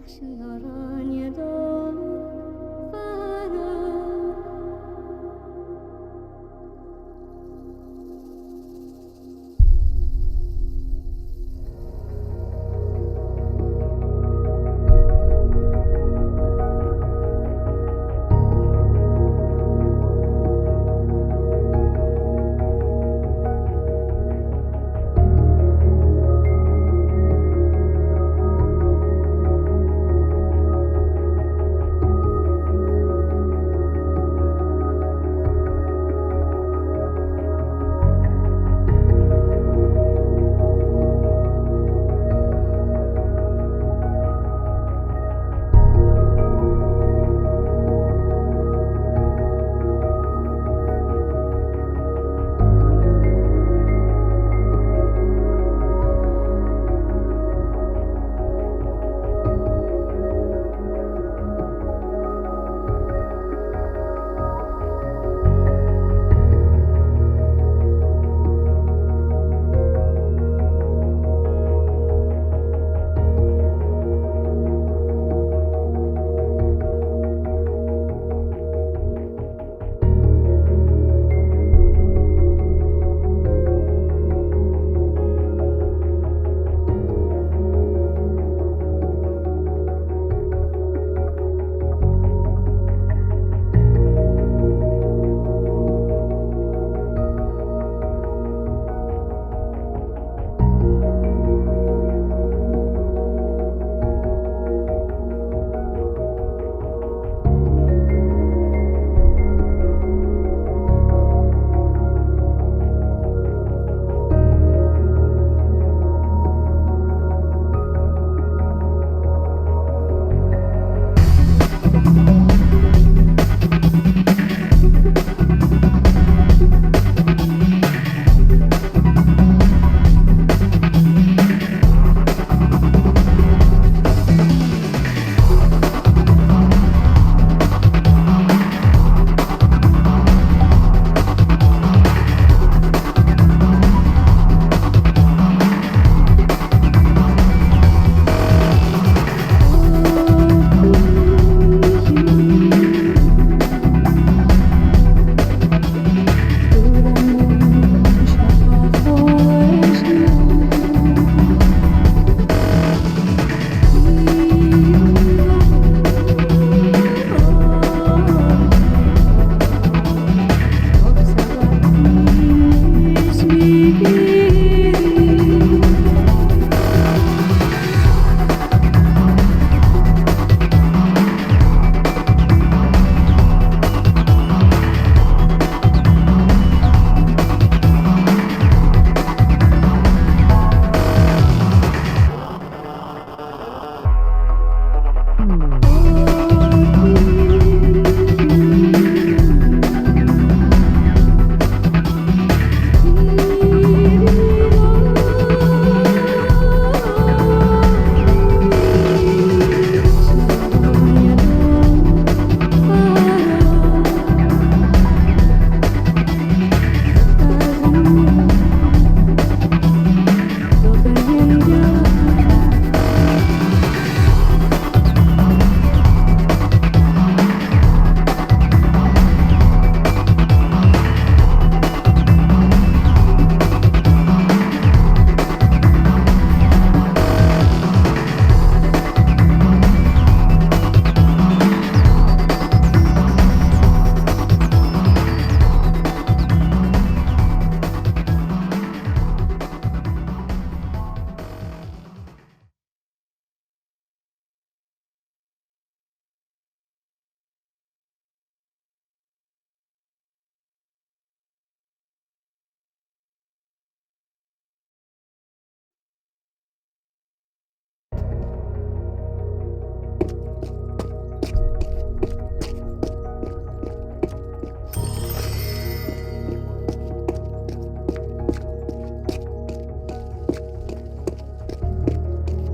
Sigaranie do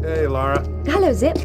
Hey, Lara. Hello, Zip.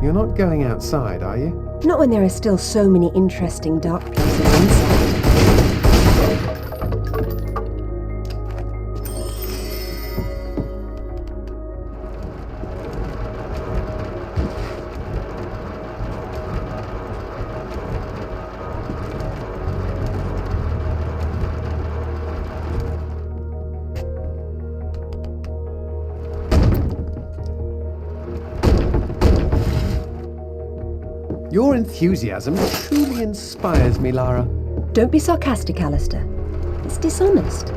You're not going outside, are you? Not when there are still so many interesting dark places inside. Your enthusiasm truly inspires me, Lara. Don't be sarcastic, Alistair. It's dishonest.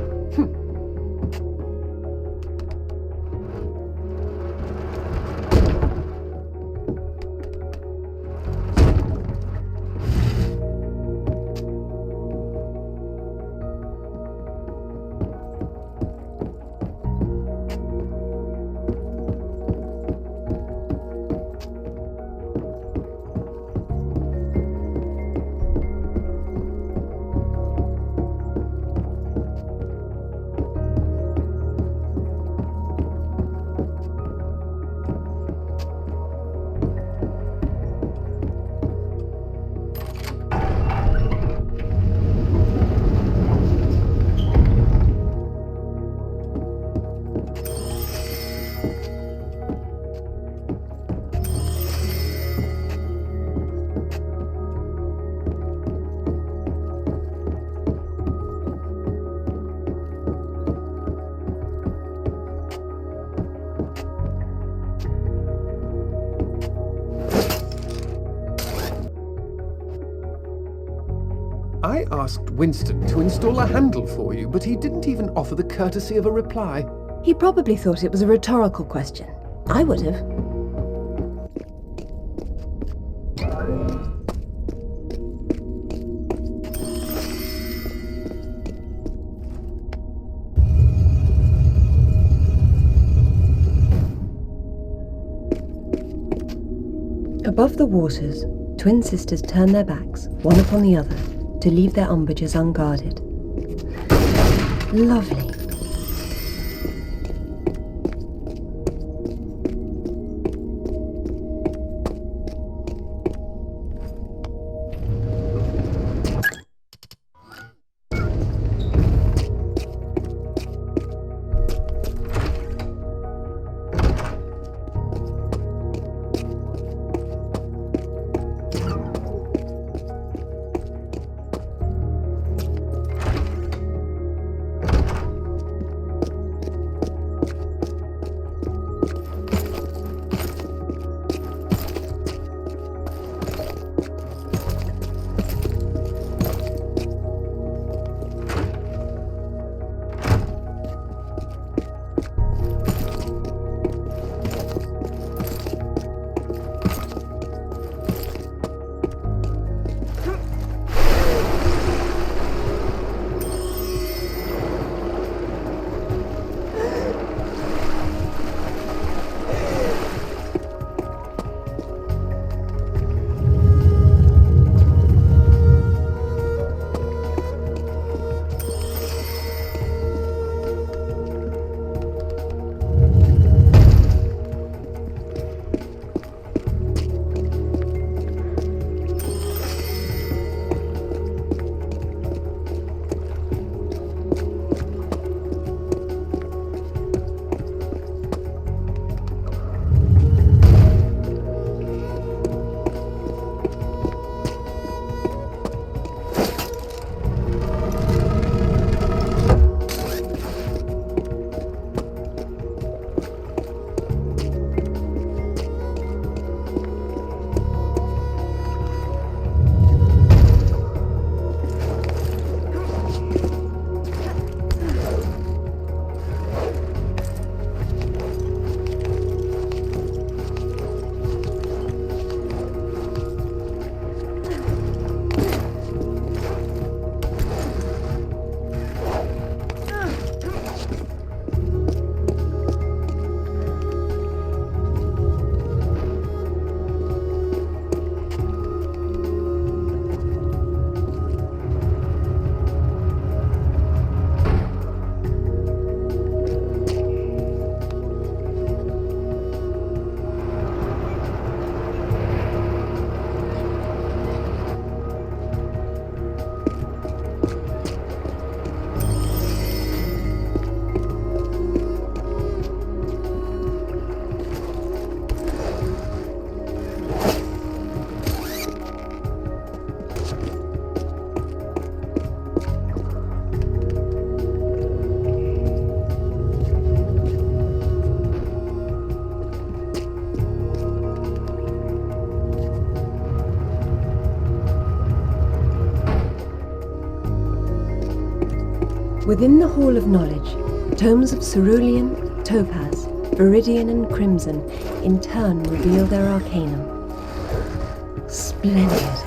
I asked Winston to install a handle for you, but he didn't even offer the courtesy of a reply. He probably thought it was a rhetorical question. I would have. Above the waters, twin sisters turn their backs, one upon the other, to leave their umbrages unguarded. Lovely. Within the Hall of Knowledge, tomes of cerulean, topaz, viridian and crimson in turn reveal their arcanum. Splendid.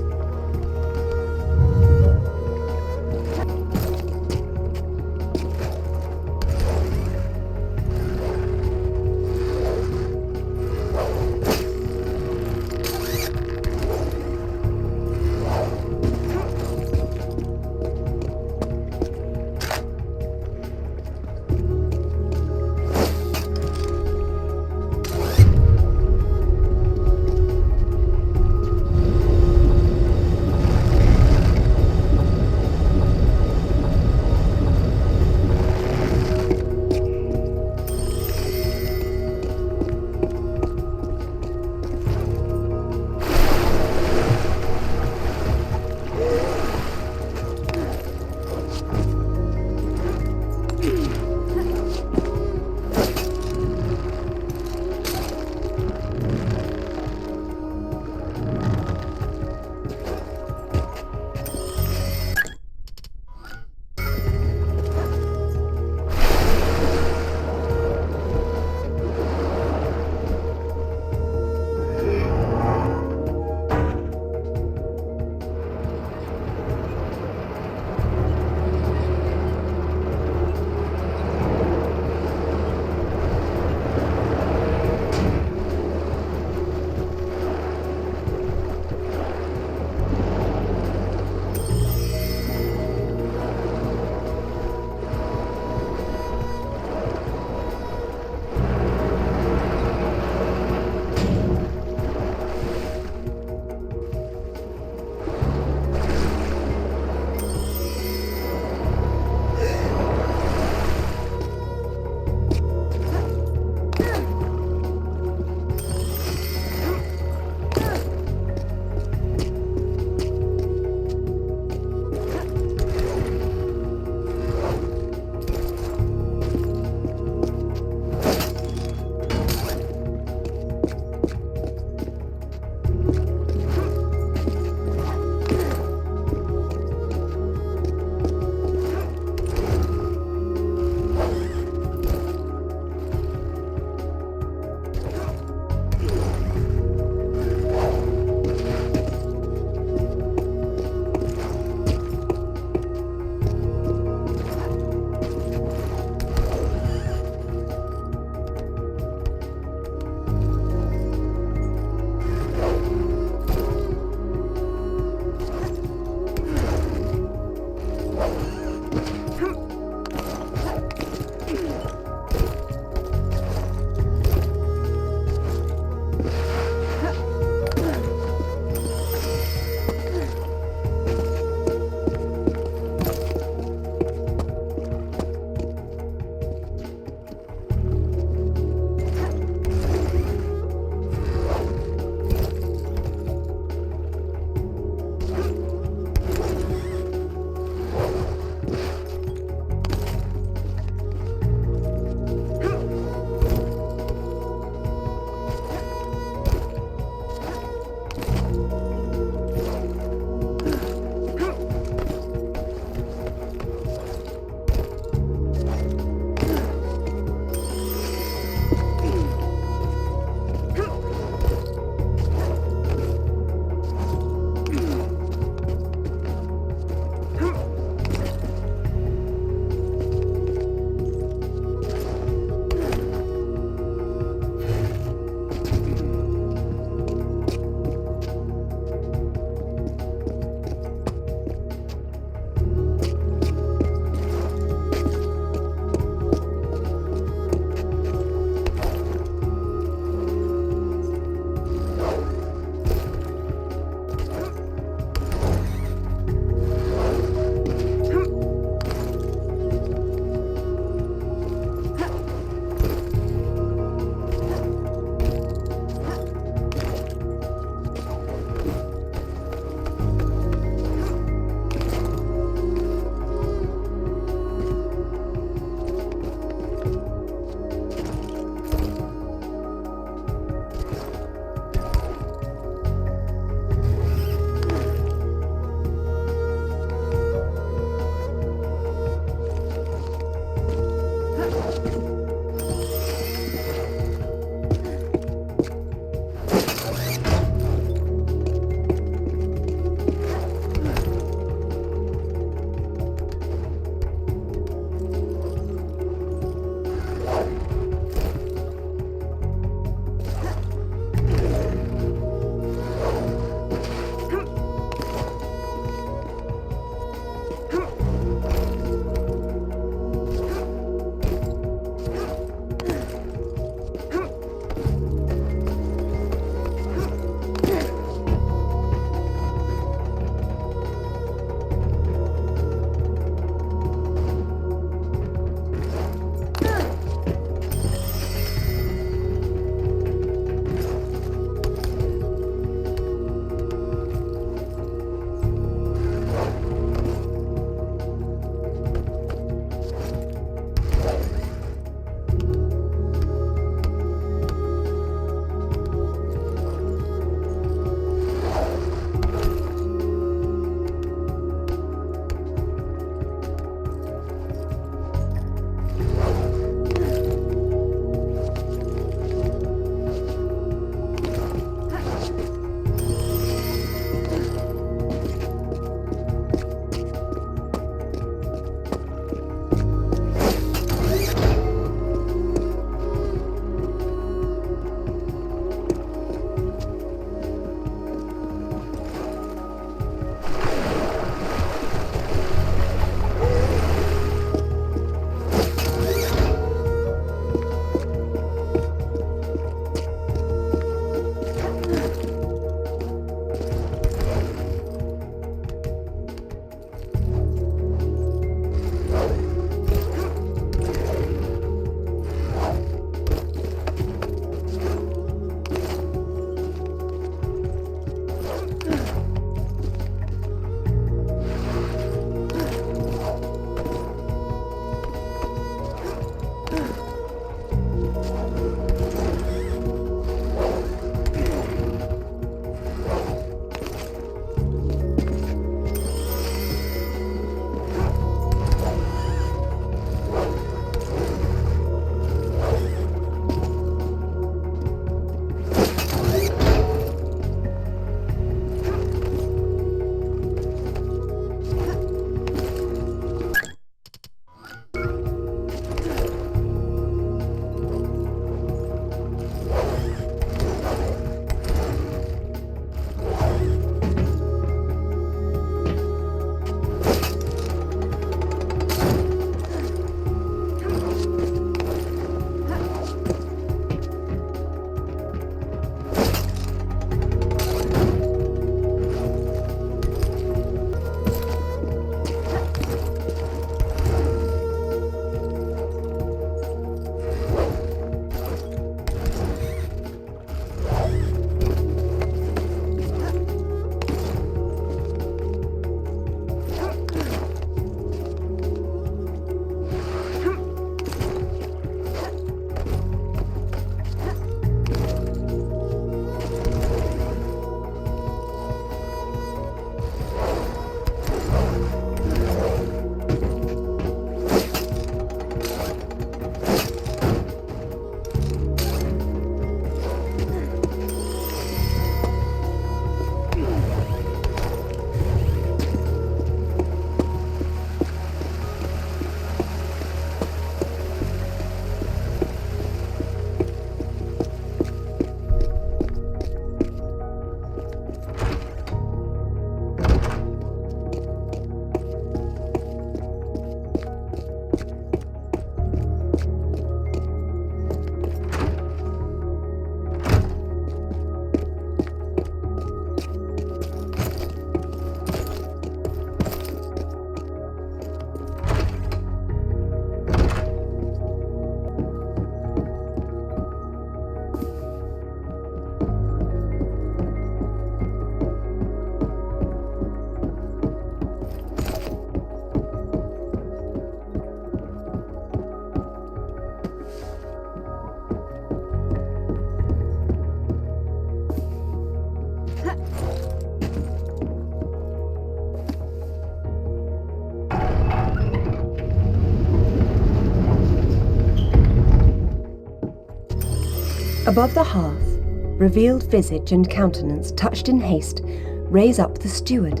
Above the hearth, revealed visage and countenance touched in haste, raise up the steward.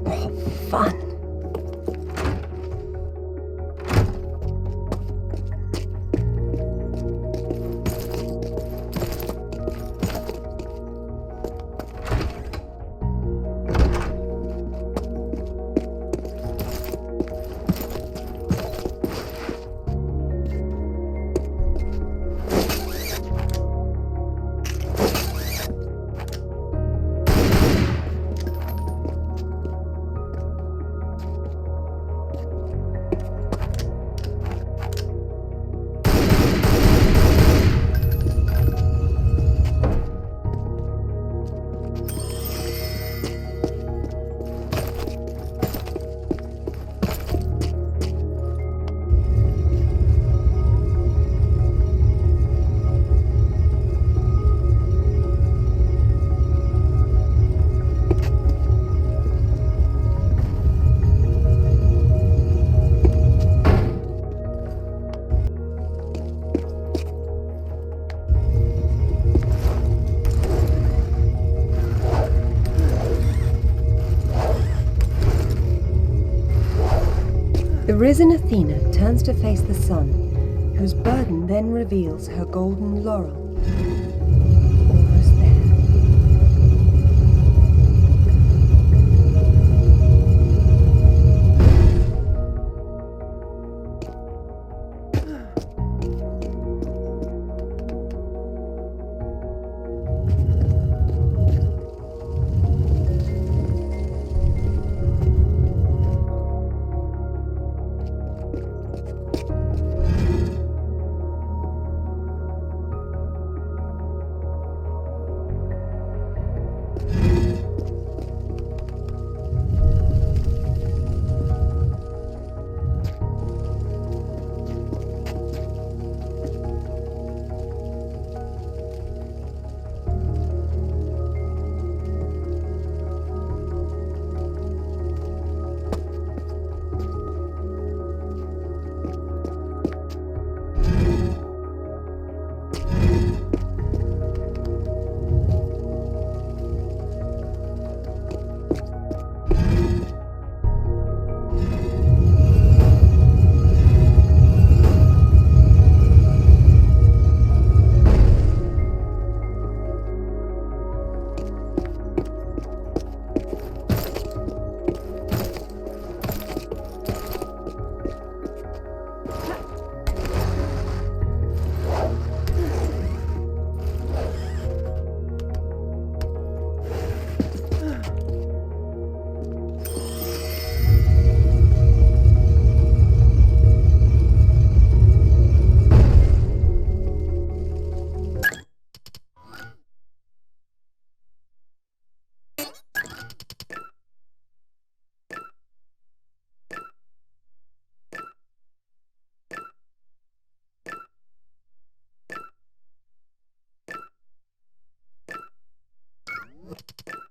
Oh, fun! The risen Athena turns to face the sun, whose burden then reveals her golden laurel. Almost there.